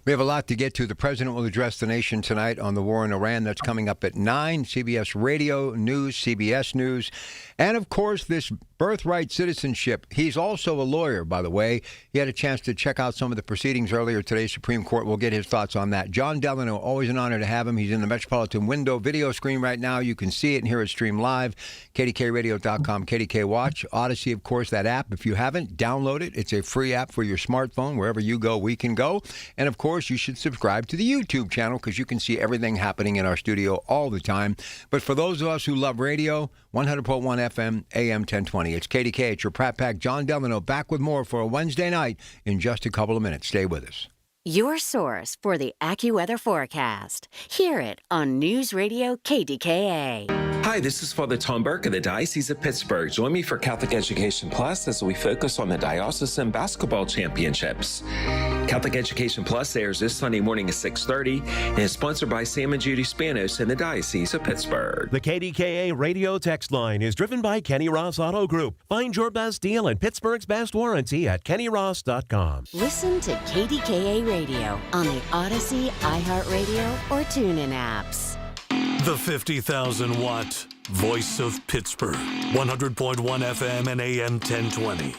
We have a lot to get to. The president will address the nation tonight on the war in Iran. That's coming up at 9. CBS Radio News, CBS News. And, of course, this birthright citizenship. He's also a lawyer, by the way. He had a chance to check out some of the proceedings earlier today. Supreme Court will get his thoughts on that. John Delano, always an honor to have him. He's in the Metropolitan Window video screen right now. You can see it and hear it stream live. KDKRadio.com, KDK Watch. Odyssey, of course, that app. If you haven't, download it. It's a free app for your smartphone. Wherever you go, we can go. And, of course, you should subscribe to the YouTube channel because you can see everything happening in our studio all the time. But for those of us who love radio, 100.1 FM, AM 1020. It's KDK. It's your Pratt Pack. John Delano back with more for a Wednesday night in just a couple of minutes. Stay with us. Your source for the AccuWeather forecast. Hear it on News Radio KDKA. Hi, this is Father Tom Burke of the Diocese of Pittsburgh. Join me for Catholic Education Plus as we focus on the Diocesan Basketball Championships. Catholic Education Plus airs this Sunday morning at 6:30 and is sponsored by Sam and Judy Spanos and the Diocese of Pittsburgh. The KDKA radio text line is driven by Kenny Ross Auto Group. Find your best deal and Pittsburgh's best warranty at kennyross.com. Listen to KDKA Radio on the Odyssey, iHeartRadio, or TuneIn apps. The 50,000-watt voice of Pittsburgh, 100.1 FM and AM 1020.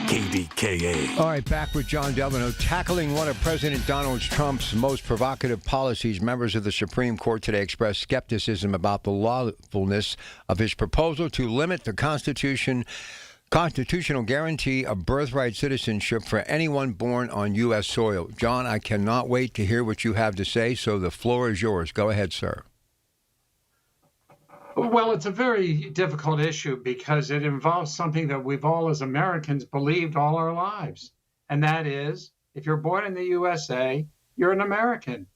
KDKA. All right, back with John Delano. Tackling one of President Donald Trump's most provocative policies, members of the Supreme Court today expressed skepticism about the lawfulness of his proposal to limit the constitutional guarantee of birthright citizenship for anyone born on U.S. soil. John, I cannot wait to hear what you have to say, so the floor is yours. Go ahead, sir. Well, it's a very difficult issue because it involves something that we've all as Americans believed all our lives. And that is, if you're born in the USA, you're an American.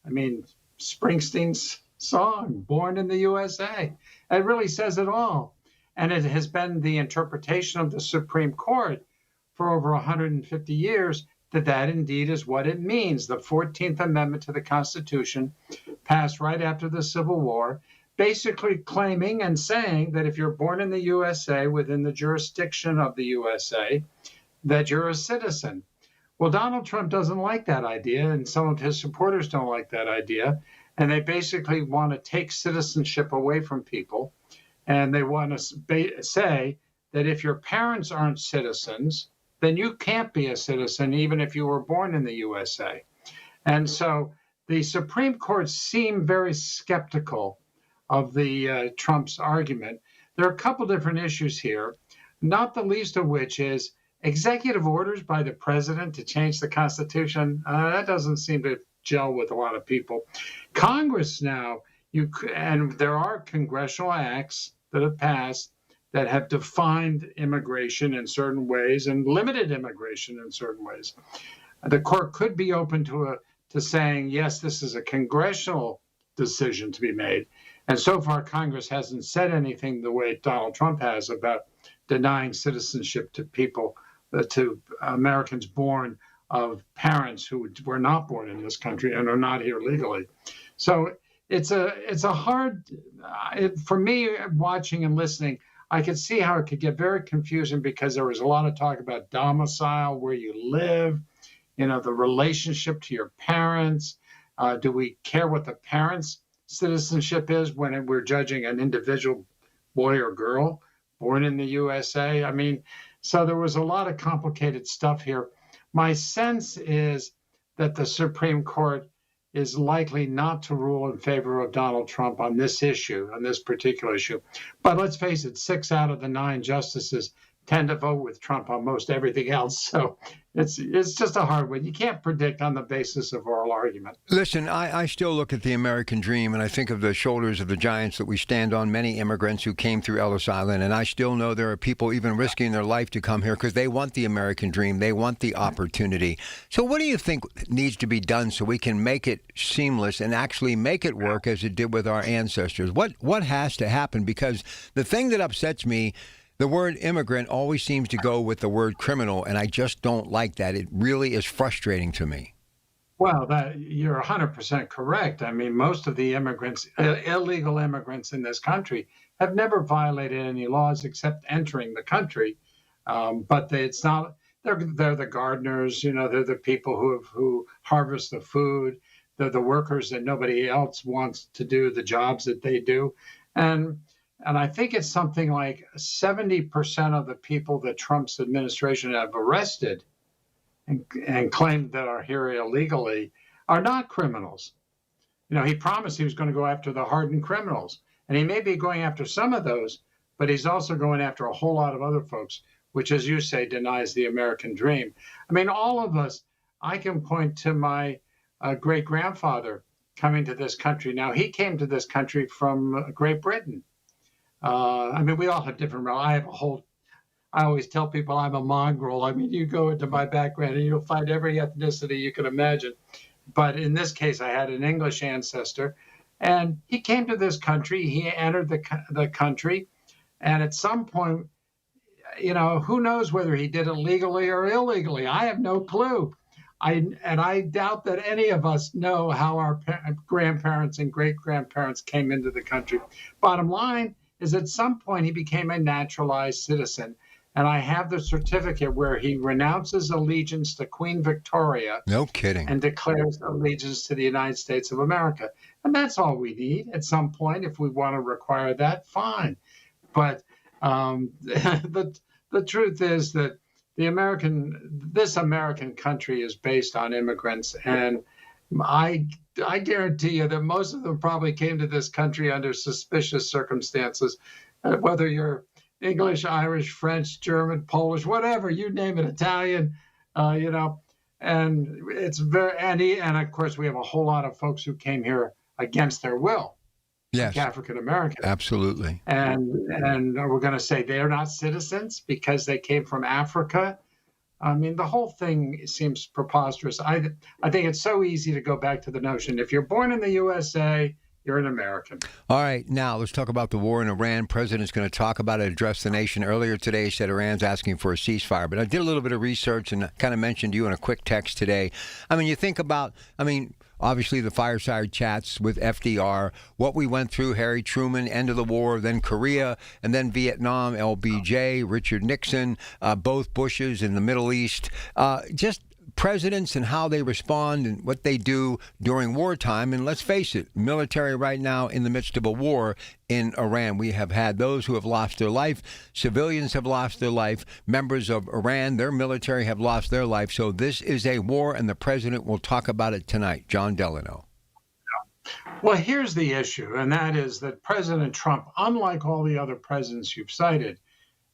I mean, Springsteen's song, Born in the USA, it really says it all. And it has been the interpretation of the Supreme Court for over 150 years that indeed is what it means. The 14th Amendment to the Constitution, passed right after the Civil War, basically claiming and saying that if you're born in the USA within the jurisdiction of the USA, that you're a citizen. Well, Donald Trump doesn't like that idea, and some of his supporters don't like that idea, and they basically want to take citizenship away from people, and they want to say that if your parents aren't citizens, then you can't be a citizen even if you were born in the USA. And so the Supreme Court seemed very skeptical of the Trump's argument. There are a couple different issues here, not the least of which is executive orders by the president to change the Constitution. That doesn't seem to gel with a lot of people. Congress now, and there are congressional acts that have passed that have defined immigration in certain ways and limited immigration in certain ways. The court could be open to saying, yes, this is a congressional decision to be made. And so far, Congress hasn't said anything the way Donald Trump has about denying citizenship to people, to Americans born of parents who were not born in this country and are not here legally. So it's a hard, for me, watching and listening, I could see how it could get very confusing because there was a lot of talk about domicile, where you live, the relationship to your parents. Do we care what the parents' citizenship is when we're judging an individual boy or girl born in the USA? I mean, so there was a lot of complicated stuff here. My sense is that the Supreme Court is likely not to rule in favor of Donald Trump on this issue, on this particular issue. But let's face it, 6 out of the 9 justices tend to vote with Trump on most everything else. So it's just a hard one. You can't predict on the basis of oral argument. Listen, I still look at the American dream, and I think of the shoulders of the giants that we stand on, many immigrants who came through Ellis Island, and I still know there are people even risking their life to come here because they want the American dream. They want the opportunity. So what do you think needs to be done so we can make it seamless and actually make it work as it did with our ancestors? What has to happen? Because the thing that upsets me, the word immigrant always seems to go with the word criminal, and I just don't like that. It really is frustrating to me. Well, you're 100% correct. I mean, most of the immigrants, illegal immigrants in this country, have never violated any laws except entering the country. But it's not. They're the gardeners. They're the people who harvest the food. They're the workers that nobody else wants to do the jobs that they do, and I think it's something like 70% of the people that Trump's administration have arrested and claimed that are here illegally are not criminals. He promised he was going to go after the hardened criminals, and he may be going after some of those, but he's also going after a whole lot of other folks, which, as you say, denies the American dream. I mean, all of us, I can point to my great-grandfather coming to this country. Now, he came to this country from Great Britain. I mean, we all have different. I always tell people I'm a mongrel. I mean, you go into my background and you'll find every ethnicity you can imagine. But in this case, I had an English ancestor, and he came to this country. He entered the country, and at some point, who knows whether he did it legally or illegally? I have no clue. I doubt that any of us know how our grandparents and great-grandparents came into the country. Bottom line is, at some point, he became a naturalized citizen. And I have the certificate where he renounces allegiance to Queen Victoria. No kidding. And declares allegiance to the United States of America. And that's all we need at some point. If we want to require that, fine. But the truth is that this American country is based on immigrants. And I guarantee you that most of them probably came to this country under suspicious circumstances, whether you're English, Irish, French, German, Polish, whatever, you name it, Italian, and it's and of course we have a whole lot of folks who came here against their will. Yes. Like African American. Absolutely. And we're going to say they're not citizens because they came from Africa. I mean, the whole thing seems preposterous. I think it's so easy to go back to the notion, if you're born in the USA, you're an American. All right, now let's talk about the war in Iran. President's going to talk about it, address the nation. Earlier today, he said Iran's asking for a ceasefire. But I did a little bit of research and kind of mentioned you in a quick text today. I mean, you think about, obviously the fireside chats with FDR, what we went through, Harry Truman, end of the war, then Korea, and then Vietnam, LBJ, Richard Nixon, both Bushes in the Middle East. Just presidents and how they respond and what they do during wartime. And let's face it, military right now in the midst of a war in Iran. We have had those who have lost their life. Civilians have lost their life. Members of Iran, their military have lost their life. So this is a war, and the president will talk about it tonight. John Delano. Well, here's the issue, and that is that President Trump, unlike all the other presidents you've cited,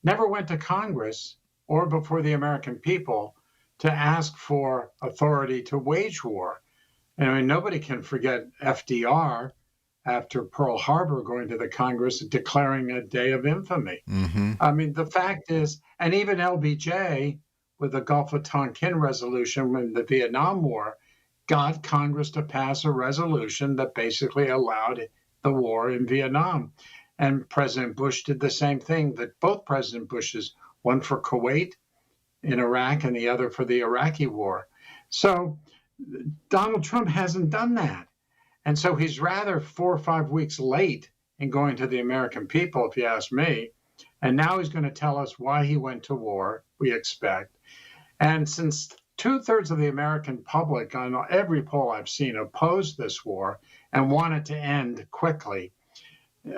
never went to Congress or before the American people to ask for authority to wage war. And I mean, nobody can forget FDR after Pearl Harbor going to the Congress and declaring a day of infamy. Mm-hmm. I mean, the fact is, and even LBJ with the Gulf of Tonkin resolution in the Vietnam War got Congress to pass a resolution that basically allowed the war in Vietnam. And President Bush did the same thing that both President Bushes, one for Kuwait in Iraq and the other for the Iraqi war. So Donald Trump hasn't done that. And so he's rather 4 or 5 weeks late in going to the American people, if you ask me. And now he's going to tell us why he went to war, we expect. And since 2/3 of the American public, on every poll I've seen, opposed this war and want it to end quickly,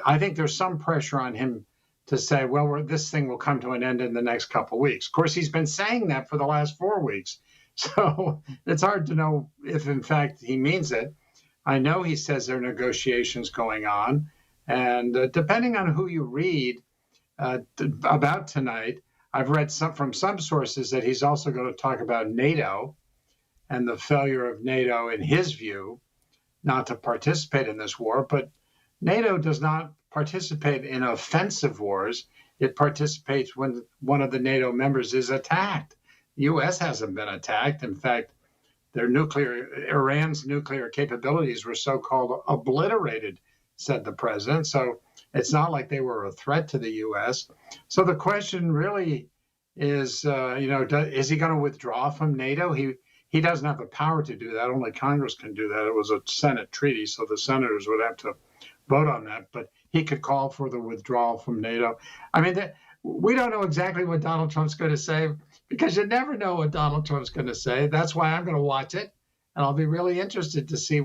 I think there's some pressure on him to say, well, this thing will come to an end in the next couple of weeks. Of course, he's been saying that for the last 4 weeks. So it's hard to know if, in fact, he means it. I know he says there are negotiations going on. And depending on who you read about tonight, I've read from some sources that he's also going to talk about NATO and the failure of NATO, in his view, not to participate in this war. But NATO does not participate in offensive wars. It participates when one of the NATO members is attacked. The U.S. hasn't been attacked. In fact, Iran's nuclear capabilities were so-called obliterated, said the president. So it's not like they were a threat to the U.S. So the question really is, is he going to withdraw from NATO? He doesn't have the power to do that. Only Congress can do that. It was a Senate treaty, so the senators would have to vote on that. But he could call for the withdrawal from NATO. I mean, we don't know exactly what Donald Trump's going to say, because you never know what Donald Trump's going to say. That's why I'm going to watch it, and I'll be really interested to see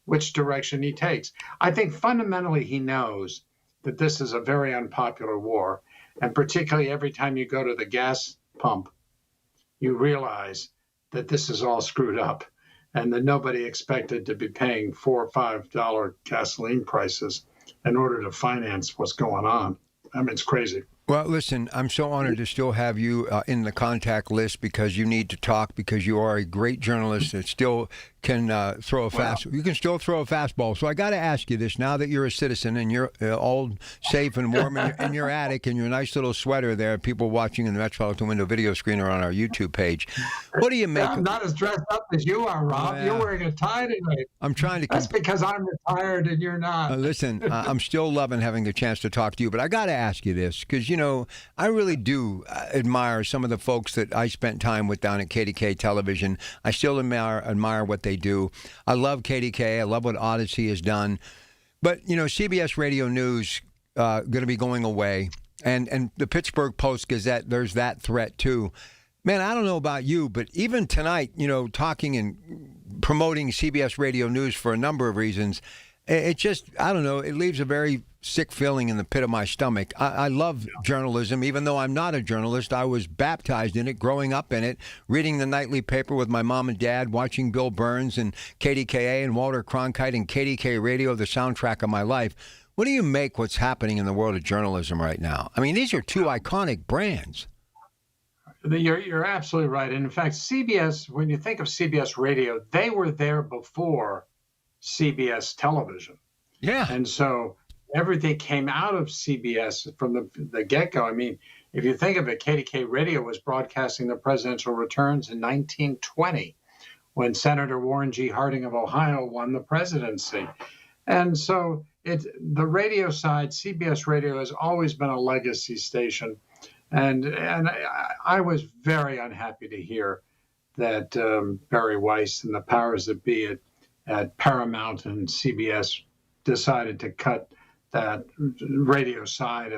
which direction he takes. I think fundamentally he knows that this is a very unpopular war, and particularly every time you go to the gas pump, you realize that this is all screwed up and that nobody expected to be paying $4 or $5 gasoline prices in order to finance what's going on. I mean, it's crazy. Well, listen, I'm so honored to still have you in the contact list, because you need to talk, because you are a great journalist that still can throw a fast. You can still throw a fastball. So I got to ask you this: now that you're a citizen and you're all safe and warm in your attic and your nice little sweater there, people watching in the Metropolitan Window video screen or on our YouTube page, what do you make? I'm not as dressed up as you are, Rob. You're wearing a tie tonight. I'm trying to. That's because I'm retired and you're not. Listen, I'm still loving having the chance to talk to you, but I got to ask you this, because I really do admire some of the folks that I spent time with down at KDKA Television. I still admire what they do. I love KDKA. I love what Odyssey has done. But, CBS Radio News going to be going away. And the Pittsburgh Post-Gazette, there's that threat too. Man, I don't know about you, but even tonight, talking and promoting CBS Radio News for a number of reasons, it just, I don't know, it leaves a very sick feeling in the pit of my stomach. I love journalism, even though I'm not a journalist. I was baptized in it, growing up in it, reading the nightly paper with my mom and dad, watching Bill Burns and KDKA and Walter Cronkite and KDKA Radio, the soundtrack of my life. What do you make what's happening in the world of journalism right now? I mean, these are two iconic brands. You're absolutely right. And in fact, CBS, when you think of CBS Radio, they were there before CBS television. Yeah. And so everything came out of CBS from the get-go. I mean, if you think of it, KDKA Radio was broadcasting the presidential returns in 1920 when Senator Warren G. Harding of Ohio won the presidency. And so the radio side, CBS Radio, has always been a legacy station. And I was very unhappy to hear that Barry Weiss and the powers that be at Paramount and CBS decided to cut that radio side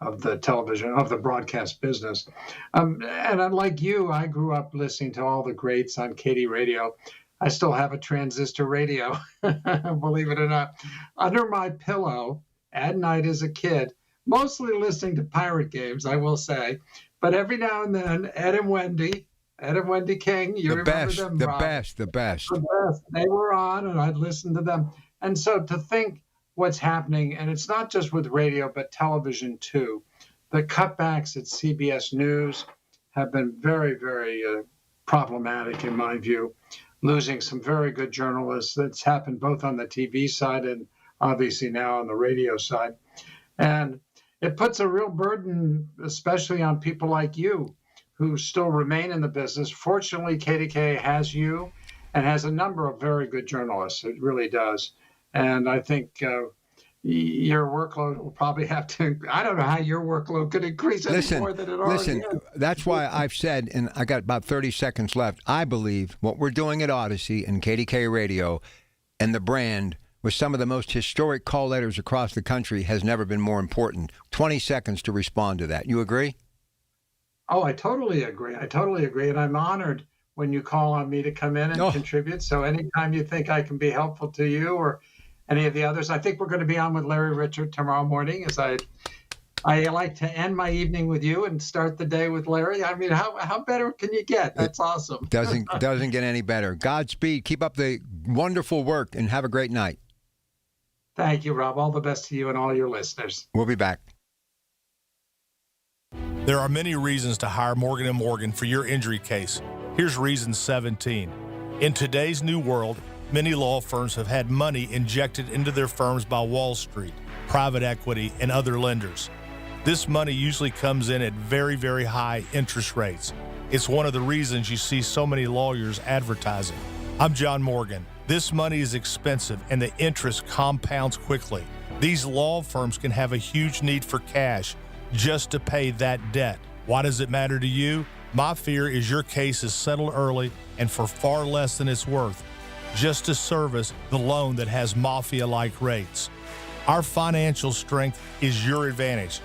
of the television, of the broadcast business. And unlike you, I grew up listening to all the greats on KD Radio. I still have a transistor radio, believe it or not, under my pillow at night as a kid, mostly listening to pirate games, I will say. But every now and then, Ed and Wendy King, you remember them, the Rob? best. The best. They were on, and I'd listen to them. And so to think what's happening, and it's not just with radio, but television too. The cutbacks at CBS News have been very, very problematic in my view, losing some very good journalists. That's happened both on the TV side and obviously now on the radio side. And it puts a real burden, especially on people like you, who still remain in the business. Fortunately, KDKA has you and has a number of very good journalists. It really does. And I think your workload will probably have to, I don't know how your workload could increase any more than it already is. That's why I've said, and I got about 30 seconds left, I believe what we're doing at Odyssey and KDKA Radio and the brand with some of the most historic call letters across the country has never been more important. 20 seconds to respond to that. You agree? Oh, I totally agree. And I'm honored when you call on me to come in and contribute. So anytime you think I can be helpful to you or any of the others, I think we're going to be on with Larry Richert tomorrow morning, as I like to end my evening with you and start the day with Larry. I mean, how better can you get? That's awesome. Doesn't get any better. Godspeed. Keep up the wonderful work and have a great night. Thank you, Rob. All the best to you and all your listeners. We'll be back. There are many reasons to hire Morgan & Morgan for your injury case. Here's reason 17. In today's new world, many law firms have had money injected into their firms by Wall Street, private equity, and other lenders. This money usually comes in at very, very high interest rates. It's one of the reasons you see so many lawyers advertising. I'm John Morgan. This money is expensive and the interest compounds quickly. These law firms can have a huge need for cash just to pay that debt. Why does it matter to you? My fear is your case is settled early and for far less than it's worth, just to service the loan that has mafia-like rates. Our financial strength is your advantage.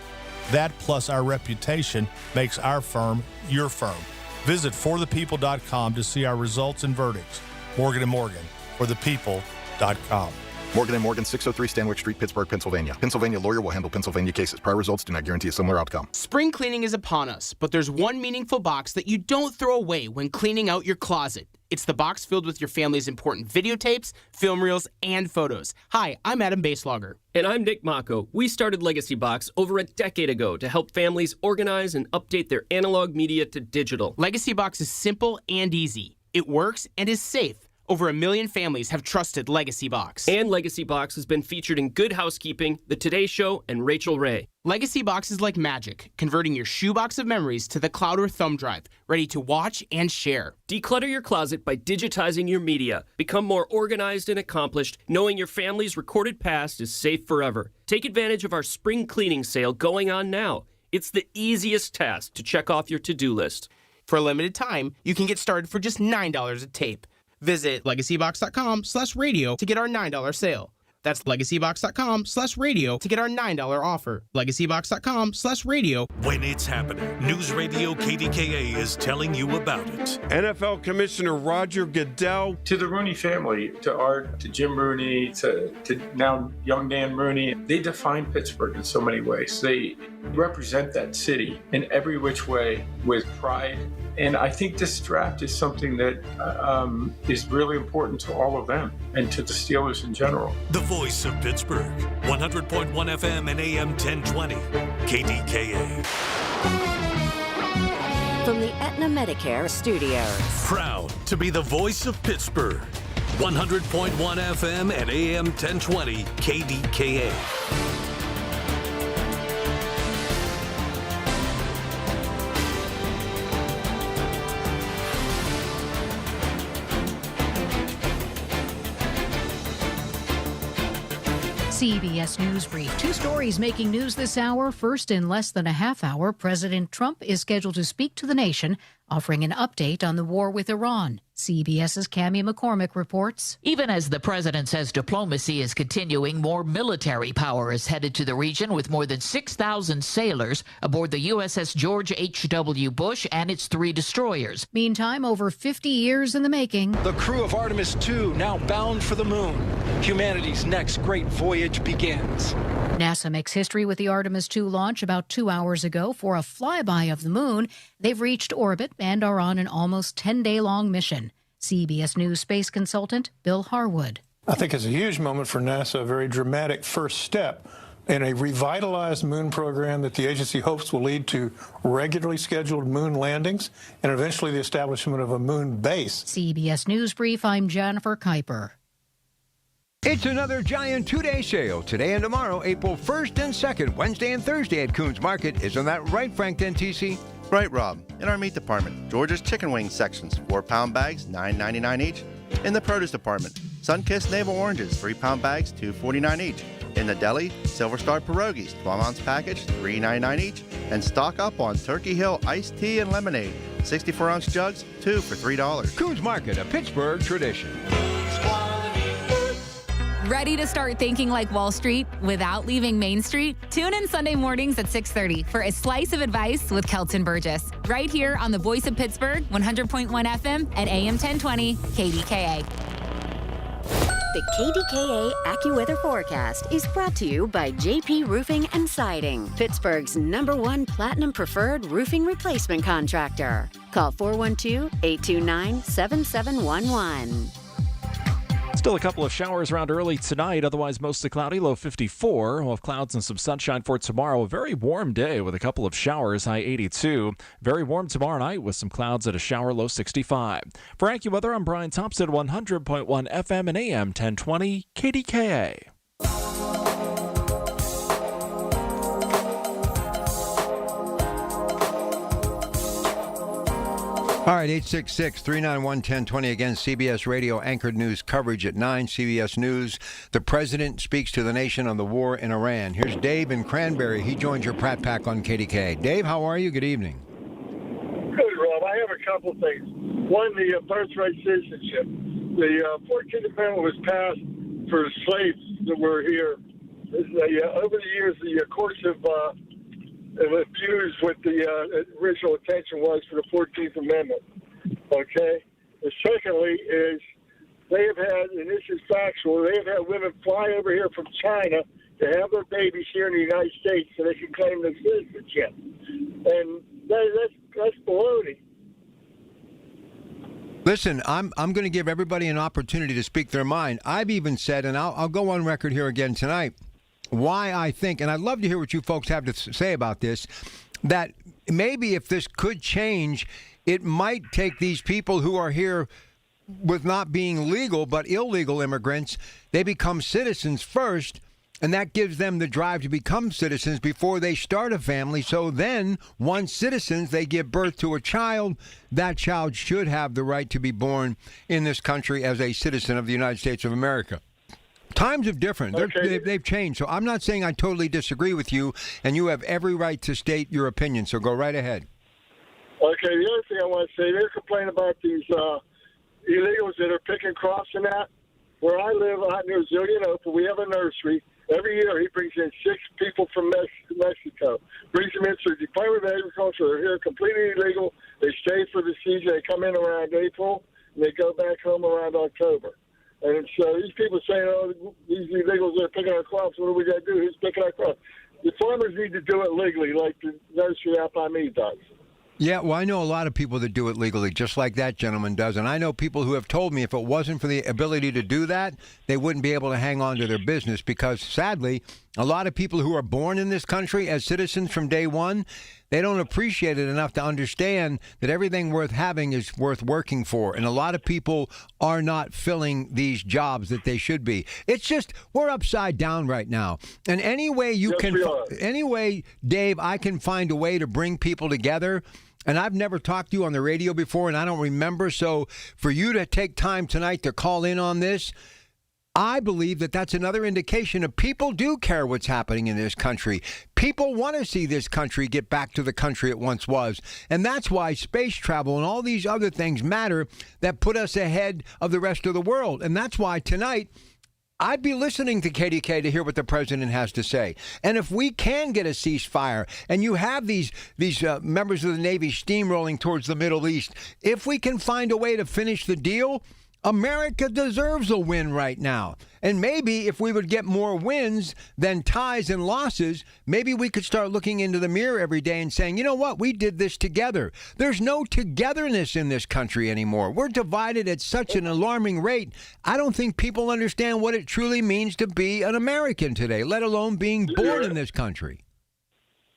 That plus our reputation makes our firm your firm. Visit forthepeople.com to see our results and verdicts. Morgan & Morgan, forthepeople.com. Morgan & Morgan, 603 Stanwyck Street, Pittsburgh, Pennsylvania. Pennsylvania lawyer will handle Pennsylvania cases. Prior results do not guarantee a similar outcome. Spring cleaning is upon us, but there's one meaningful box that you don't throw away when cleaning out your closet. It's the box filled with your family's important videotapes, film reels, and photos. Hi, I'm Adam Baselogger. And I'm Nick Mako. We started Legacy Box over a decade ago to help families organize and update their analog media to digital. Legacy Box is simple and easy. It works and is safe. Over 1 million families have trusted Legacy Box. And Legacy Box has been featured in Good Housekeeping, The Today Show, and Rachel Ray. Legacy Box is like magic, converting your shoebox of memories to the cloud or thumb drive, ready to watch and share. Declutter your closet by digitizing your media. Become more organized and accomplished, knowing your family's recorded past is safe forever. Take advantage of our spring cleaning sale going on now. It's the easiest task to check off your to-do list. For a limited time, you can get started for just $9 a tape. Visit legacybox.com/radio to get our $9 sale. That's legacybox.com/radio to get our $9 offer. Legacybox.com/radio. When it's happening, News Radio KDKA is telling you about it. NFL Commissioner Roger Goodell. To the Rooney family, to Art, to Jim Rooney, to now young Dan Rooney, they define Pittsburgh in so many ways. They represent that city in every which way with pride. And I think this draft is something that is really important to all of them and to the Steelers in general. The voice of Pittsburgh, 100.1 FM and AM 1020, KDKA. From the Aetna Medicare Studios. Proud to be the voice of Pittsburgh, 100.1 FM and AM 1020, KDKA. CBS News Brief. 2 stories making news this hour. First, in less than a half hour, President Trump is scheduled to speak to the nation, offering an update on the war with Iran. CBS's Cammie McCormick reports. Even as the president says diplomacy is continuing, more military power is headed to the region with more than 6,000 sailors aboard the USS George H.W. Bush and its 3 destroyers. Meantime, over 50 years in the making. The crew of Artemis II now bound for the moon. Humanity's next great voyage begins. NASA makes history with the Artemis II launch about 2 hours ago for a flyby of the moon. They've reached orbit and are on an almost 10-day-long mission. CBS News space consultant Bill Harwood. I think it's a huge moment for NASA, a very dramatic first step in a revitalized moon program that the agency hopes will lead to regularly scheduled moon landings and eventually the establishment of a moon base. CBS News Brief, I'm Jennifer Kuiper. It's another giant 2-day sale today and tomorrow, April 1st and 2nd, Wednesday and Thursday at Coons Market. Isn't that right, Frank Dentisi? Right, Rob. In our meat department, George's chicken wing sections, 4-pound bags, $9.99 each. In the produce department, Sunkissed navel oranges, 3-pound bags, $2.49 each. In the deli, Silver Star pierogies, 12-ounce package, $3.99 each. And stock up on Turkey Hill iced tea and lemonade, 64-ounce jugs, 2 for $3. Coons Market, a Pittsburgh tradition. Ready to start thinking like Wall Street without leaving Main Street? Tune in Sunday mornings at 6:30 for a slice of advice with Kelton Burgess. Right here on the Voice of Pittsburgh, 100.1 FM and AM 1020 KDKA. The KDKA AccuWeather forecast is brought to you by JP Roofing and Siding, Pittsburgh's #1 Platinum Preferred roofing replacement contractor. Call 412-829-7711. Still a couple of showers around early tonight, otherwise mostly cloudy, low 54. We'll have clouds and some sunshine for tomorrow. A very warm day with a couple of showers, high 82. Very warm tomorrow night with some clouds and a shower, low 65. For AccuWeather, I'm Brian Thompson, 100.1 FM and AM 1020 KDKA. All right, 866-391-1020. Again, CBS Radio anchored news coverage at 9. CBS News. The president speaks to the nation on the war in Iran. Here's Dave in Cranberry. He joins your Pratt Pack on KDKA. Dave, how are you? Good evening. Good, Rob. I have a couple of things. One, the birthright citizenship. The 14th Amendment was passed for slaves that were here. Over the years, the courts have abused what the original intention was for the 14th Amendment. Okay? And secondly is they have had, and this is factual, they have had women fly over here from China to have their babies here in the United States so they can claim their citizenship. And that's baloney. Listen, I'm going to give everybody an opportunity to speak their mind. I've even said, and I'll go on record here again tonight, why I think, and I'd love to hear what you folks have to say about this, that maybe if this could change, it might take these people who are here with not being legal but illegal immigrants, they become citizens first, and that gives them the drive to become citizens before they start a family. So then, once citizens, they give birth to a child, that child should have the right to be born in this country as a citizen of the United States of America. Times are different. Okay. They've changed. So I'm not saying I totally disagree with you, and you have every right to state your opinion. So go right ahead. Okay, the other thing I want to say, they're complaining about these illegals that are picking crops and that. Where I live out near Zillionopa, we have a nursery. Every year he brings in 6 people from Mexico. Brings them in through the Department of Agriculture. They're here completely illegal. They stay for the season. They come in around April, and they go back home around October. And so these people saying, oh, these illegals are picking our crops. What do we got to do? Who's picking our crops? The farmers need to do it legally like the nursery out by me does. Yeah, well, I know a lot of people that do it legally, just like that gentleman does. And I know people who have told me if it wasn't for the ability to do that, they wouldn't be able to hang on to their business because, sadly, a lot of people who are born in this country as citizens from day one, they don't appreciate it enough to understand that everything worth having is worth working for. And a lot of people are not filling these jobs that they should be. It's just, we're upside down right now. And any way Dave, I can find a way to bring people together. And I've never talked to you on the radio before, and I don't remember. So for you to take time tonight to call in on this, I believe that that's another indication of people do care what's happening in this country. People want to see this country get back to the country it once was. And that's why space travel and all these other things matter that put us ahead of the rest of the world. And that's why tonight, I'd be listening to KDK to hear what the president has to say. And if we can get a ceasefire and you have these members of the Navy steamrolling towards the Middle East, if we can find a way to finish the deal, America deserves a win right now. And maybe if we would get more wins than ties and losses, maybe we could start looking into the mirror every day and saying, you know what, we did this together. There's no togetherness in this country anymore. We're divided at such an alarming rate. I don't think people understand what it truly means to be an American today, let alone being born in this country.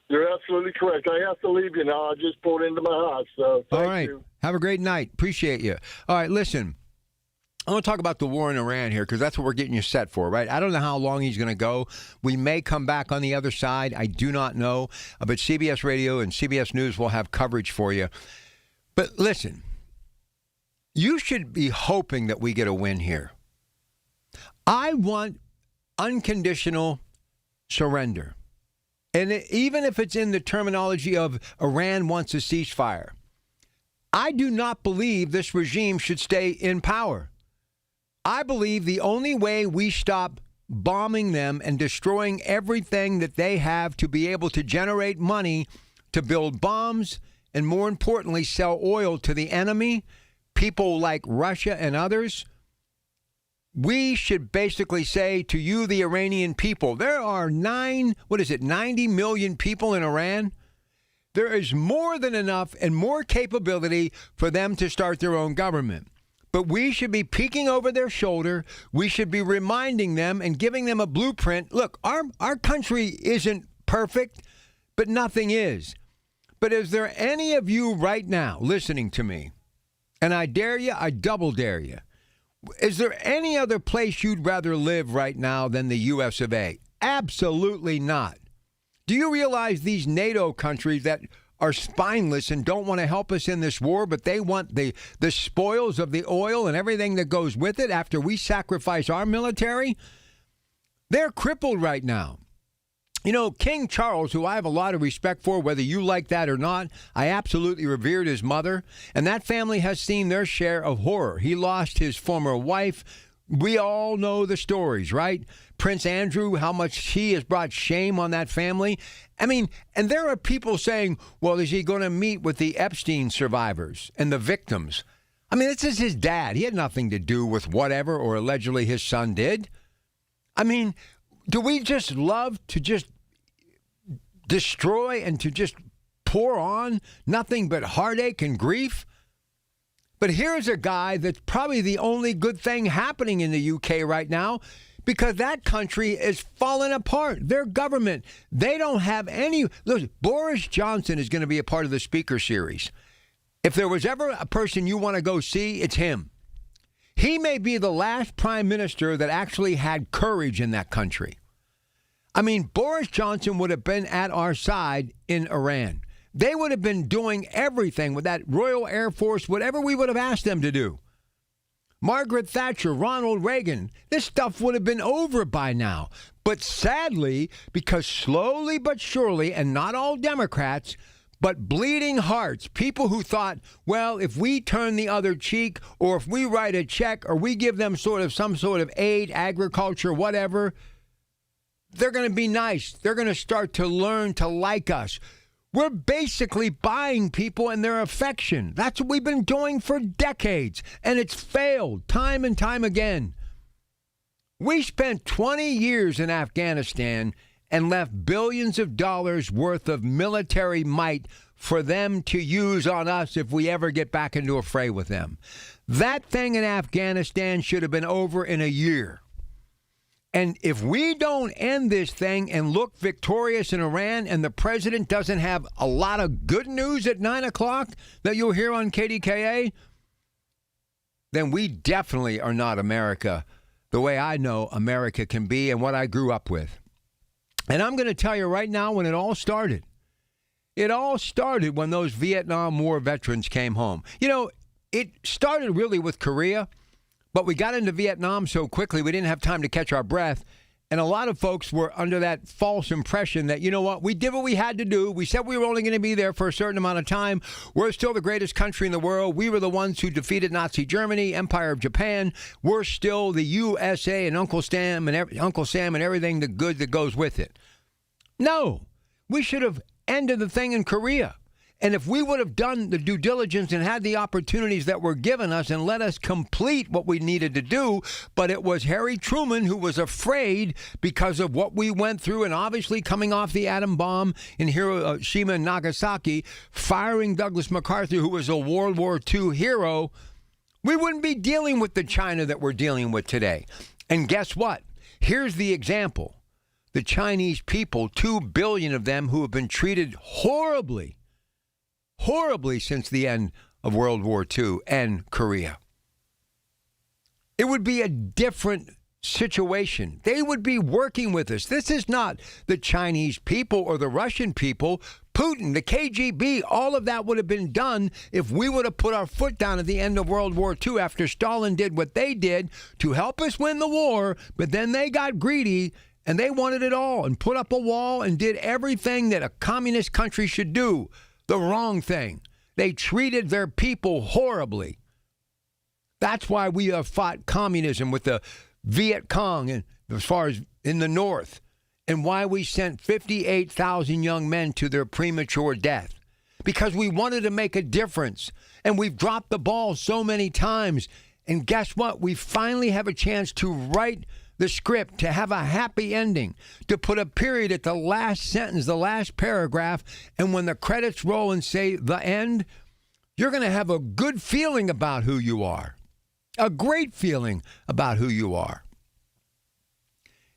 You're absolutely correct. I have to leave you now. I just pulled into my house. So thank you. Have a great night. Appreciate you. All right, listen. I want to talk about the war in Iran here because that's what we're getting you set for, right? I don't know how long he's going to go. We may come back on the other side. I do not know. But CBS Radio and CBS News will have coverage for you. But listen, you should be hoping that we get a win here. I want unconditional surrender. And even if it's in the terminology of Iran wants a ceasefire, I do not believe this regime should stay in power. I believe the only way we stop bombing them and destroying everything that they have to be able to generate money to build bombs and, more importantly, sell oil to the enemy, people like Russia and others, we should basically say to you, the Iranian people, there are 90 million people in Iran. There is more than enough and more capability for them to start their own government. But we should be peeking over their shoulder. We should be reminding them and giving them a blueprint. Look, our country isn't perfect, but nothing is. But is there any of you right now listening to me, and I dare you, I double dare you, is there any other place you'd rather live right now than the U.S. of A? Absolutely not. Do you realize these NATO countries that are spineless and don't want to help us in this war, but they want the spoils of the oil and everything that goes with it after we sacrifice our military? They're crippled right now. You know, King Charles, who I have a lot of respect for, whether you like that or not, I absolutely revered his mother, and that family has seen their share of horror. He lost his former wife. We all know the stories, right? Prince Andrew, how much he has brought shame on that family. I mean, and there are people saying, well, is he going to meet with the Epstein survivors and the victims? I mean, this is his dad. He had nothing to do with whatever or allegedly his son did. I mean, do we just love to just destroy and to just pour on nothing but heartache and grief? But here's a guy that's probably the only good thing happening in the UK right now, because that country is falling apart. Their government, they don't have any. Look, Boris Johnson is going to be a part of the speaker series. If there was ever a person you want to go see, it's him. He may be the last prime minister that actually had courage in that country. I mean, Boris Johnson would have been at our side in Iran. They would have been doing everything with that Royal Air Force, whatever we would have asked them to do. Margaret Thatcher, Ronald Reagan, this stuff would have been over by now. But sadly, because slowly but surely, and not all Democrats, but bleeding hearts, people who thought, well, if we turn the other cheek, or if we write a check, or we give them some sort of aid, agriculture, whatever, they're going to be nice. They're going to start to learn to like us. We're basically buying people and their affection. That's what we've been doing for decades, and it's failed time and time again. We spent 20 years in Afghanistan and left billions of dollars worth of military might for them to use on us if we ever get back into a fray with them. That thing in Afghanistan should have been over in a year. And if we don't end this thing and look victorious in Iran, and the president doesn't have a lot of good news at 9 o'clock that you'll hear on KDKA, then we definitely are not America the way I know America can be and what I grew up with. And I'm going to tell you right now when it all started. It all started when those Vietnam War veterans came home. You know, it started really with Korea, but we got into Vietnam so quickly we didn't have time to catch our breath. And a lot of folks were under that false impression that, you know what, we did what we had to do. We said we were only going to be there for a certain amount of time. We're still the greatest country in the world. We were the ones who defeated Nazi Germany, Empire of Japan. We're still the USA and Uncle Sam and everything the good that goes with it. No, we should have ended the thing in Korea. And if we would have done the due diligence and had the opportunities that were given us and let us complete what we needed to do, but it was Harry Truman who was afraid because of what we went through, and obviously coming off the atom bomb in Hiroshima and Nagasaki, firing Douglas MacArthur, who was a World War II hero, we wouldn't be dealing with the China that we're dealing with today. And guess what? Here's the example. The Chinese people, 2 billion of them who have been treated horribly since the end of World War II and Korea. It would be a different situation. They would be working with us. This is not the Chinese people or the Russian people. Putin, the KGB, all of that would have been done if we would have put our foot down at the end of World War II after Stalin did what they did to help us win the war, but then they got greedy and they wanted it all and put up a wall and did everything that a communist country should do. The wrong thing. They treated their people horribly. That's why we have fought communism with the Viet Cong, and as far as in the north, and why we sent 58,000 young men to their premature death. Because we wanted to make a difference, and we've dropped the ball so many times. And guess what? We finally have a chance to write the script, to have a happy ending, to put a period at the last sentence, the last paragraph, and when the credits roll and say the end, you're going to have a good feeling about who you are. A great feeling about who you are.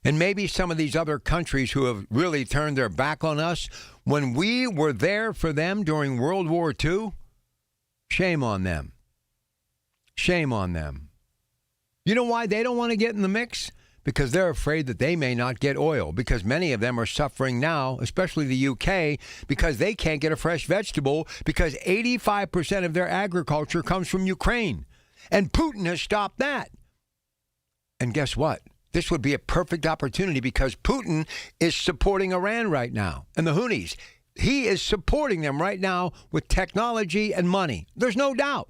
And maybe some of these other countries who have really turned their back on us, when we were there for them during World War II, shame on them. Shame on them. You know why they don't want to get in the mix? Because they're afraid that they may not get oil, because many of them are suffering now, especially the UK, because they can't get a fresh vegetable because 85% of their agriculture comes from Ukraine. And Putin has stopped that. And guess what? This would be a perfect opportunity because Putin is supporting Iran right now and the Houthis. He is supporting them right now with technology and money. There's no doubt.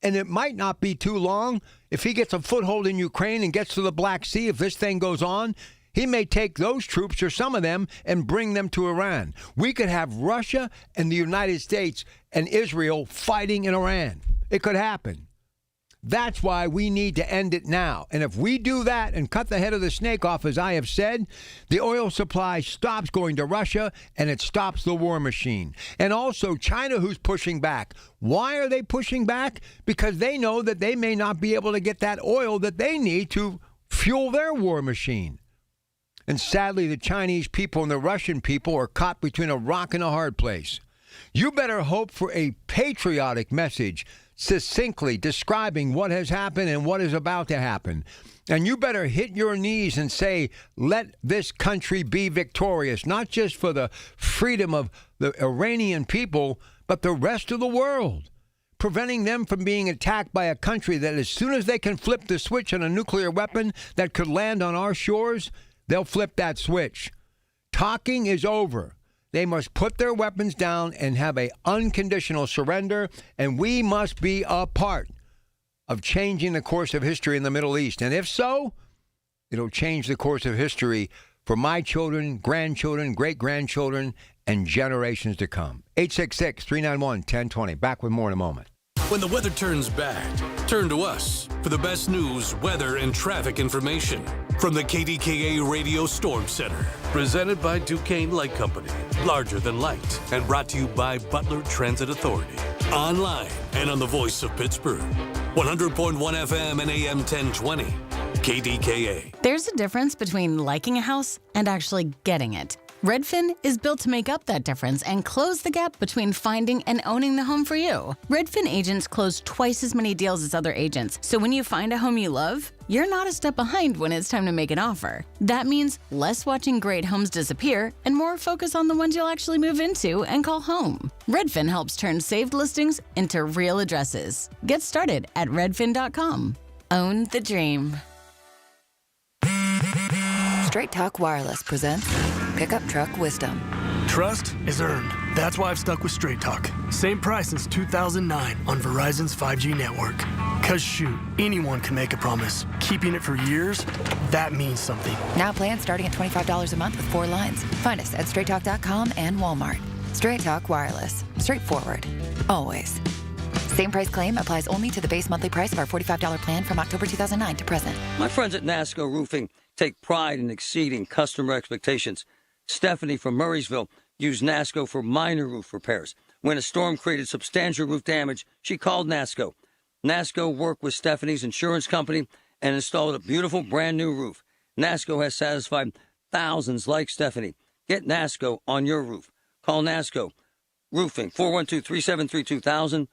And it might not be too long. If he gets a foothold in Ukraine and gets to the Black Sea, if this thing goes on, he may take those troops or some of them and bring them to Iran. We could have Russia and the United States and Israel fighting in Iran. It could happen. That's why we need to end it now. And if we do that and cut the head of the snake off, as I have said, the oil supply stops going to Russia and it stops the war machine. And also China, who's pushing back. Why are they pushing back? Because they know that they may not be able to get that oil that they need to fuel their war machine. And sadly, the Chinese people and the Russian people are caught between a rock and a hard place. You better hope for a patriotic message succinctly describing what has happened and what is about to happen. And you better hit your knees and say, let this country be victorious, not just for the freedom of the Iranian people, but the rest of the world, preventing them from being attacked by a country that as soon as they can flip the switch on a nuclear weapon that could land on our shores, they'll flip that switch. Talking is over. They must put their weapons down and have an unconditional surrender, and we must be a part of changing the course of history in the Middle East. And if so, it'll change the course of history for my children, grandchildren, great-grandchildren, and generations to come. 866-391-1020. Back with more in a moment. When the weather turns bad, turn to us for the best news, weather, and traffic information from the KDKA Radio Storm Center. Presented by Duquesne Light Company, larger than light, and brought to you by Butler Transit Authority. Online and on the voice of Pittsburgh. 100.1 FM and AM 1020. KDKA. There's a difference between liking a house and actually getting it. Redfin is built to make up that difference and close the gap between finding and owning the home for you. Redfin agents close twice as many deals as other agents, so when you find a home you love, you're not a step behind when it's time to make an offer. That means less watching great homes disappear and more focus on the ones you'll actually move into and call home. Redfin helps turn saved listings into real addresses. Get started at redfin.com. Own the dream. Straight Talk Wireless presents Pickup Truck Wisdom. Trust is earned. That's why I've stuck with Straight Talk. Same price since 2009 on Verizon's 5G network. Cause shoot, anyone can make a promise. Keeping it for years, that means something. Now plans starting at $25 a month with 4 lines. Find us at straighttalk.com and Walmart. Straight Talk Wireless. Straightforward. Always. Same price claim applies only to the base monthly price of our $45 plan from October 2009 to present. My friends at NASCO Roofing take pride in exceeding customer expectations. Stephanie from Murraysville used NASCO for minor roof repairs. When a storm created substantial roof damage, she called NASCO. NASCO worked with Stephanie's insurance company and installed a beautiful brand new roof. NASCO has satisfied thousands like Stephanie. Get NASCO on your roof. Call NASCO Roofing, 412-373-2000,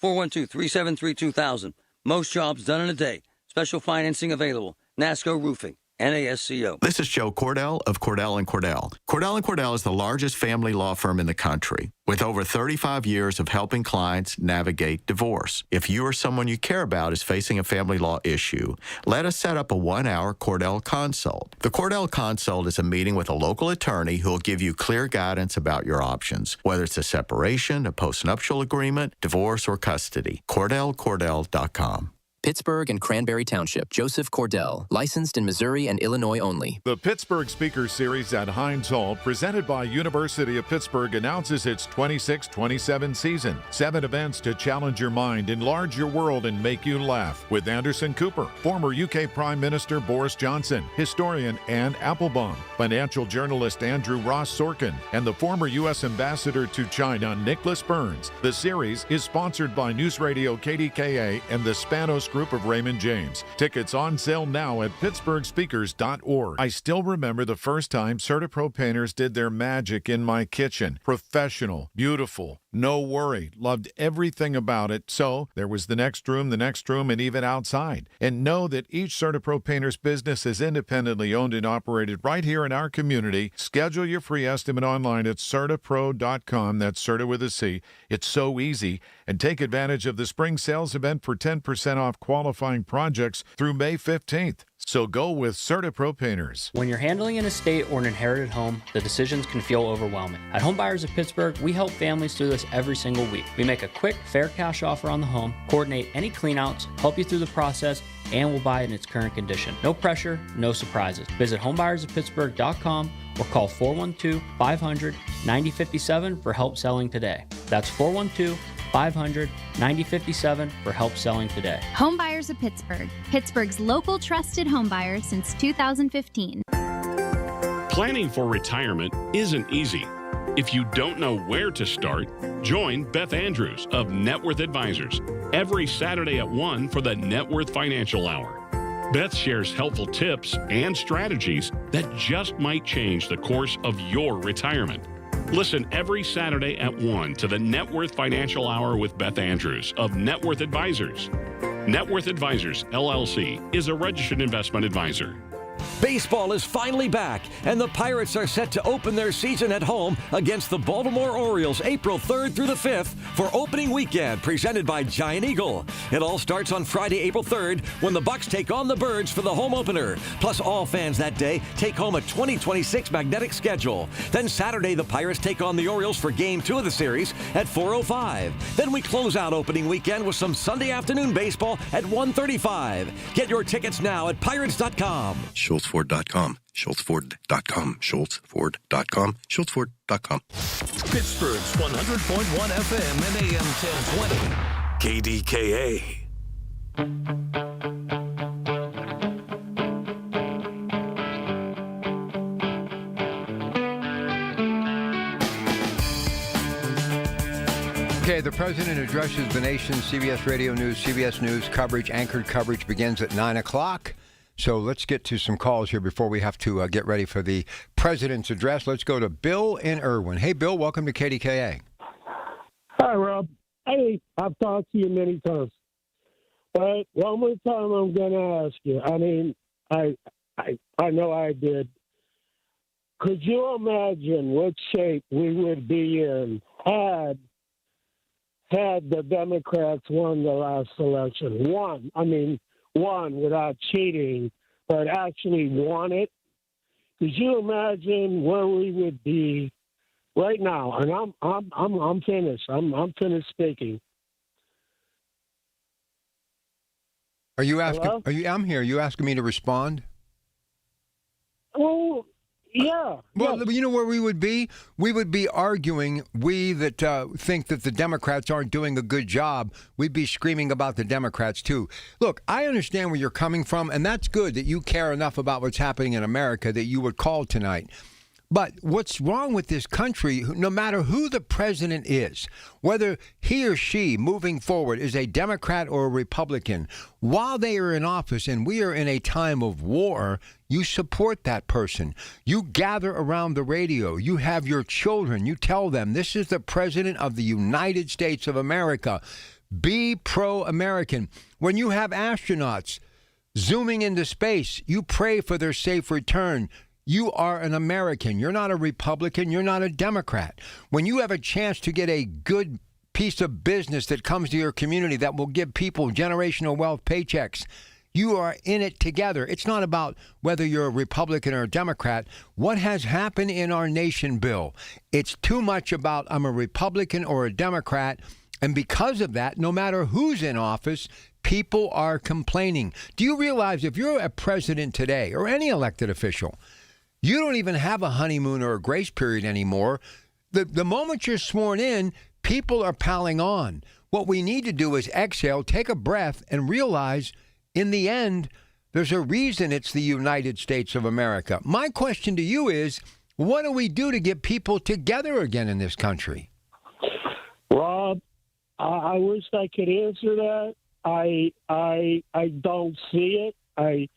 412-373-2000. Most jobs done in a day. Special financing available. NASCO Roofing. NASCO. This is Joe Cordell of Cordell & Cordell. Cordell & Cordell is the largest family law firm in the country with over 35 years of helping clients navigate divorce. If you or someone you care about is facing a family law issue, let us set up a 1-hour Cordell Consult. The Cordell Consult is a meeting with a local attorney who will give you clear guidance about your options, whether it's a separation, a postnuptial agreement, divorce, or custody. CordellCordell.com. Pittsburgh and Cranberry Township. Joseph Cordell, licensed in Missouri and Illinois only. The Pittsburgh Speaker Series at Heinz Hall, presented by University of Pittsburgh, announces its 26-27 season. 7 events to challenge your mind, enlarge your world, and make you laugh. With Anderson Cooper, former UK Prime Minister Boris Johnson, historian Anne Applebaum, financial journalist Andrew Ross Sorkin, and the former U.S. Ambassador to China, Nicholas Burns. The series is sponsored by News Radio KDKA and the Spanos Group Group of Raymond James. Tickets on sale now at pittsburghspeakers.org. I still remember the first time CertaPro painters did their magic in my kitchen. Professional, beautiful, no worry. Loved everything about it. So there was the next room, and even outside. And know that each CertaPro painter's business is independently owned and operated right here in our community. Schedule your free estimate online at CertaPro.com. That's Certa with a C. It's so easy. And take advantage of the spring sales event for 10% off qualifying projects through May 15th. So go with CertaPro Painters. When you're handling an estate or an inherited home, the decisions can feel overwhelming. At Home Buyers of Pittsburgh, we help families through this every single week. We make a quick, fair cash offer on the home, coordinate any cleanouts, help you through the process, and we'll buy it in its current condition. No pressure, no surprises. Visit homebuyersoftpittsburgh.com or call 412-500-9057 for help selling today. That's 412-500-9057 for help selling today. Home Buyers of Pittsburgh, Pittsburgh's local trusted home buyer since 2015. Planning for retirement isn't easy. If you don't know where to start, join Beth Andrews of Net Worth Advisors every Saturday at 1 for the Net Worth Financial Hour. Beth shares helpful tips and strategies that just might change the course of your retirement. Listen every Saturday at 1 to the Net Worth Financial Hour with Beth Andrews of Net Worth Advisors. Net Worth Advisors, LLC, is a registered investment advisor. Baseball is finally back, and the Pirates are set to open their season at home against the Baltimore Orioles April 3rd through the 5th for opening weekend, presented by Giant Eagle. It all starts on Friday, April 3rd, when the Bucks take on the Birds for the home opener. Plus, all fans that day take home a 2026 magnetic schedule. Then Saturday, the Pirates take on the Orioles for Game 2 of the series at 4:05. Then we close out opening weekend with some Sunday afternoon baseball at 1:35. Get your tickets now at Pirates.com. SchultzFord.com, SchultzFord.com, SchultzFord.com, SchultzFord.com. Pittsburgh's 100.1 FM and AM 1020. KDKA. Okay, the president addresses the nation. CBS Radio News, CBS News coverage, anchored coverage begins at 9 o'clock. So let's get to some calls here before we have to get ready for the president's address. Let's go to Bill in Irwin. Hey, Bill, welcome to KDKA. Hi, Rob. Hey, I've talked to you many times. But one more time I'm going to ask you. I mean, I know I did. Could you imagine what shape we would be in had the Democrats won the last election? Won without cheating, but actually won it. Could you imagine where we would be right now? And I'm finished. I'm finished speaking. Are you asking? Hello? I'm here. Are you asking me to respond? Well, yeah. Well, you know where we would be? We would be arguing, we that think that the Democrats aren't doing a good job, we'd be screaming about the Democrats, too. Look, I understand where you're coming from, and that's good that you care enough about what's happening in America that you would call tonight. But what's wrong with this country, no matter who the president is, whether he or she moving forward is a Democrat or a Republican, while they are in office and we are in a time of war, you support that person. You gather around the radio. You have your children. You tell them, this is the president of the United States of America. Be pro-American. When you have astronauts zooming into space, you pray for their safe return. You are an American. You're not a Republican. You're not a Democrat. When you have a chance to get a good piece of business that comes to your community that will give people generational wealth paychecks, you are in it together. It's not about whether you're a Republican or a Democrat. What has happened in our nation, Bill? It's too much about I'm a Republican or a Democrat. And because of that, no matter who's in office, people are complaining. Do you realize if you're a president today or any elected official, you don't even have a honeymoon or a grace period anymore. The moment you're sworn in, people are piling on. What we need to do is exhale, take a breath, and realize in the end, there's a reason it's the United States of America. My question to you is, what do we do to get people together again in this country? Rob, I wish I could answer that. I don't see it. I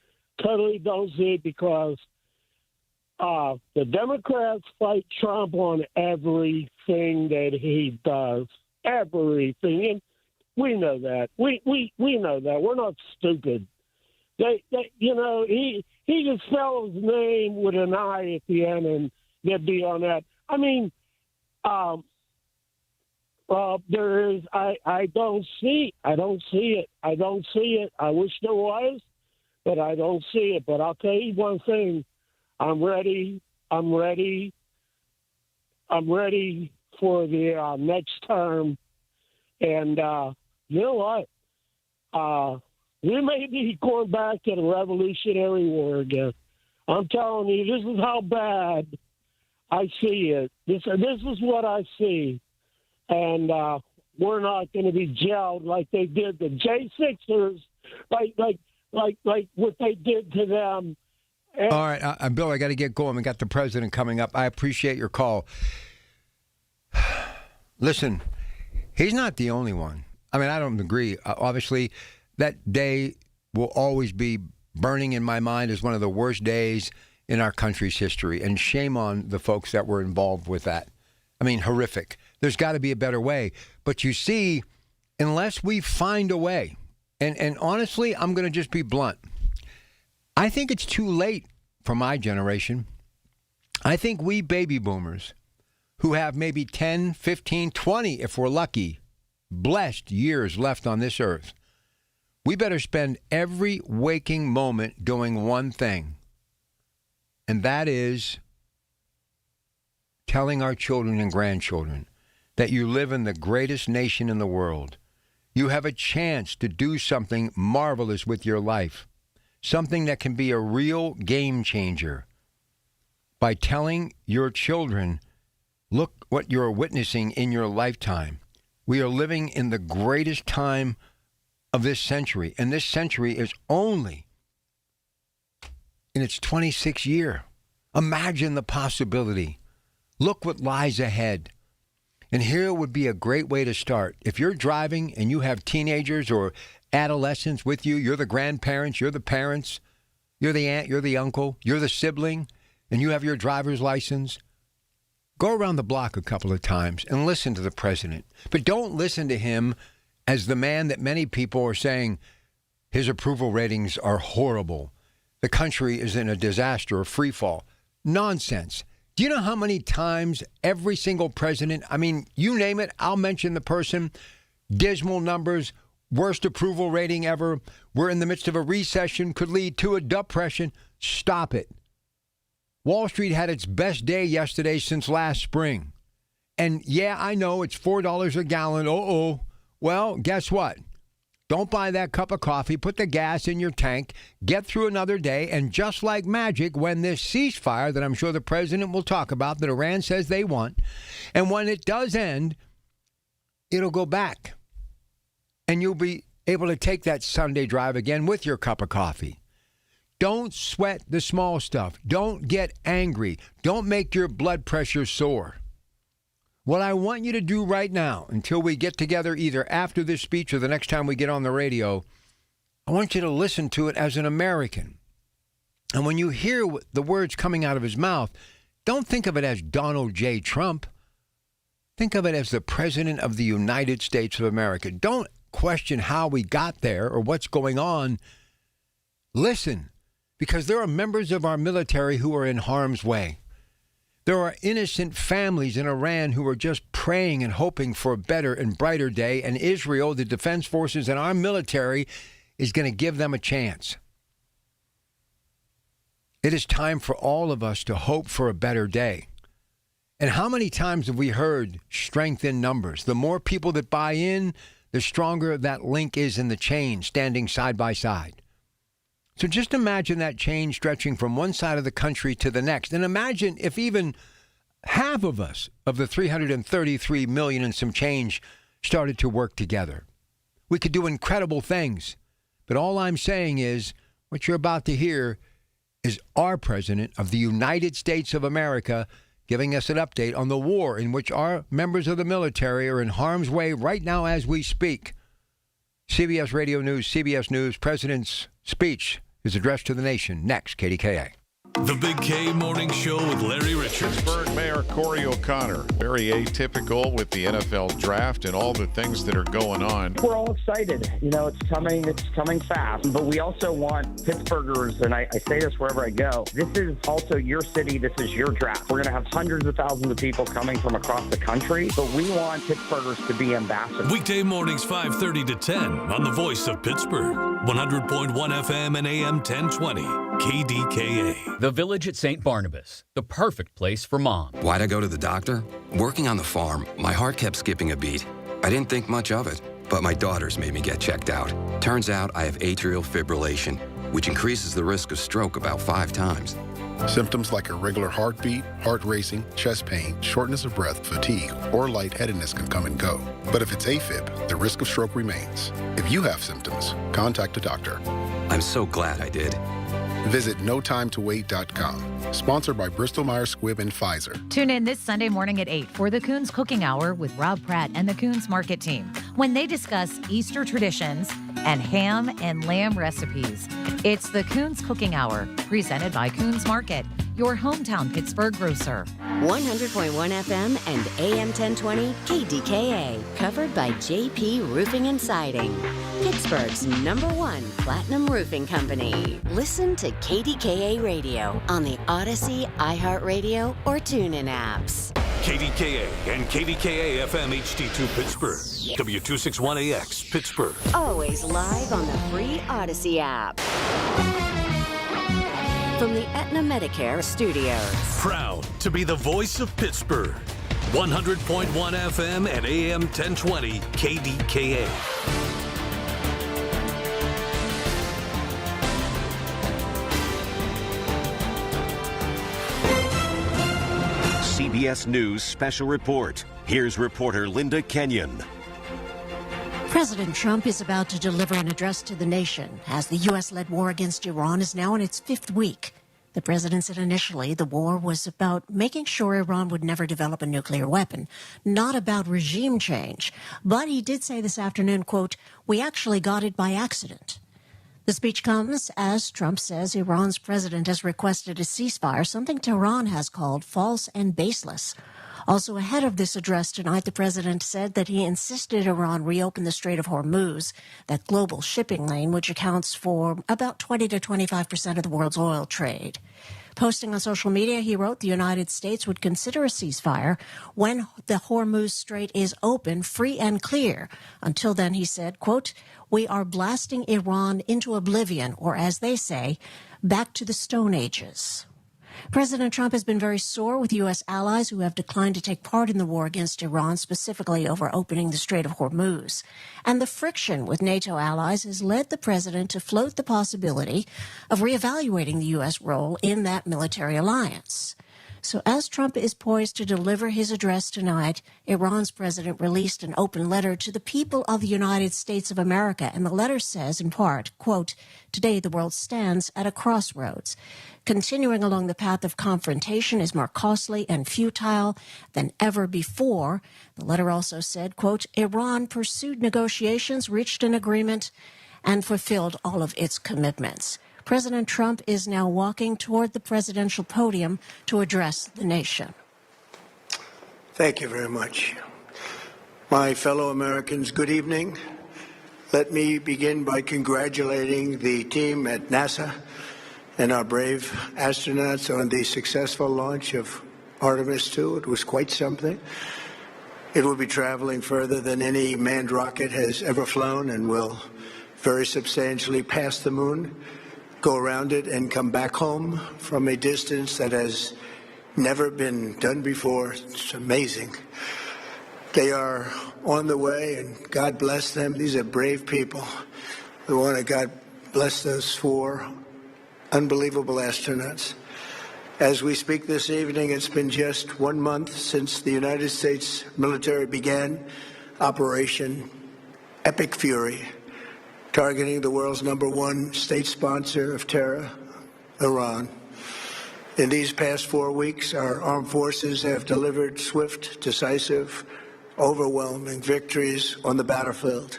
totally don't see it because the Democrats fight Trump on everything that he does. Everything. And we know that. We know that. We're not stupid. They he just spells his name with an I at the end and they'd be on that. I mean, there is. I don't see it. I don't see it. I wish there was, but I don't see it. But I'll tell you one thing. I'm ready for the next term. And you know what? We may be going back to the Revolutionary War again. I'm telling you, this is how bad I see it. This is what I see. And we're not going to be jailed like they did the J6ers, like what they did to them. And all right, Bill, I got to get going. We got the president coming up. I appreciate your call. Listen, he's not the only one. I mean, I don't agree. Obviously, that day will always be burning in my mind as one of the worst days in our country's history. And shame on the folks that were involved with that. I mean, horrific. There's got to be a better way. But you see, unless we find a way, and honestly, I'm going to just be blunt. I think it's too late for my generation. I think we baby boomers who have maybe 10, 15, 20, if we're lucky, blessed years left on this earth, we better spend every waking moment doing one thing, and that is telling our children and grandchildren that you live in the greatest nation in the world. You have a chance to do something marvelous with your life, something that can be a real game changer by telling your children, look what you're witnessing in your lifetime. We are living in the greatest time of this century, and this century is only in its 26th year. Imagine the possibility. Look what lies ahead. And here would be a great way to start. If you're driving and you have teenagers or adolescents with you, you're the grandparents, you're the parents, you're the aunt, you're the uncle, you're the sibling, and you have your driver's license, go around the block a couple of times and listen to the president. But don't listen to him as the man that many people are saying his approval ratings are horrible. The country is in a disaster, a free fall. Nonsense. Do you know how many times every single president, I mean, you name it, I'll mention the person, dismal numbers, worst approval rating ever, we're in the midst of a recession, could lead to a depression. Stop it. Wall Street had its best day yesterday since last spring. And yeah, I know it's $4 a gallon. Well, guess what? Don't buy that cup of coffee, put the gas in your tank, get through another day, and just like magic, when this ceasefire that I'm sure the president will talk about, that Iran says they want, and when it does end, it'll go back. And you'll be able to take that Sunday drive again with your cup of coffee. Don't sweat the small stuff. Don't get angry. Don't make your blood pressure soar. What I want you to do right now, until we get together either after this speech or the next time we get on the radio, I want you to listen to it as an American. And when you hear the words coming out of his mouth, don't think of it as Donald J. Trump. Think of it as the President of the United States of America. Don't question how we got there or what's going on. Listen, because there are members of our military who are in harm's way. There are innocent families in Iran who are just praying and hoping for a better and brighter day, and Israel, the defense forces, and our military is going to give them a chance. It is time for all of us to hope for a better day. And how many times have we heard strength in numbers? The more people that buy in, the stronger that link is in the chain, standing side by side. So just imagine that chain stretching from one side of the country to the next. And imagine if even half of us, of the 333 million and some change, started to work together. We could do incredible things. But all I'm saying is, what you're about to hear is our President of the United States of America giving us an update on the war in which our members of the military are in harm's way right now as we speak. CBS Radio News, CBS News, President's speech, his address to the nation. Next, KDKA. The Big K Morning Show with Larry Richards. Pittsburgh Mayor Corey O'Connor, very atypical with the NFL draft and all the things that are going on. We're all excited. You know, it's coming fast. But we also want Pittsburghers, and I say this wherever I go, this is also your city, this is your draft. We're going to have hundreds of thousands of people coming from across the country, but we want Pittsburghers to be ambassadors. Weekday mornings 5:30 to 10 on the Voice of Pittsburgh. 100.1 FM and AM 1020. KDKA. The Village at St. Barnabas, the perfect place for mom. Why'd I go to the doctor? Working on the farm, my heart kept skipping a beat. I didn't think much of it, but my daughters made me get checked out. Turns out I have atrial fibrillation, which increases the risk of stroke about 5 times. Symptoms like irregular heartbeat, heart racing, chest pain, shortness of breath, fatigue, or lightheadedness can come and go. But if it's AFib, the risk of stroke remains. If you have symptoms, contact a doctor. I'm so glad I did. Visit NoTimeToWait.com. Sponsored by Bristol-Myers Squibb and Pfizer. Tune in this Sunday morning at 8 for the Coons Cooking Hour with Rob Pratt and the Coons Market team when they discuss Easter traditions and ham and lamb recipes. It's the Coons Cooking Hour, presented by Coons Market, your hometown Pittsburgh grocer. 100.1 FM and AM 1020 KDKA, covered by JP Roofing and Siding, Pittsburgh's #1 platinum roofing company. Listen to KDKA Radio on the Odyssey, iHeartRadio, or TuneIn apps. KDKA and KDKA FM HD2 Pittsburgh. W261AX Pittsburgh. Always live on the free Odyssey app. From the Aetna Medicare Studios. Proud to be the voice of Pittsburgh. 100.1 FM and AM 1020 KDKA. CBS News Special Report. Here's reporter Linda Kenyon. President Trump is about to deliver an address to the nation as the U.S.-led war against Iran is now in its 5th week. The president said initially the war was about making sure Iran would never develop a nuclear weapon, not about regime change. But he did say this afternoon, quote, "We actually got it by accident." The speech comes as Trump says Iran's president has requested a ceasefire, something Tehran has called false and baseless. Also ahead of this address tonight, the president said that he insisted Iran reopen the Strait of Hormuz, that global shipping lane, which accounts for about 20 to 25% of the world's oil trade. Posting on social media, he wrote the United States would consider a ceasefire when the Hormuz Strait is open, free and clear. Until then, he said, quote, "We are blasting Iran into oblivion, or as they say, back to the Stone Ages." President Trump has been very sore with U.S. allies who have declined to take part in the war against Iran, specifically over opening the Strait of Hormuz. And the friction with NATO allies has led the president to float the possibility of reevaluating the U.S. role in that military alliance. So as Trump is poised to deliver his address tonight, Iran's president released an open letter to the people of the United States of America. And the letter says, in part, quote, "Today the world stands at a crossroads. Continuing along the path of confrontation is more costly and futile than ever before." The letter also said, quote, "Iran pursued negotiations, reached an agreement, and fulfilled all of its commitments." President Trump is now walking toward the presidential podium to address the nation. Thank you very much. My fellow Americans, good evening. Let me begin by congratulating the team at NASA and our brave astronauts on the successful launch of Artemis 2. It was quite something. It will be traveling further than any manned rocket has ever flown and will very substantially pass the moon, go around it, and come back home from a distance that has never been done before. It's amazing. They are on the way, and God bless them. These are brave people. We want to God bless those 4 unbelievable astronauts. As we speak this evening, it's been just 1 month since the United States military began Operation Epic Fury, targeting the world's #1 state sponsor of terror, Iran. In these past 4 weeks, our armed forces have delivered swift, decisive, overwhelming victories on the battlefield.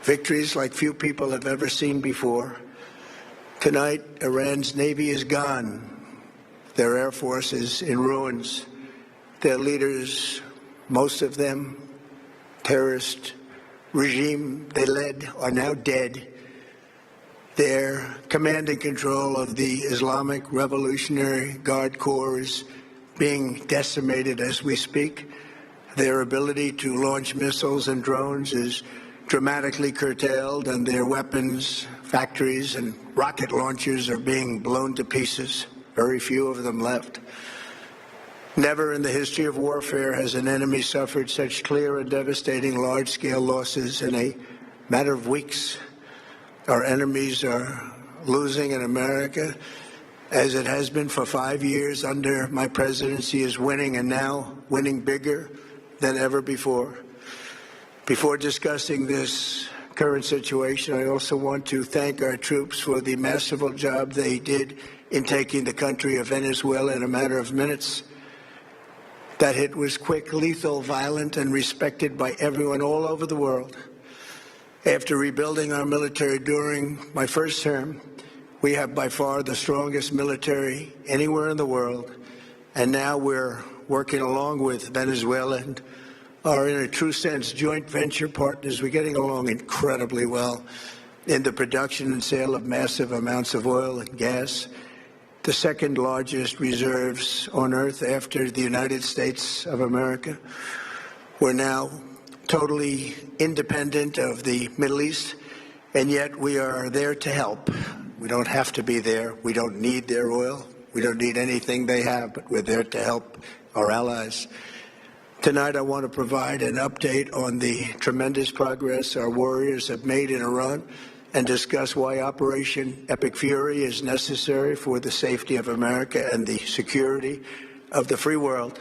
victories like few people have ever seen before. Tonight, Iran's Navy is gone. Their Air Force is in ruins. Their leaders, most of them, terrorist regime they led, are now dead. Their command and control of the Islamic Revolutionary Guard Corps is being decimated as we speak. Their ability to launch missiles and drones is dramatically curtailed, and their weapons factories and rocket launchers are being blown to pieces. Very few of them left. Never in the history of warfare has an enemy suffered such clear and devastating large-scale losses in a matter of weeks. Our enemies are losing in America, as it has been for 5 years under my presidency, is winning, and now winning bigger than ever before. Before discussing this current situation, I also want to thank our troops for the masterful job they did in taking the country of Venezuela in a matter of minutes. That hit was quick, lethal, violent, and respected by everyone all over the world. After rebuilding our military during my first term, we have by far the strongest military anywhere in the world. And now we're working along with Venezuela and are, in a true sense, joint venture partners. We're getting along incredibly well in the production and sale of massive amounts of oil and gas, the second largest reserves on Earth after the United States of America. We're now totally independent of the Middle East, and yet we are there to help. We don't have to be there. We don't need their oil. We don't need anything they have, but we're there to help our allies. Tonight, I want to provide an update on the tremendous progress our warriors have made in Iran and discuss why Operation Epic Fury is necessary for the safety of America and the security of the free world.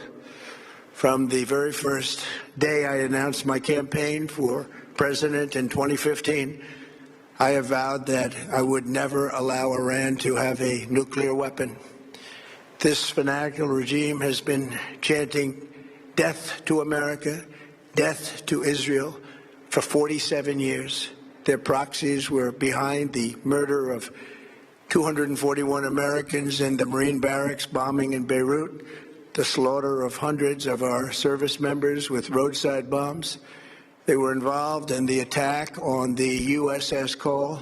From the very first day I announced my campaign for president in 2015, I have vowed that I would never allow Iran to have a nuclear weapon. This fanatical regime has been chanting death to America, death to Israel for 47 years. Their proxies were behind the murder of 241 Americans in the Marine barracks bombing in Beirut, the slaughter of hundreds of our service members with roadside bombs. They were involved in the attack on the USS Cole,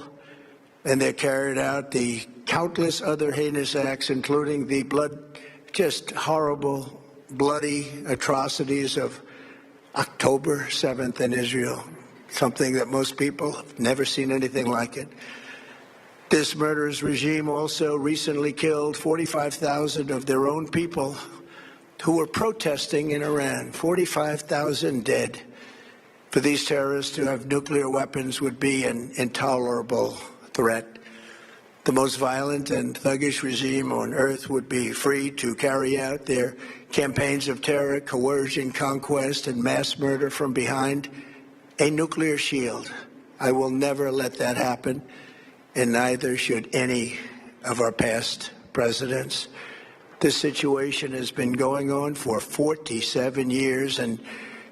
and they carried out the countless other heinous acts, including the just horrible, bloody atrocities of October 7th in Israel, something that most people have never seen anything like it. This murderous regime also recently killed 45,000 of their own people who were protesting in Iran. 45,000 dead. For these terrorists to have nuclear weapons would be an intolerable threat. The most violent and thuggish regime on earth would be free to carry out their campaigns of terror, coercion, conquest, and mass murder from behind a nuclear shield. I will never let that happen, and neither should any of our past presidents. This situation has been going on for 47 years and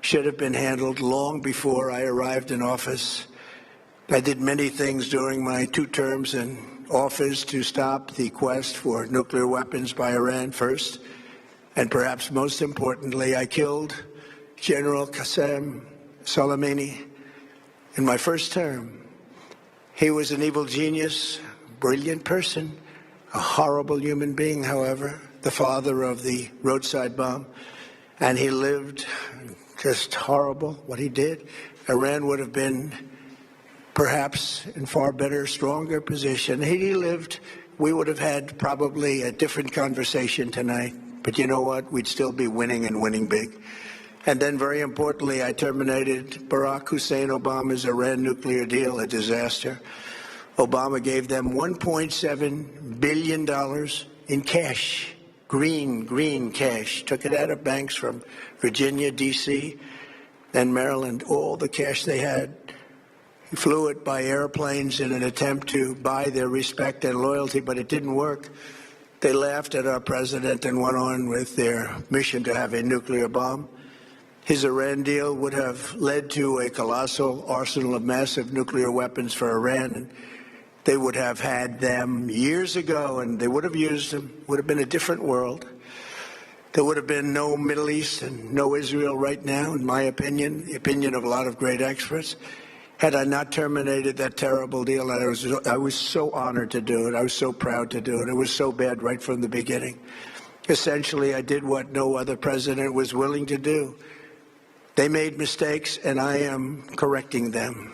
should have been handled long before I arrived in office. I did many things during my 2 terms in office to stop the quest for nuclear weapons by Iran first, and perhaps most importantly, I killed General Qasem Soleimani in my first term. He was an evil genius, brilliant person, a horrible human being, however, the father of the roadside bomb, and he lived just horrible what he did. Iran would have been perhaps in far better, stronger position. Had he lived, we would have had probably a different conversation tonight. But you know what? We'd still be winning and winning big. And then, very importantly, I terminated Barack Hussein Obama's Iran nuclear deal, a disaster. Obama gave them $1.7 billion in cash, green cash, took it out of banks from Virginia, D.C., and Maryland, all the cash they had. He flew it by airplanes in an attempt to buy their respect and loyalty, but it didn't work. They laughed at our president and went on with their mission to have a nuclear bomb. His Iran deal would have led to a colossal arsenal of massive nuclear weapons for Iran, and they would have had them years ago, and they would have used them. It would have been a different world. There would have been no Middle East and no Israel right now, in my opinion, the opinion of a lot of great experts, had I not terminated that terrible deal. I was so honored to do it. I was so proud to do it. It was so bad right from the beginning. Essentially, I did what no other president was willing to do. They made mistakes, and I am correcting them.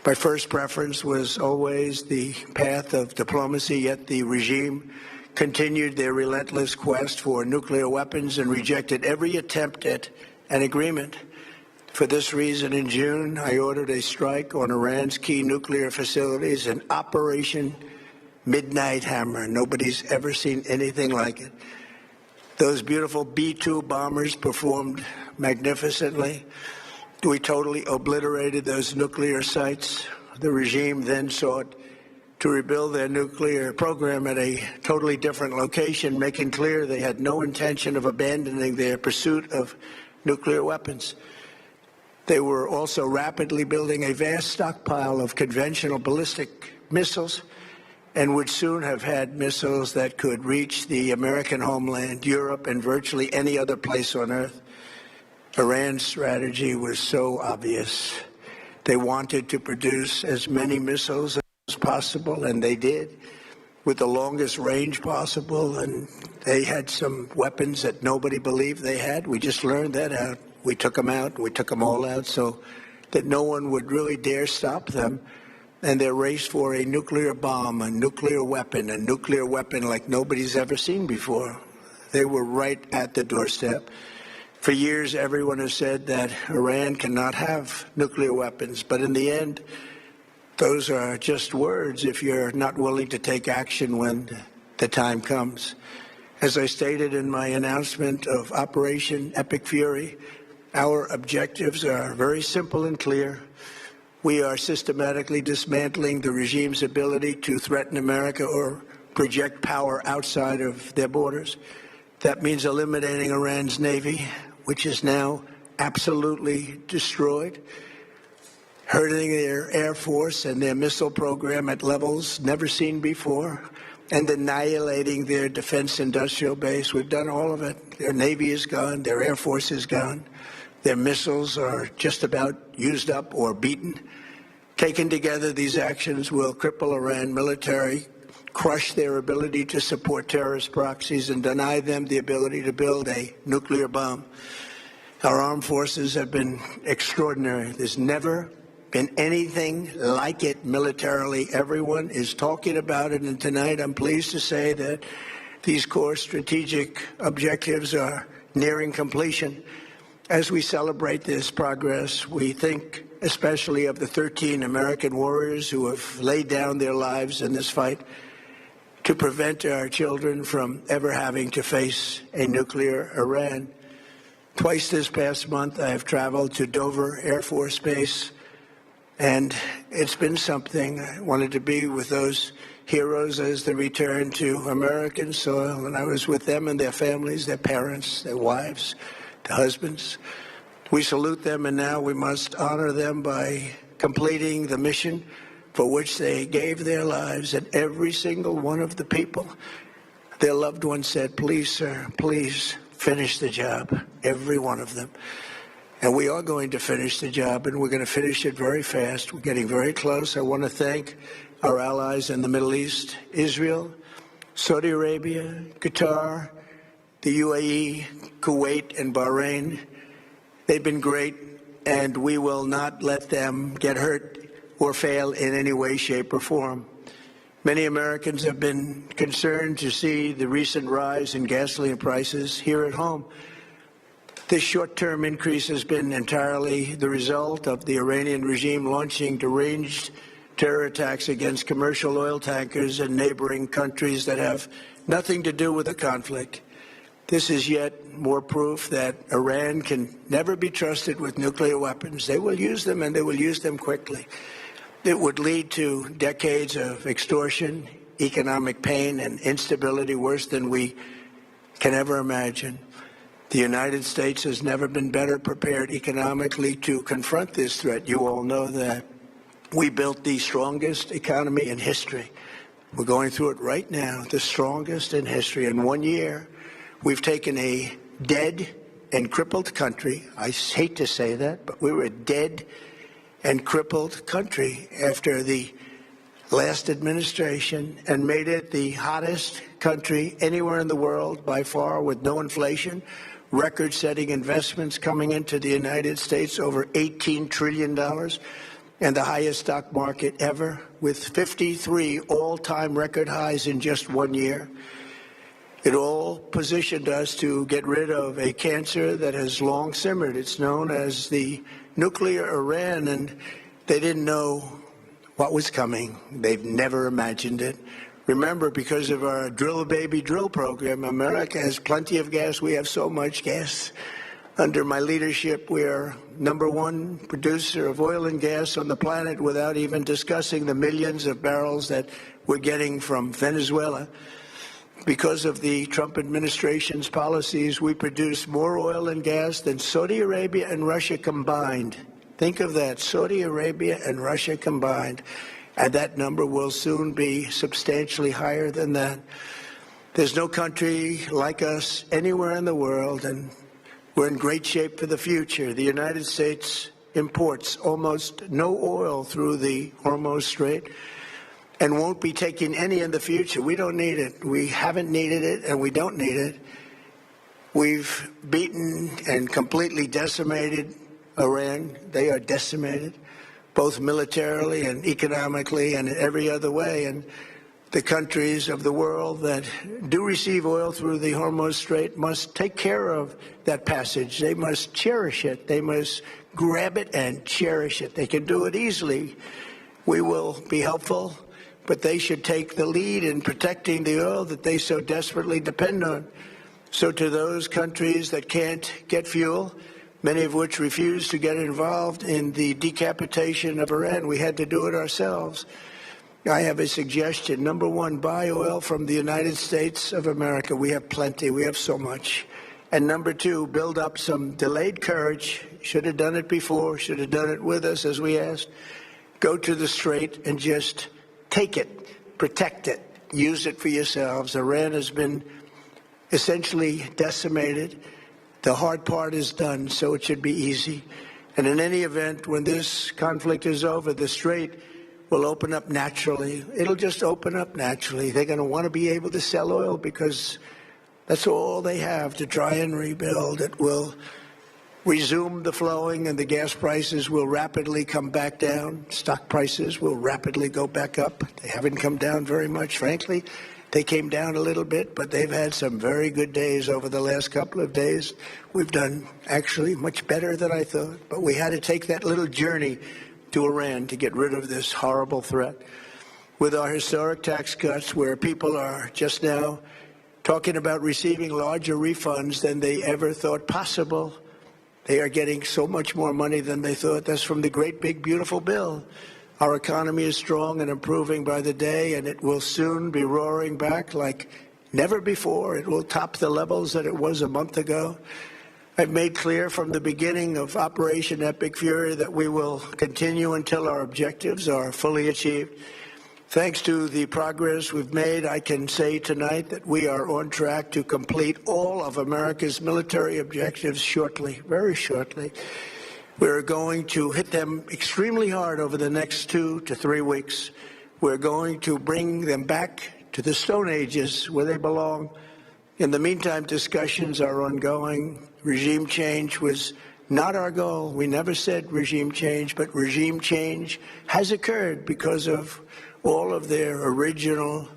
My first preference was always the path of diplomacy, yet the regime continued their relentless quest for nuclear weapons and rejected every attempt at an agreement. For this reason, in June, I ordered a strike on Iran's key nuclear facilities, an Operation Midnight Hammer. Nobody's ever seen anything like it. Those beautiful B-2 bombers performed magnificently. We totally obliterated those nuclear sites. The regime then sought to rebuild their nuclear program at a totally different location, making clear they had no intention of abandoning their pursuit of nuclear weapons. They were also rapidly building a vast stockpile of conventional ballistic missiles and would soon have had missiles that could reach the American homeland, Europe, and virtually any other place on Earth. Iran's strategy was so obvious. They wanted to produce as many missiles as possible, and they did, with the longest range possible, and they had some weapons that nobody believed they had. We just learned that out. We took them out. We took them all out so that no one would really dare stop them. And their race for a nuclear bomb, a nuclear weapon like nobody's ever seen before. They were right at the doorstep. For years, everyone has said that Iran cannot have nuclear weapons. But in the end, those are just words if you're not willing to take action when the time comes. As I stated in my announcement of Operation Epic Fury, our objectives are very simple and clear. We are systematically dismantling the regime's ability to threaten America or project power outside of their borders. That means eliminating Iran's Navy, which is now absolutely destroyed, hurting their Air Force and their missile program at levels never seen before, and annihilating their defense industrial base. We've done all of it. Their Navy is gone. Their Air Force is gone. Their missiles are just about used up or beaten. Taken together, these actions will cripple Iran military, crush their ability to support terrorist proxies, and deny them the ability to build a nuclear bomb. Our armed forces have been extraordinary. There's never been anything like it militarily. Everyone is talking about it, and tonight I'm pleased to say that these core strategic objectives are nearing completion. As we celebrate this progress, we think especially of the 13 American warriors who have laid down their lives in this fight to prevent our children from ever having to face a nuclear Iran. Twice this past month, I have traveled to Dover Air Force Base, and it's been something. I wanted to be with those heroes as they return to American soil, and I was with them and their families, their parents, their wives, their husbands. We salute them, and now we must honor them by completing the mission for which they gave their lives. And every single one of the people, their loved ones said, "Please, sir, please finish the job." Every one of them. And we are going to finish the job, and we're going to finish it very fast. We're getting very close. I want to thank our allies in the Middle East, Israel, Saudi Arabia, Qatar, the UAE, Kuwait, and Bahrain. They've been great, and we will not let them get hurt or fail in any way, shape, or form. Many Americans have been concerned to see the recent rise in gasoline prices here at home. This short-term increase has been entirely the result of the Iranian regime launching deranged terror attacks against commercial oil tankers in neighboring countries that have nothing to do with the conflict. This is yet more proof that Iran can never be trusted with nuclear weapons. They will use them, and they will use them quickly. It would lead to decades of extortion, economic pain, and instability worse than we can ever imagine. The United States has never been better prepared economically to confront this threat. You all know that. We built the strongest economy in history. We're going through it right now, the strongest in history. In 1 year, we've taken a dead and crippled country. I hate to say that, but we were a dead and crippled country after the last administration and made it the hottest country anywhere in the world by far, with no inflation, record-setting investments coming into the United States, over $18 trillion, and the highest stock market ever, with 53 all-time record highs in just 1 year. It all positioned us to get rid of a cancer that has long simmered. It's known as the nuclear Iran, and they didn't know what was coming. They've never imagined it. Remember, because of our Drill Baby Drill program, America has plenty of gas. We have so much gas. Under my leadership, we are #1 producer of oil and gas on the planet, without even discussing the millions of barrels that we're getting from Venezuela. Because of the Trump administration's policies, we produce more oil and gas than Saudi Arabia and Russia combined. Think of that, Saudi Arabia and Russia combined. And that number will soon be substantially higher than that. There's no country like us anywhere in the world, and we're in great shape for the future. The United States imports almost no oil through the Hormuz Strait and won't be taking any in the future. We don't need it. We haven't needed it, and we don't need it. We've beaten and completely decimated Iran. They are decimated, both militarily and economically and in every other way. And the countries of the world that do receive oil through the Hormuz Strait must take care of that passage. They must cherish it. They must grab it and cherish it. They can do it easily. We will be helpful, but they should take the lead in protecting the oil that they so desperately depend on. So to those countries that can't get fuel, many of which refuse to get involved in the decapitation of Iran, we had to do it ourselves. I have a suggestion. #1, buy oil from the United States of America. We have plenty. We have so much. And #2, build up some delayed courage. Should have done it before. Should have done it with us, as we asked. Go to the Strait and just take it, protect it, use it for yourselves. Iran has been essentially decimated. The hard part is done, so it should be easy. And in any event, when this conflict is over, the Strait will open up naturally. It'll just open up naturally. They're going to want to be able to sell oil because that's all they have to try and rebuild. It will resume the flowing, and the gas prices will rapidly come back down. Stock prices will rapidly go back up. They haven't come down very much, frankly. They came down a little bit, but they've had some very good days over the last couple of days. We've done actually much better than I thought, but we had to take that little journey to Iran to get rid of this horrible threat. With our historic tax cuts, where people are just now talking about receiving larger refunds than they ever thought possible, they are getting so much more money than they thought. That's from the great big beautiful bill. Our economy is strong and improving by the day, and it will soon be roaring back like never before. It will top the levels that it was a month ago. I've made clear from the beginning of Operation Epic Fury that we will continue until our objectives are fully achieved. Thanks to the progress we've made, I can say tonight that we are on track to complete all of America's military objectives shortly, very shortly. We're going to hit them extremely hard over the next 2 to 3 weeks. We're going to bring them back to the Stone Ages where they belong. In the meantime, discussions are ongoing. Regime change was not our goal. We never said regime change, but regime change has occurred because of all of their original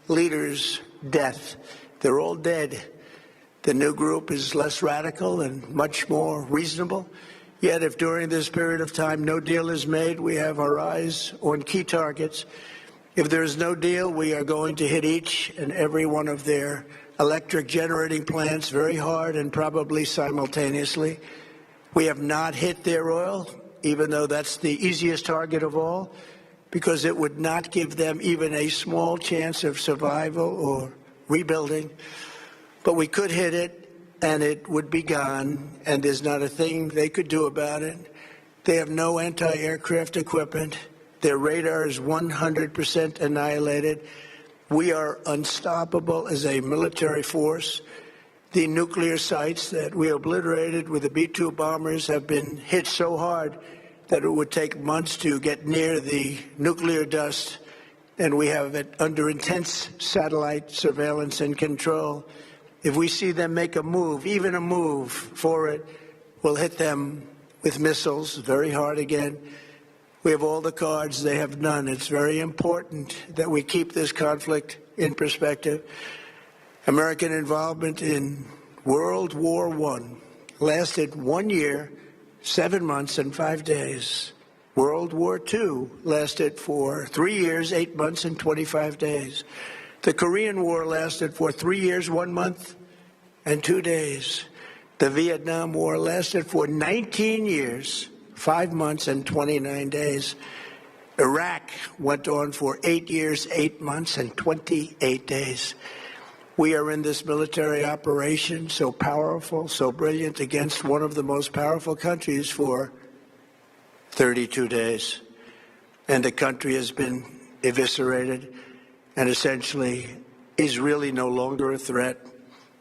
leaders' death. They're all dead. The new group is less radical and much more reasonable. Yet if during this period of time no deal is made, we have our eyes on key targets. If there is no deal, we are going to hit each and every one of their electric generating plants very hard and probably simultaneously. We have not hit their oil, even though that's the easiest target of all, because it would not give them even a small chance of survival or rebuilding. But we could hit it and it would be gone, and there's not a thing they could do about it. They have no anti-aircraft equipment. Their radar is 100% annihilated. We are unstoppable as a military force. The nuclear sites that we obliterated with the B-2 bombers have been hit so hard that it would take months to get near the nuclear dust, and we have it under intense satellite surveillance and control. If we see them make a move, even a move for it, we'll hit them with missiles very hard again. We have all the cards, they have none. It's very important that we keep this conflict in perspective. American involvement in World War I lasted 1 year, 7 months, and 5 days. World War II lasted for 3 years, 8 months, and 25 days. The Korean War lasted for 3 years, 1 month, and 2 days. The Vietnam War lasted for 19 years, 5 months, and 29 days. Iraq went on for 8 years, 8 months, and 28 days. We are in this military operation, so powerful, so brilliant, against one of the most powerful countries for 32 days. And the country has been eviscerated and essentially is really no longer a threat.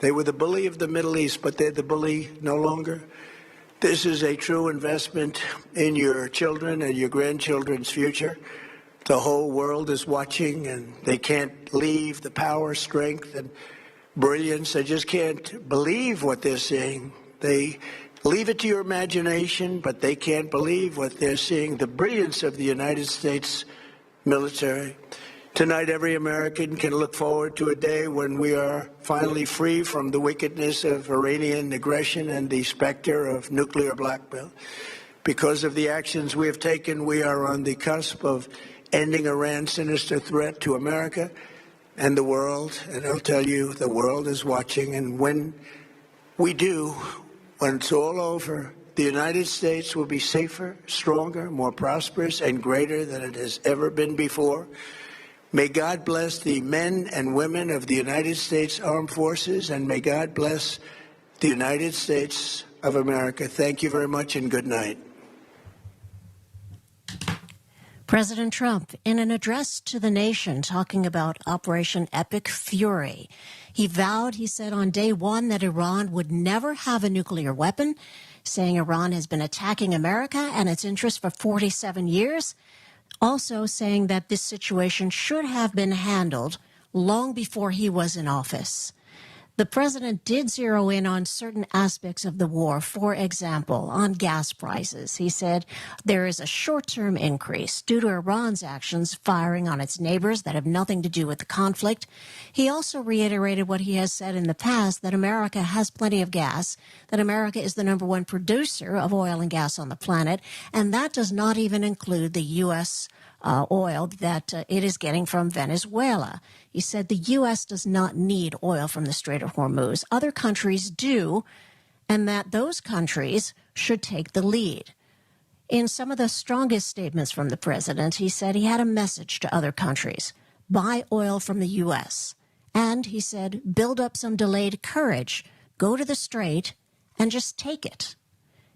They were the bully of the Middle East, but they're the bully no longer. This is a true investment in your children and your grandchildren's future. The whole world is watching, and they can't leave the power, strength, and brilliance. They just can't believe what they're seeing. They leave it to your imagination, but they can't believe what they're seeing, the brilliance of the United States military. Tonight, every American can look forward to a day when we are finally free from the wickedness of Iranian aggression and the specter of nuclear blackmail. Because of the actions we have taken, we are on the cusp of ending Iran's sinister threat to America and the world. And I'll tell you, the world is watching. And when we do, when it's all over, the United States will be safer, stronger, more prosperous, and greater than it has ever been before. May God bless the men and women of the United States Armed Forces, and may God bless the United States of America. Thank you very much, and good night. President Trump, in an address to the nation, talking about Operation Epic Fury, he vowed, he said on day one, that Iran would never have a nuclear weapon, saying Iran has been attacking America and its interests for 47 years. Also saying that this situation should have been handled long before he was in office. The president did zero in on certain aspects of the war, for example, on gas prices. He said there is a short-term increase due to Iran's actions firing on its neighbors that have nothing to do with the conflict. He also reiterated what he has said in the past, that America has plenty of gas, that America is the #1 producer of oil and gas on the planet, and that does not even include the U.S. Oil that it is getting from Venezuela. He said the U.S. does not need oil from the Strait of Hormuz. Other countries do, and that those countries should take the lead. In some of the strongest statements from the president, he said he had a message to other countries. Buy oil from the U.S. And he said, build up some delayed courage. Go to the Strait and just take it.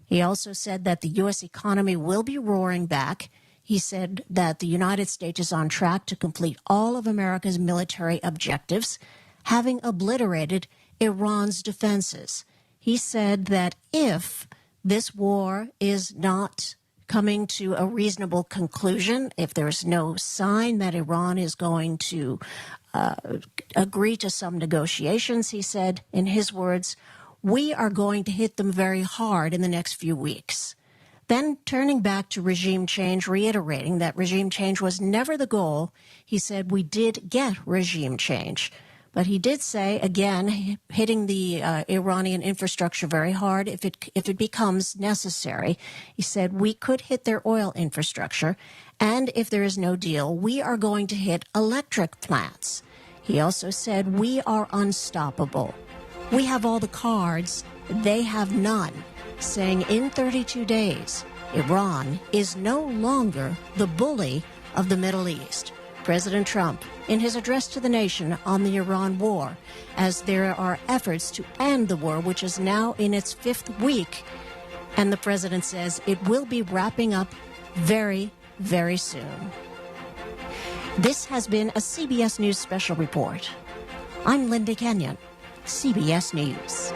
He also said that the U.S. economy will be roaring back. He said that the United States is on track to complete all of America's military objectives, having obliterated Iran's defenses. He said that if this war is not coming to a reasonable conclusion, if there's no sign that Iran is going to agree to some negotiations, he said, in his words, we are going to hit them very hard in the next few weeks. Then turning back to regime change, reiterating that regime change was never the goal, he said we did get regime change. But he did say, again, hitting the Iranian infrastructure very hard if it becomes necessary. He said we could hit their oil infrastructure, and if there is no deal, we are going to hit electric plants. He also said we are unstoppable. We have all the cards, they have none, saying in 32 days, Iran is no longer the bully of the Middle East. President Trump in his address to the nation on the Iran war, as there are efforts to end the war, which is now in its 5th week. And the president says it will be wrapping up very, very soon. This has been a CBS News special report. I'm Linda Kenyon, CBS News.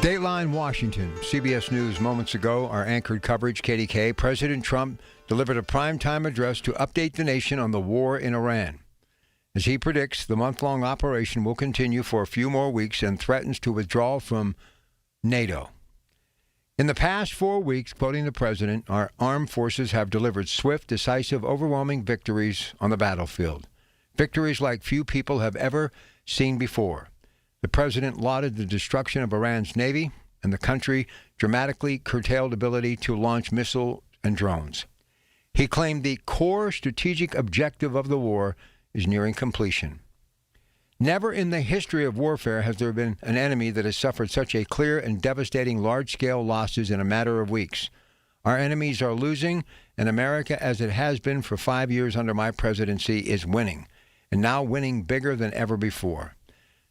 Dateline Washington, CBS News moments ago, our anchored coverage, KDKA. President Trump delivered a primetime address to update the nation on the war in Iran. As he predicts, the month-long operation will continue for a few more weeks and threatens to withdraw from NATO. In the past 4 weeks, quoting the president, our armed forces have delivered swift, decisive, overwhelming victories on the battlefield. Victories like few people have ever seen before. The president lauded the destruction of Iran's navy and the country dramatically curtailed ability to launch missiles and drones. He claimed the core strategic objective of the war is nearing completion. Never in the history of warfare has there been an enemy that has suffered such a clear and devastating large-scale losses in a matter of weeks. Our enemies are losing, and America, as it has been for 5 years under my presidency, is winning, and now winning bigger than ever before.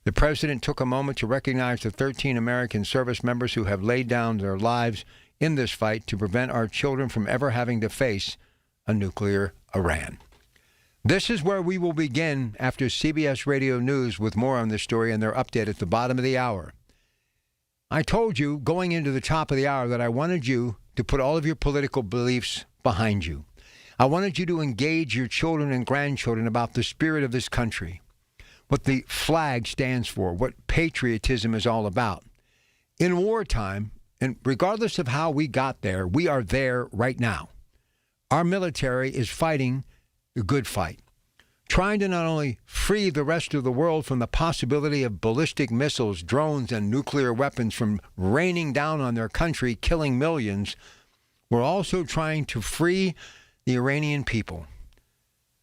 The president took a moment to recognize the 13 American service members who have laid down their lives in this fight to prevent our children from ever having to face a nuclear Iran. This is where we will begin after CBS Radio News with more on this story and their update at the bottom of the hour. I told you going into the top of the hour that I wanted you to put all of your political beliefs behind you. I wanted you to engage your children and grandchildren about the spirit of this country, what the flag stands for, what patriotism is all about. In wartime, and regardless of how we got there, we are there right now. Our military is fighting the good fight, trying to not only free the rest of the world from the possibility of ballistic missiles, drones, and nuclear weapons from raining down on their country, killing millions, we're also trying to free the Iranian people.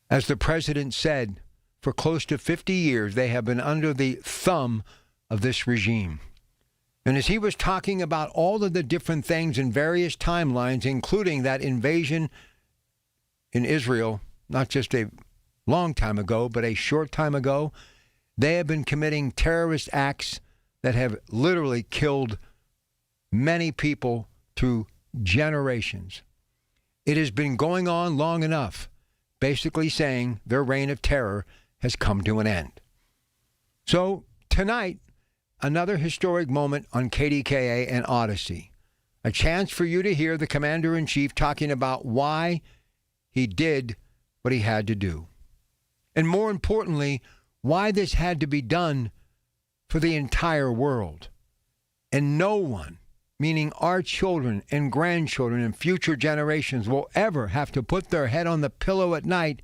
As the president said, for close to 50 years, they have been under the thumb of this regime. And as he was talking about all of the different things in various timelines, including that invasion in Israel, not just a long time ago, but a short time ago, they have been committing terrorist acts that have literally killed many people through generations. It has been going on long enough, basically saying their reign of terror has come to an end. So tonight, another historic moment on KDKA and Odyssey. A chance for you to hear the Commander-in-Chief talking about why he did what he had to do. And more importantly, why this had to be done for the entire world. And no one, meaning our children and grandchildren and future generations, will ever have to put their head on the pillow at night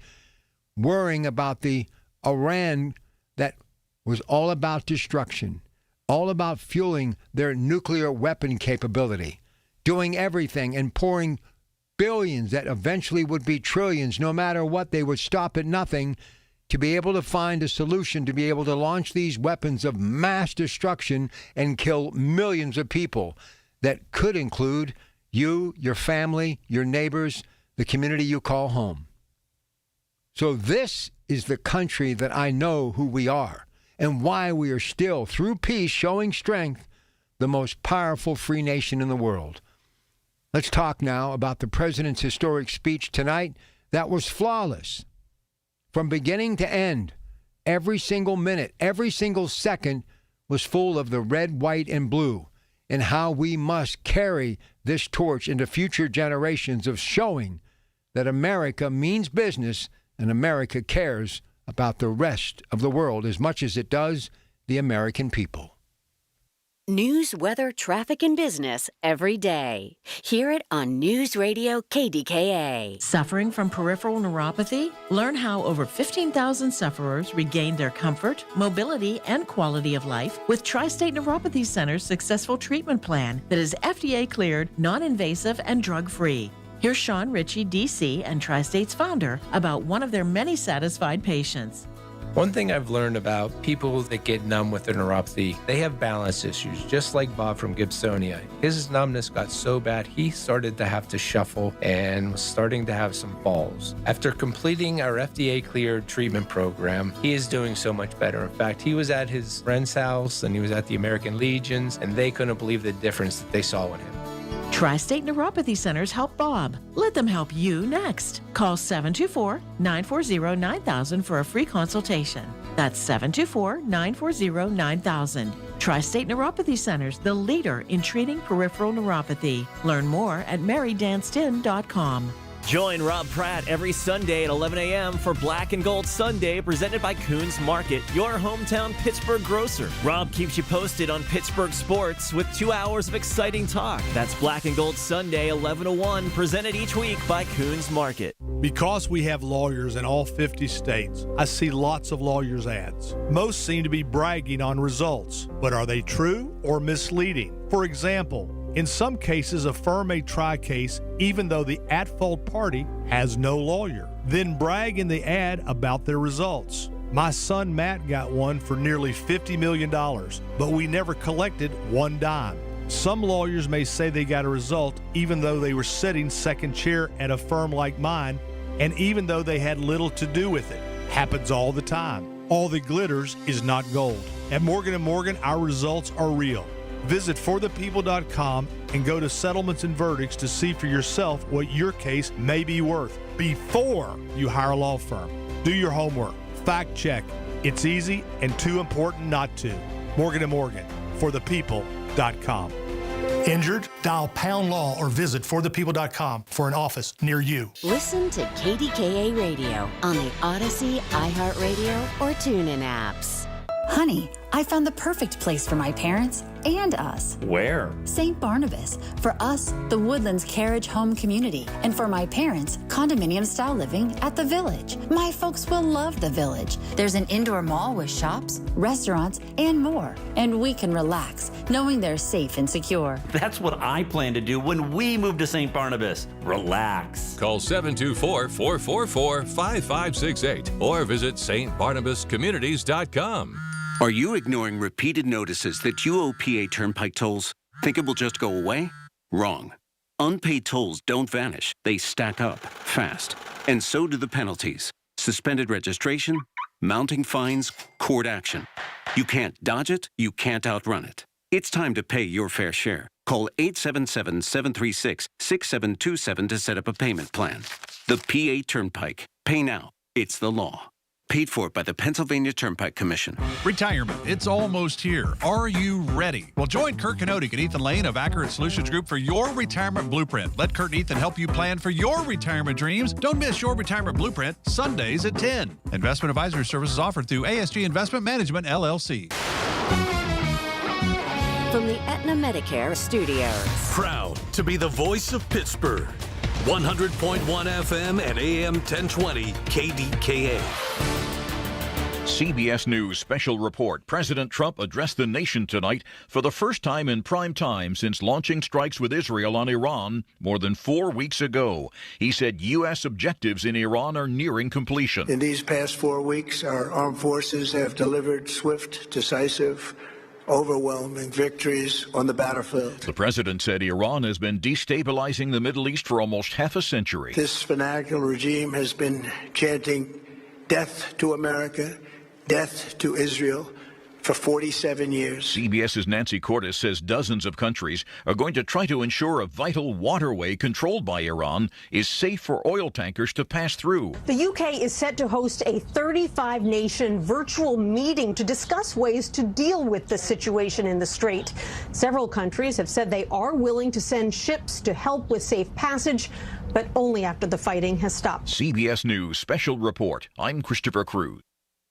worrying about the Iran that was all about destruction, all about fueling their nuclear weapon capability, doing everything and pouring billions that eventually would be trillions. No matter what, they would stop at nothing to be able to find a solution, to be able to launch these weapons of mass destruction and kill millions of people that could include you, your family, your neighbors, the community you call home. So this is the country that I know who we are and why we are still, through peace, showing strength, the most powerful free nation in the world. Let's talk now about the president's historic speech tonight that was flawless. From beginning to end, every single minute, every single second was full of the red, white, and blue, and how we must carry this torch into future generations of showing that America means business and America cares about the rest of the world as much as it does the American people. News, weather, traffic, and business every day. Hear it on News Radio KDKA. Suffering from peripheral neuropathy? Learn how over 15,000 sufferers regained their comfort, mobility, and quality of life with Tri-State Neuropathy Center's successful treatment plan that is FDA cleared, non-invasive, and drug-free. Here's Sean Ritchie, DC, and Tri-State's founder about one of their many satisfied patients. One thing I've learned about people that get numb with their neuropathy, they have balance issues, just like Bob from Gibsonia. His numbness got so bad, he started to have to shuffle and was starting to have some falls. After completing our FDA-cleared treatment program, he is doing so much better. In fact, he was at his friend's house and he was at the American Legions, and they couldn't believe the difference that they saw in him. Tri-State Neuropathy Centers help Bob. Let them help you next. Call 724-940-9000 for a free consultation. That's 724-940-9000. Tri-State Neuropathy Centers, the leader in treating peripheral neuropathy. Learn more at marydanston.com. Join Rob Pratt every Sunday at 11 a.m. for Black and Gold Sunday, presented by Coons Market, your hometown Pittsburgh grocer. Rob keeps you posted on Pittsburgh sports with 2 hours of exciting talk. That's Black and Gold Sunday, 11 to 1, presented each week by Coons Market. Because we have lawyers in all 50 states, I see lots of lawyers' ads. Most seem to be bragging on results, but are they true or misleading? For example, in some cases, a firm may try a case even though the at-fault party has no lawyer, then brag in the ad about their results. My son Matt got one for nearly $50 million, but we never collected one dime. Some lawyers may say they got a result even though they were sitting second chair at a firm like mine, and even though they had little to do with it. Happens all the time. All that glitters is not gold. At Morgan & Morgan, our results are real. Visit forthepeople.com and go to settlements and verdicts to see for yourself what your case may be worth before you hire a law firm. Do your homework. Fact check. It's easy and too important not to. Morgan & Morgan, forthepeople.com. Injured? Dial pound law or visit forthepeople.com for an office near you. Listen to KDKA Radio on the Odyssey, iHeartRadio, or TuneIn apps. Honey, I found the perfect place for my parents and us. Where? St. Barnabas. For us, the Woodlands Carriage Home Community. And for my parents, condominium-style living at the Village. My folks will love the Village. There's an indoor mall with shops, restaurants, and more. And we can relax, knowing they're safe and secure. That's what I plan to do when we move to St. Barnabas. Relax. Call 724-444-5568 or visit stbarnabascommunities.com. Are you ignoring repeated notices that you owe PA Turnpike tolls? Think it will just go away? Wrong. Unpaid tolls don't vanish. They stack up fast. And so do the penalties. Suspended registration, mounting fines, court action. You can't dodge it. You can't outrun it. It's time to pay your fair share. Call 877-736-6727 to set up a payment plan. The PA Turnpike. Pay now. It's the law. Paid for by the Pennsylvania Turnpike Commission. Retirement, it's almost here. Are you ready? Well, join Kurt Kanodik and Ethan Lane of Accurate Solutions Group for your retirement blueprint. Let Kurt and Ethan help you plan for your retirement dreams. Don't miss your retirement blueprint, Sundays at 10. Investment advisory services offered through ASG Investment Management, LLC. From the Aetna Medicare Studios. Proud to be the voice of Pittsburgh. 100.1 FM and AM 1020 KDKA. CBS News special report. President Trump addressed the nation tonight for the first time in prime time since launching strikes with Israel on Iran more than 4 weeks ago. He said U.S. objectives in Iran are nearing completion. In these past 4 weeks, our armed forces have delivered swift, decisive, overwhelming victories on the battlefield. The president said Iran has been destabilizing the Middle East for almost half a century. This fanatical regime has been chanting death to America, death to Israel for 47 years. CBS's Nancy Cordes says dozens of countries are going to try to ensure a vital waterway controlled by Iran is safe for oil tankers to pass through. The UK is set to host a 35-nation virtual meeting to discuss ways to deal with the situation in the Strait. Several countries have said they are willing to send ships to help with safe passage, but only after the fighting has stopped. CBS News special report. I'm Christopher Cruz.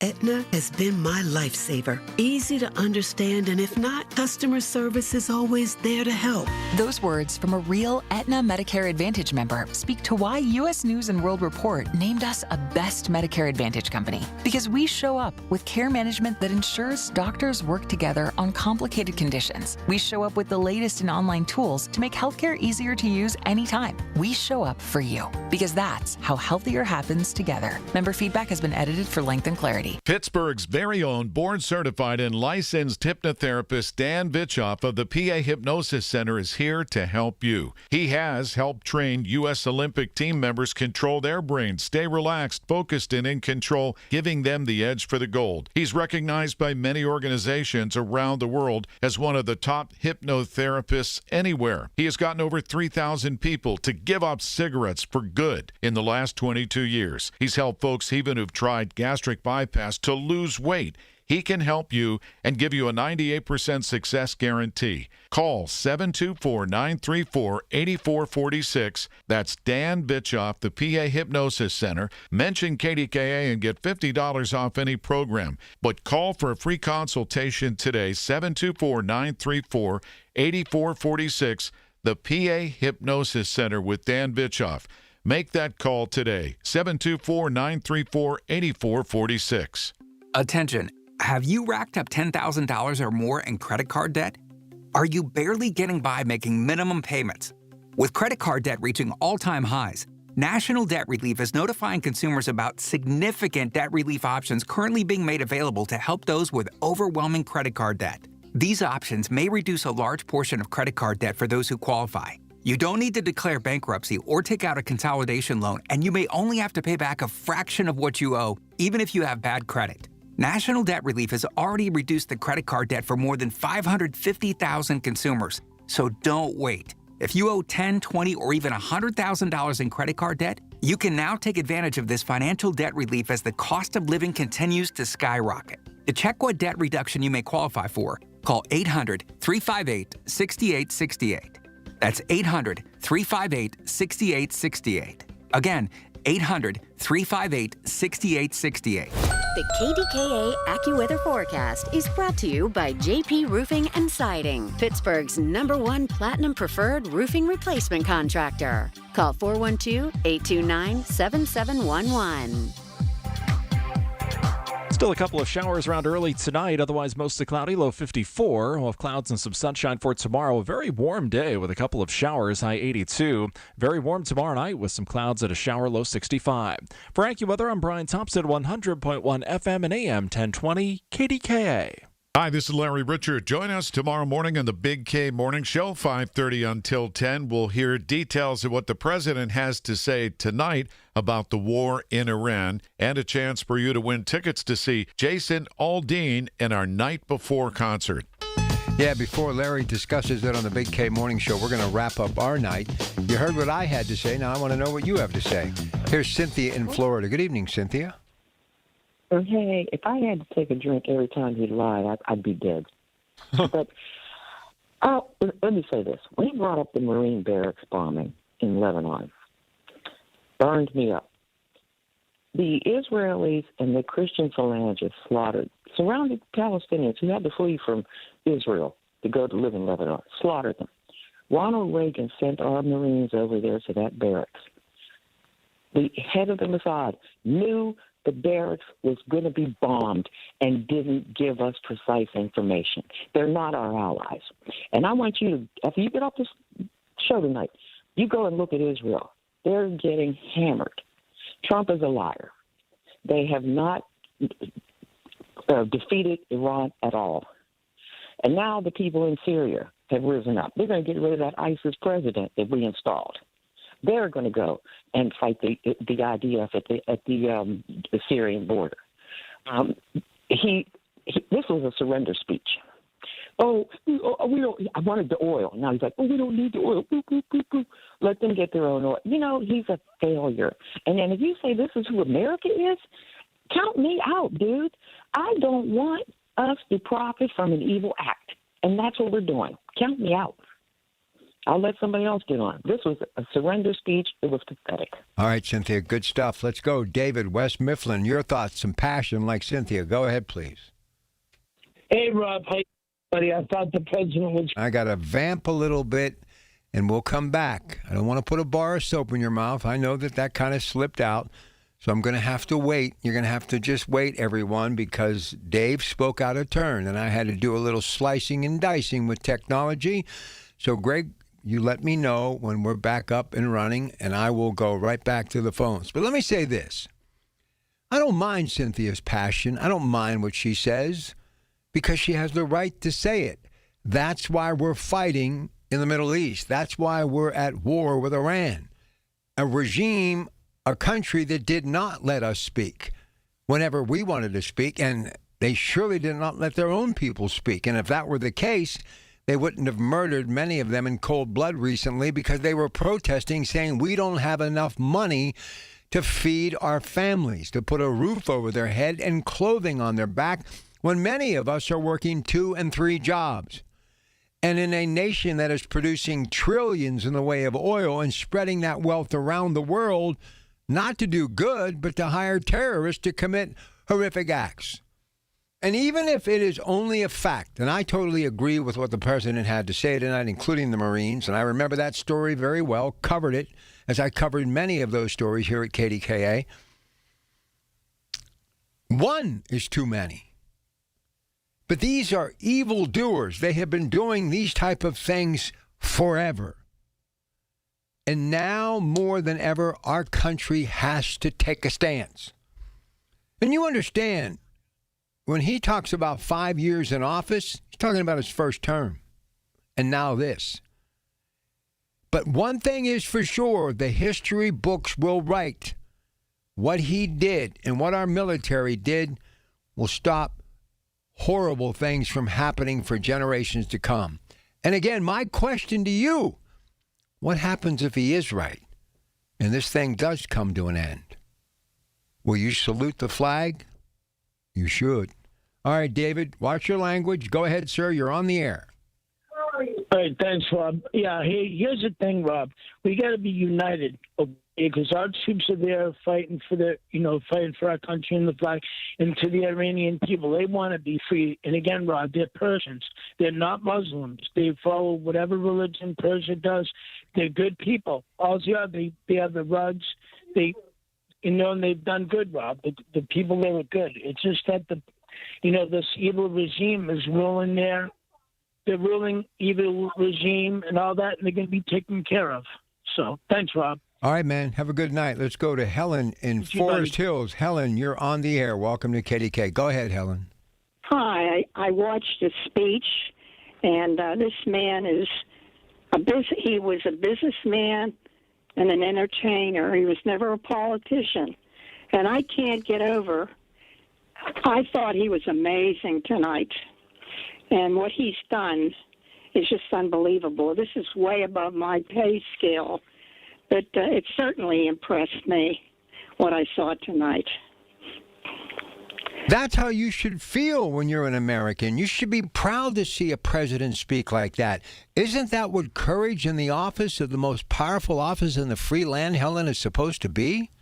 Aetna has been my lifesaver. Easy to understand, and if not, customer service is always there to help. Those words from a real Aetna Medicare Advantage member speak to why U.S. News & World Report named us a Best Medicare Advantage company. Because we show up with care management that ensures doctors work together on complicated conditions. We show up with the latest in online tools to make healthcare easier to use anytime. We show up for you, because that's how healthier happens together. Member feedback has been edited for length and clarity. community. Pittsburgh's very own board-certified and licensed hypnotherapist Dan Vitchoff of the PA Hypnosis Center is here to help you. He has helped train U.S. Olympic team members control their brains, stay relaxed, focused, and in control, giving them the edge for the gold. He's recognized by many organizations around the world as one of the top hypnotherapists anywhere. He has gotten over 3,000 people to give up cigarettes for good in the last 22 years. He's helped folks even who've tried gastric bypass to lose weight. He can help you and give you a 98% success guarantee. Call 724-934-8446. That's Dan Vitchoff, the PA Hypnosis Center. Mention KDKA and get $50 off any program. But call for a free consultation today, 724-934-8446. The PA Hypnosis Center with Dan Vitchoff. Make that call today, 724-934-8446. Attention. Have you racked up $10,000 or more in credit card debt? Are you barely getting by making minimum payments? With credit card debt reaching all-time highs, National Debt Relief is notifying consumers about significant debt relief options currently being made available to help those with overwhelming credit card debt. These options may reduce a large portion of credit card debt for those who qualify. You don't need to declare bankruptcy or take out a consolidation loan, and you may only have to pay back a fraction of what you owe, even if you have bad credit. National Debt Relief has already reduced the credit card debt for more than 550,000 consumers. So don't wait. If you owe $10,000, $20,000, or even $100,000 in credit card debt, you can now take advantage of this financial debt relief as the cost of living continues to skyrocket. To check what debt reduction you may qualify for, call 800-358-6868. That's 800-358-6868. Again, 800-358-6868. The KDKA AccuWeather forecast is brought to you by JP Roofing and Siding, Pittsburgh's #1 Platinum Preferred Roofing Replacement Contractor. Call 412-829-7711. Still a couple of showers around early tonight, otherwise mostly cloudy, low 54. We'll have clouds and some sunshine for tomorrow. A very warm day with a couple of showers, high 82. Very warm tomorrow night with some clouds and a shower, low 65. For AccuWeather, I'm Brian Thompson, 100.1 FM and AM 1020 KDKA. Hi, this is Larry Richard. Join us tomorrow morning on the Big K Morning Show, 5:30 until 10. We'll hear details of what the president has to say tonight about the war in Iran and a chance for you to win tickets to see Jason Aldean in our Night Before concert. Yeah, before Larry discusses it on the Big K Morning Show, we're going to wrap up our night. You heard what I had to say. Now I want to know what you have to say. Here's Cynthia in Florida. Good evening, Cynthia. Hey, if I had to take a drink every time he lied, I'd be dead. But let me say this. When he brought up the Marine barracks bombing in Lebanon, burned me up. The Israelis and the Christian phalangists surrounded Palestinians who had to flee from Israel to go to live in Lebanon, slaughtered them. Ronald Reagan sent our Marines over there to that barracks. The head of the Mossad knew the barracks was going to be bombed and didn't give us precise information. They're not our allies. And I want you to, after you get off this show tonight, you go and look at Israel. They're getting hammered. Trump is a liar. They have not defeated Iran at all. And now the people in Syria have risen up. They're going to get rid of that ISIS president that we installed. They're going to go and fight the IDF at the Syrian border. This was a surrender speech. We don't. I wanted the oil. Now he's like, we don't need the oil. Boop, boop, boop, boop. Let them get their own oil. You know, he's a failure. And then if you say this is who America is, count me out, dude. I don't want us to profit from an evil act, and that's what we're doing. Count me out. I'll let somebody else get on. This was a surrender speech. It was pathetic. All right, Cynthia, good stuff. Let's go. David, West Mifflin, your thoughts, some passion like Cynthia. Go ahead, please. Hey, Rob. Hey, buddy. I thought the president was... I got to vamp a little bit, and we'll come back. I don't want to put a bar of soap in your mouth. I know that kind of slipped out, so I'm going to have to wait. You're going to have to just wait, everyone, because Dave spoke out of turn, and I had to do a little slicing and dicing with technology. So, Greg, you let me know when we're back up and running, and I will go right back to the phones. But let me say this. I don't mind Cynthia's passion. I don't mind what she says because she has the right to say it. That's why we're fighting in the Middle East. That's why we're at war with Iran, a regime, a country that did not let us speak whenever we wanted to speak, and they surely did not let their own people speak. And if that were the case, they wouldn't have murdered many of them in cold blood recently because they were protesting, saying we don't have enough money to feed our families, to put a roof over their head and clothing on their back, when many of us are working 2 and 3 jobs. And in a nation that is producing trillions in the way of oil and spreading that wealth around the world, not to do good, but to hire terrorists to commit horrific acts. And even if it is only a fact, and I totally agree with what the president had to say tonight, including the Marines, and I remember that story very well, covered it, as I covered many of those stories here at KDKA. One is too many. But these are evildoers. They have been doing these type of things forever. And now, more than ever, our country has to take a stance. And you understand, when he talks about 5 years in office, he's talking about his first term. And now this. But one thing is for sure, the history books will write. What he did and what our military did will stop horrible things from happening for generations to come. And again, my question to you, what happens if he is right and this thing does come to an end? Will you salute the flag? You should. All right, David, watch your language. Go ahead, sir. You're on the air. All right, thanks, Rob. Yeah, here's the thing, Rob. We got to be united, okay? Because our troops are there fighting for fighting for our country and the flag. And to the Iranian people, they want to be free. And again, Rob, they're Persians. They're not Muslims. They follow whatever religion Persia does. They're good people. They have the rugs. And they've done good, Rob. The people there are good. It's just that this evil regime is ruling there. The ruling evil regime and all that, and they're going to be taken care of. So, thanks, Rob. All right, man. Have a good night. Let's go to Helen in Forest Hills. Helen, you're on the air. Welcome to KDK. Go ahead, Helen. Hi. I watched his speech, and this man he was a businessman and an entertainer. He was never a politician. And I can't get over, I thought he was amazing tonight. And what he's done is just unbelievable. This is way above my pay scale. But it certainly impressed me, what I saw tonight. That's how you should feel when you're an American. You should be proud to see a president speak like that. Isn't that what courage in the office of the most powerful office in the free land, Helen, is supposed to be?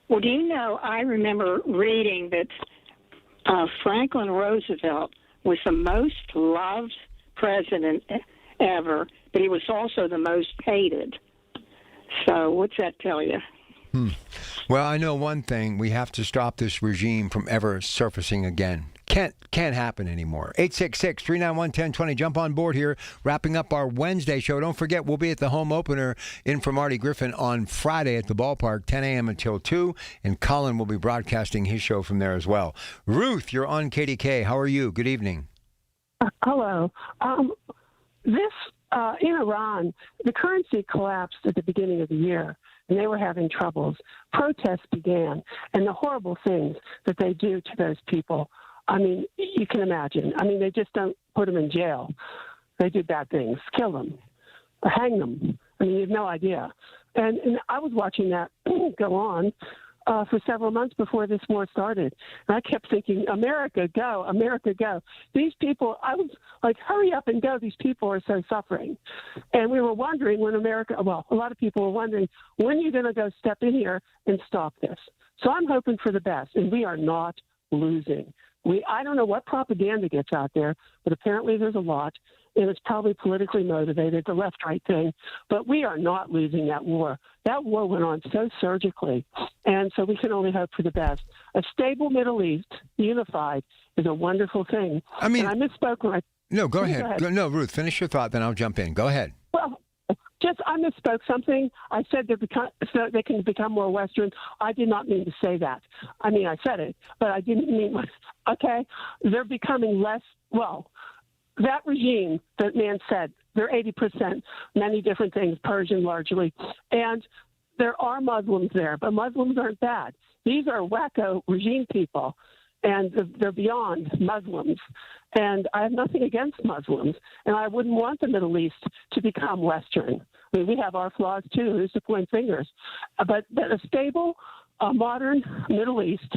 Well, do you know, I remember reading that Franklin Roosevelt was the most loved president ever, but he was also the most hated. So what's that tell you? Well, I know one thing. We have to stop this regime from ever surfacing again. Can't happen anymore. 866-391-1020. Jump on board here. Wrapping up our Wednesday show. Don't forget, we'll be at the home opener in for Marty Griffin on Friday at the ballpark, 10 a.m. until 2. And Colin will be broadcasting his show from there as well. Ruth, you're on KDK. How are you? Good evening. Hello. In Iran, the currency collapsed at the beginning of the year, and they were having troubles. Protests began, and the horrible things that they do to those people, I mean, you can imagine. I mean, they just don't put them in jail. They do bad things, kill them, hang them. I mean, you have no idea. And I was watching that go on for several months before this war started. And I kept thinking, America, go, America, go. These people, I was like, hurry up and go. These people are so suffering. And we were wondering when a lot of people were wondering, when are you going to go step in here and stop this? So I'm hoping for the best, and we are not losing. I don't know what propaganda gets out there, but apparently there's a lot, and it's probably politically motivated, the left-right thing. But we are not losing that war. That war went on so surgically, and so we can only hope for the best. A stable Middle East, unified, is a wonderful thing. I mean, and I misspoke when I... No, go ahead. No, Ruth, finish your thought, then I'll jump in. Go ahead. Well, I misspoke something. I said so they can become more Western. I did not mean to say that. I mean, I said it, but I didn't mean, okay? They're becoming less, well, that regime that man said, they're 80%, many different things, Persian largely. And there are Muslims there, but Muslims aren't bad. These are wacko regime people, and they're beyond Muslims. And I have nothing against Muslims, and I wouldn't want the Middle East to become Western. I mean, we have our flaws too. Who's to point fingers? But a stable, modern Middle East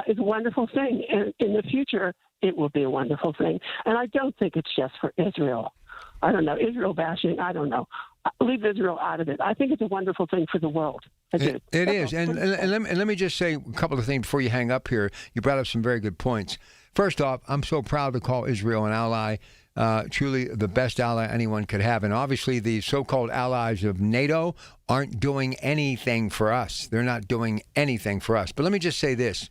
is a wonderful thing, and in the future, it will be a wonderful thing. And I don't think it's just for Israel. I don't know. Israel bashing, I don't know. Leave Israel out of it. I think it's a wonderful thing for the world. It is. And let me just say a couple of things before you hang up here. You brought up some very good points. First off, I'm so proud to call Israel an ally, truly the best ally anyone could have. And obviously the so-called allies of NATO aren't doing anything for us. They're not doing anything for us. But let me just say this.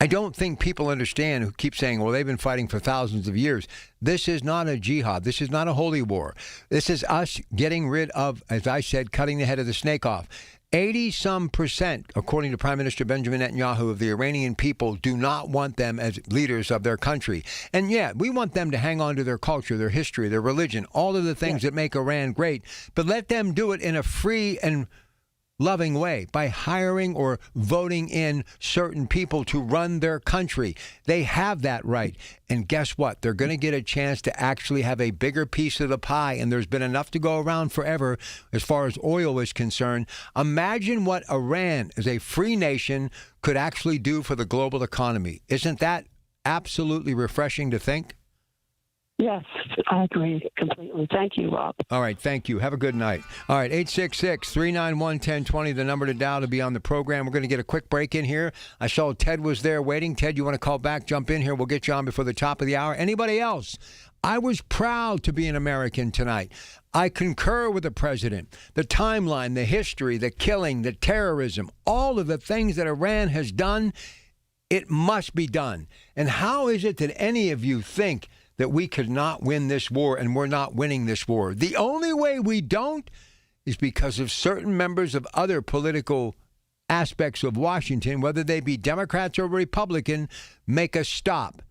I don't think people understand who keep saying, well, they've been fighting for thousands of years. This is not a jihad. This is not a holy war. This is us getting rid of, as I said, cutting the head of the snake off. 80-some%, according to Prime Minister Benjamin Netanyahu, of the Iranian people do not want them as leaders of their country. And yeah, we want them to hang on to their culture, their history, their religion, all of the things that make Iran great. But let them do it in a free and loving way by hiring or voting in certain people to run their country. They have that right. And guess what? They're going to get a chance to actually have a bigger piece of the pie. And there's been enough to go around forever as far as oil is concerned. Imagine what Iran, as a free nation, could actually do for the global economy. Isn't that absolutely refreshing to think? Yes, I agree completely. Thank you, Rob. All right, thank you. Have a good night. All right, 866-391-1020, the number to dial to be on the program. We're going to get a quick break in here. I saw Ted was there waiting. Ted, you want to call back, jump in here. We'll get you on before the top of the hour. Anybody else? I was proud to be an American tonight. I concur with the president. The timeline, the history, the killing, the terrorism, all of the things that Iran has done, it must be done. And how is it that any of you think that we could not win this war, and we're not winning this war? The only way we don't is because of certain members of other political aspects of Washington, whether they be Democrats or Republican, make us stop.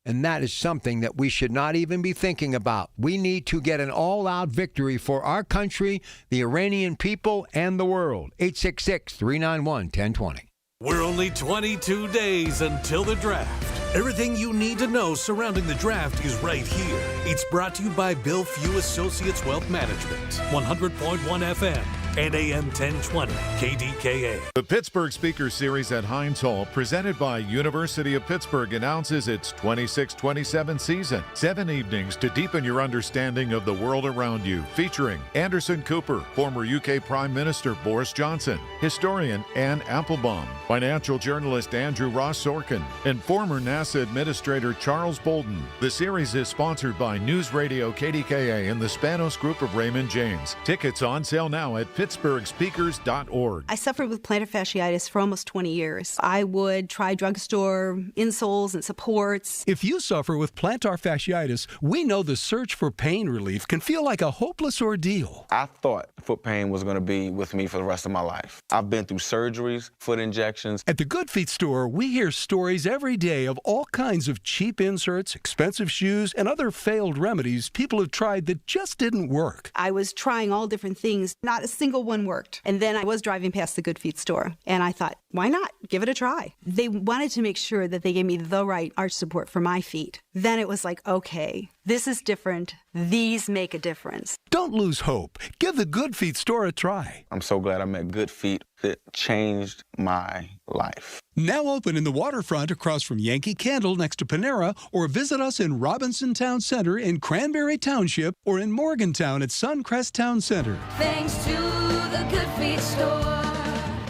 And that is something that we should not even be thinking about. We need to get an all-out victory for our country, the Iranian people, and the world. 866-391-1020. We're only 22 days until the draft. Everything you need to know surrounding the draft is right here. It's brought to you by Bill Few Associates Wealth Management, 100.1 FM and AM 1020 KDKA. The Pittsburgh Speaker Series at Heinz Hall, presented by University of Pittsburgh, announces its 26-27 season. 7 evenings to deepen your understanding of the world around you, featuring Anderson Cooper, former UK Prime Minister Boris Johnson, historian Anne Applebaum, financial journalist Andrew Ross Sorkin, and former NASA Administrator Charles Bolden. The series is sponsored by News Radio KDKA and the Spanos Group of Raymond James. Tickets on sale now at PittsburghSpeakers.org. I suffered with plantar fasciitis for almost 20 years. I would try drugstore insoles and supports. If you suffer with plantar fasciitis, we know the search for pain relief can feel like a hopeless ordeal. I thought foot pain was going to be with me for the rest of my life. I've been through surgeries, foot injections. At the Good Feet store, we hear stories every day of all kinds of cheap inserts, expensive shoes, and other failed remedies people have tried that just didn't work. I was trying all different things. Not a single one worked. And then I was driving past the Good Feet store, and I thought, why not? Give it a try. They wanted to make sure that they gave me the right arch support for my feet. Then it was like, okay, this is different. These make a difference. Don't lose hope. Give the Good Feet store a try. I'm so glad I met Good Feet. It changed my life. Now open in the waterfront across from Yankee Candle next to Panera, or visit us in Robinson Town Center in Cranberry Township or in Morgantown at Suncrest Town Center. Thanks to the Good Feet store.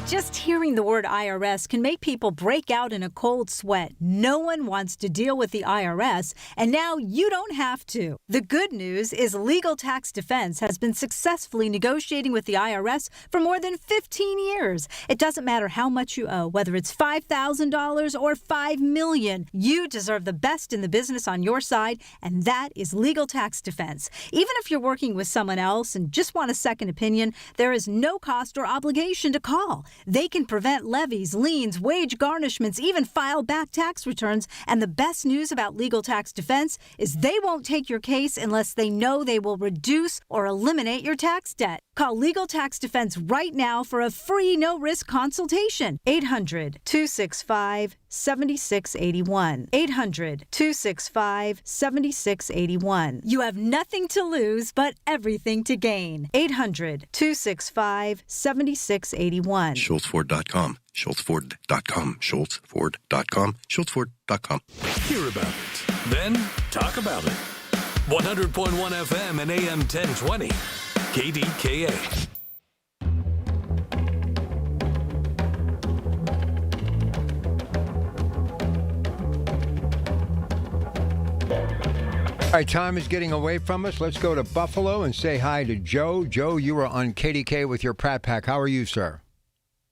Just hearing the word IRS can make people break out in a cold sweat. No one wants to deal with the IRS, and now you don't have to. The good news is Legal Tax Defense has been successfully negotiating with the IRS for more than 15 years. It doesn't matter how much you owe, whether it's $5,000 or $5 million. You deserve the best in the business on your side, and that is Legal Tax Defense. Even if you're working with someone else and just want a second opinion, there is no cost or obligation to call. They can prevent levies, liens, wage garnishments, even file back tax returns. And the best news about Legal Tax Defense is they won't take your case unless they know they will reduce or eliminate your tax debt. Call Legal Tax Defense right now for a free no-risk consultation. 800-265-7681. 800-265-7681. You have nothing to lose but everything to gain. 800-265-7681. SchultzFord.com. SchultzFord.com. SchultzFord.com. SchultzFord.com. Hear about it. Then talk about it. 100.1 FM and AM 1020. KDKA. All right, time is getting away from us. Let's go to Buffalo and say hi to Joe. Joe, you are on KDK with your Pratt Pack. How are you, sir?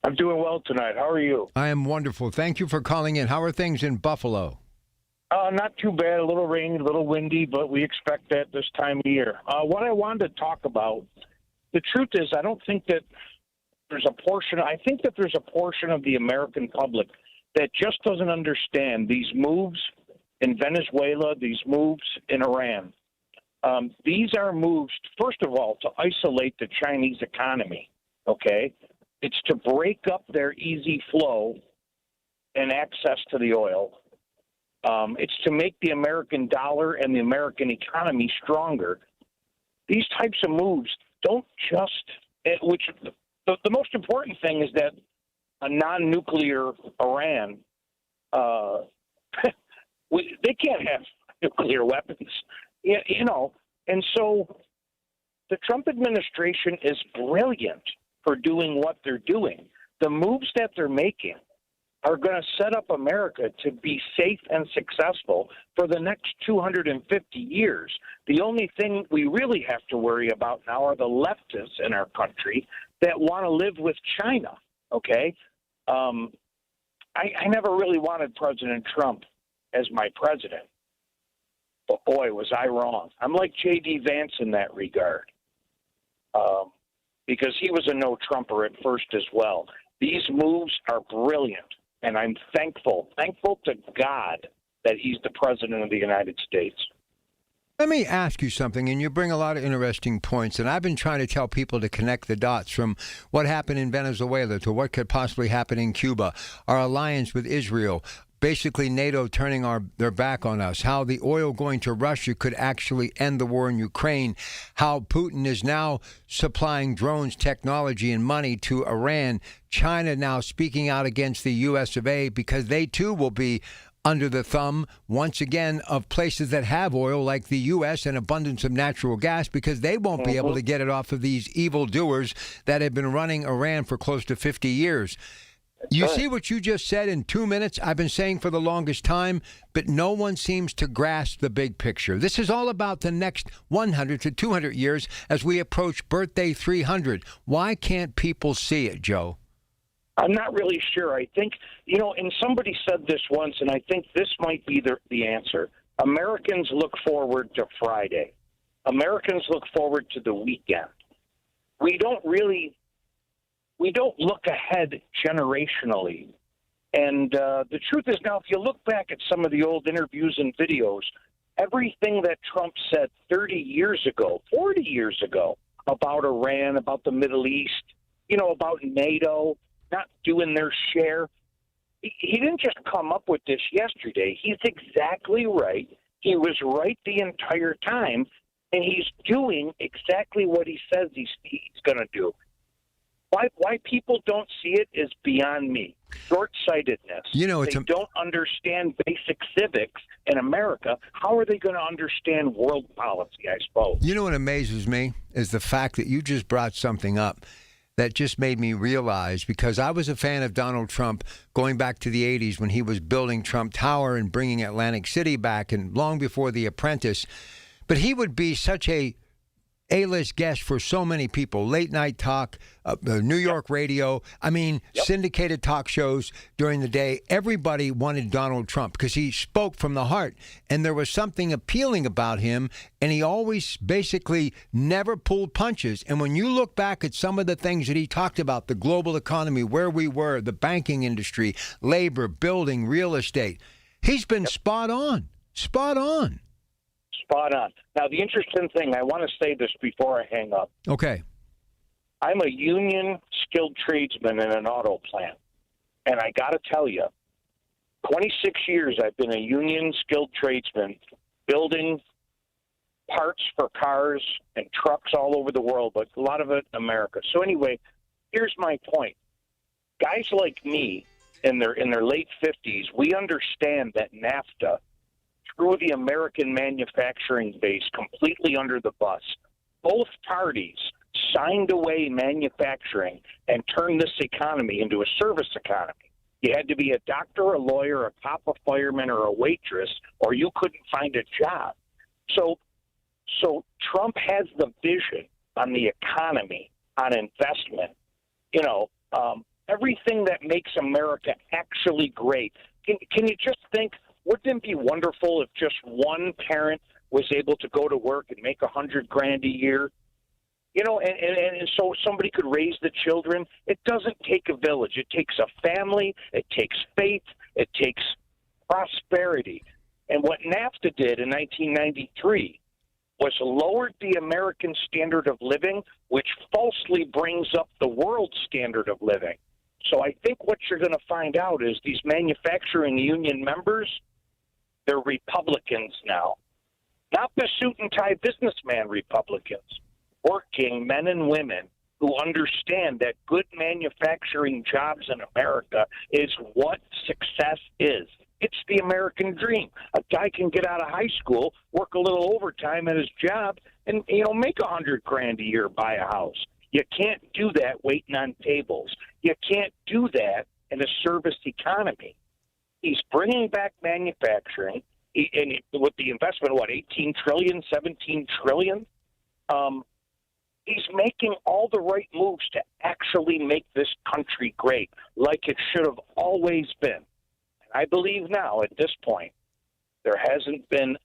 I'm doing well tonight. How are you? I am wonderful. Thank you for calling in. How are things in Buffalo? Not too bad. A little rainy, a little windy, but we expect that this time of year. What I wanted to talk about, the truth is I don't think that there's a portion, I think that there's a portion of the American public that just doesn't understand these moves in Venezuela, these moves in Iran. These are moves, first of all, to isolate the Chinese economy, okay? It's to break up their easy flow and access to the oil. It's to make the American dollar and the American economy stronger. These types of moves don't just, which the most important thing is that a non-nuclear Iran, they can't have nuclear weapons, you know. And so the Trump administration is brilliant for doing what they're doing. The moves that they're making are going to set up America to be safe and successful for the next 250 years. The only thing we really have to worry about now are the leftists in our country that want to live with China, okay? I never really wanted President Trump as my president. But boy, was I wrong. I'm like J.D. Vance in that regard, because he was a no-Trumper at first as well. These moves are brilliant, and I'm thankful to God that he's the president of the United States. Let me ask you something, and you bring a lot of interesting points, and I've been trying to tell people to connect the dots from what happened in Venezuela to what could possibly happen in Cuba, our alliance with Israel, basically NATO turning their back on us, how the oil going to Russia could actually end the war in Ukraine, how Putin is now supplying drones, technology, and money to Iran, China now speaking out against the U.S. of A. because they too will be under the thumb, once again, of places that have oil like the U.S. and abundance of natural gas because they won't be able to get it off of these evildoers that have been running Iran for close to 50 years. You see what you just said in 2 minutes? I've been saying for the longest time, but no one seems to grasp the big picture. This is all about the next 100 to 200 years as we approach birthday 300. Why can't people see it, Joe? I'm not really sure. I think, and somebody said this once, and I think this might be the answer. Americans look forward to Friday. Americans look forward to the weekend. We don't look ahead generationally. And the truth is now, if you look back at some of the old interviews and videos, everything that Trump said 30 years ago, 40 years ago about Iran, about the Middle East, about NATO, not doing their share, he didn't just come up with this yesterday. He's exactly right. He was right the entire time, and he's doing exactly what he says he's going to do. Why people don't see it is beyond me. Short-sightedness. They don't understand basic civics in America. How are they going to understand world policy, I suppose? You know what amazes me is the fact that you just brought something up. that just made me realize, because I was a fan of Donald Trump going back to the 80s when he was building Trump Tower and bringing Atlantic City back and long before The Apprentice. But he would be such A-list guest for so many people. Late night talk, New York radio. I mean, syndicated talk shows during the day. Everybody wanted Donald Trump because he spoke from the heart. And there was something appealing about him. And he always basically never pulled punches. And when you look back at some of the things that he talked about, the global economy, where we were, the banking industry, labor, building, real estate, he's been spot on. Spot on. Spot on. Now, the interesting thing, I want to say this before I hang up. Okay. I'm a union skilled tradesman in an auto plant. And I got to tell you, 26 years I've been a union skilled tradesman building parts for cars and trucks all over the world, but a lot of it in America. So anyway, here's my point. Guys like me in their late 50s, we understand that NAFTA threw the American manufacturing base completely under the bus. Both parties signed away manufacturing and turned this economy into a service economy. You had to be a doctor, a lawyer, a cop, a fireman, or a waitress, or you couldn't find a job. So Trump has the vision on the economy, on investment, everything that makes America actually great. Can you just think, wouldn't it be wonderful if just one parent was able to go to work and make $100,000 a year? And so somebody could raise the children. It doesn't take a village. It takes a family. It takes faith. It takes prosperity. And what NAFTA did in 1993 was lowered the American standard of living, which falsely brings up the world standard of living. So I think what you're going to find out is these manufacturing union members, they're Republicans now. Not the suit and tie businessman Republicans. Working men and women who understand that good manufacturing jobs in America is what success is. It's the American dream. A guy can get out of high school, work a little overtime at his job, and make $100,000 a year, buy a house. You can't do that waiting on tables. You can't do that in a service economy. He's bringing back manufacturing, and with the investment, 18 trillion, 17 trillion? He's making all the right moves to actually make this country great, like it should have always been. And I believe now, at this point, there hasn't been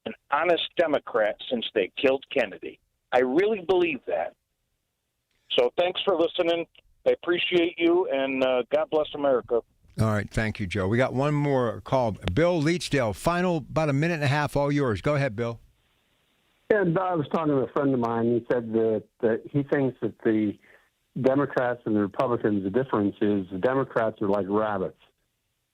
an honest Democrat since they killed Kennedy. I really believe that. So thanks for listening. I appreciate you, and God bless America. All right. Thank you, Joe. We got one more call. Bill Leachdale, final about a minute and a half, all yours. Go ahead, Bill. Yeah, I was talking to a friend of mine. He said that he thinks that the Democrats and the Republicans, the difference is the Democrats are like rabbits.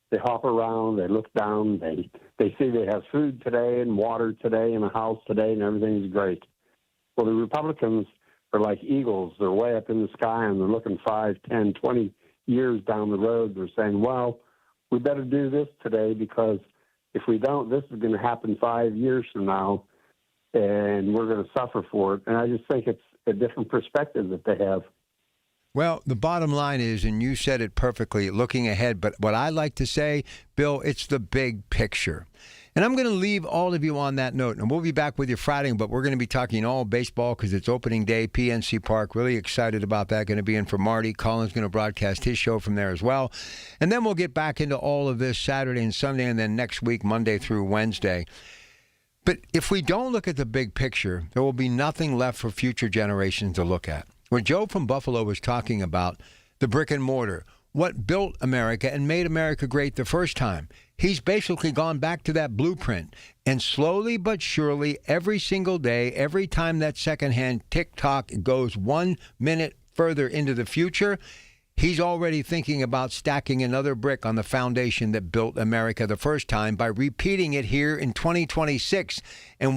They hop around, they look down, they see they have food today and water today and a house today and everything's great. Well, the Republicans are like eagles. They're way up in the sky and they're looking 5, 10, 20 years down the road. They're saying, well, we better do this today because if we don't, this is going to happen 5 years from now. And we're going to suffer for it. And I just think it's a different perspective that they have. Well, the bottom line is, and you said it perfectly, looking ahead, but what I like to say, Bill, it's the big picture. And I'm going to leave all of you on that note. And we'll be back with you Friday, but we're going to be talking all baseball because it's opening day, PNC Park. Really excited about that. Going to be in for Marty. Colin's going to broadcast his show from there as well. And then we'll get back into all of this Saturday and Sunday, and then next week, Monday through Wednesday. But if we don't look at the big picture, there will be nothing left for future generations to look at. When Joe from Buffalo was talking about the brick and mortar, what built America and made America great the first time, he's basically gone back to that blueprint. And slowly but surely, every single day, every time that secondhand tick-tock goes 1 minute further into the future, he's already thinking about stacking another brick on the foundation that built America the first time by repeating it here in 2026. And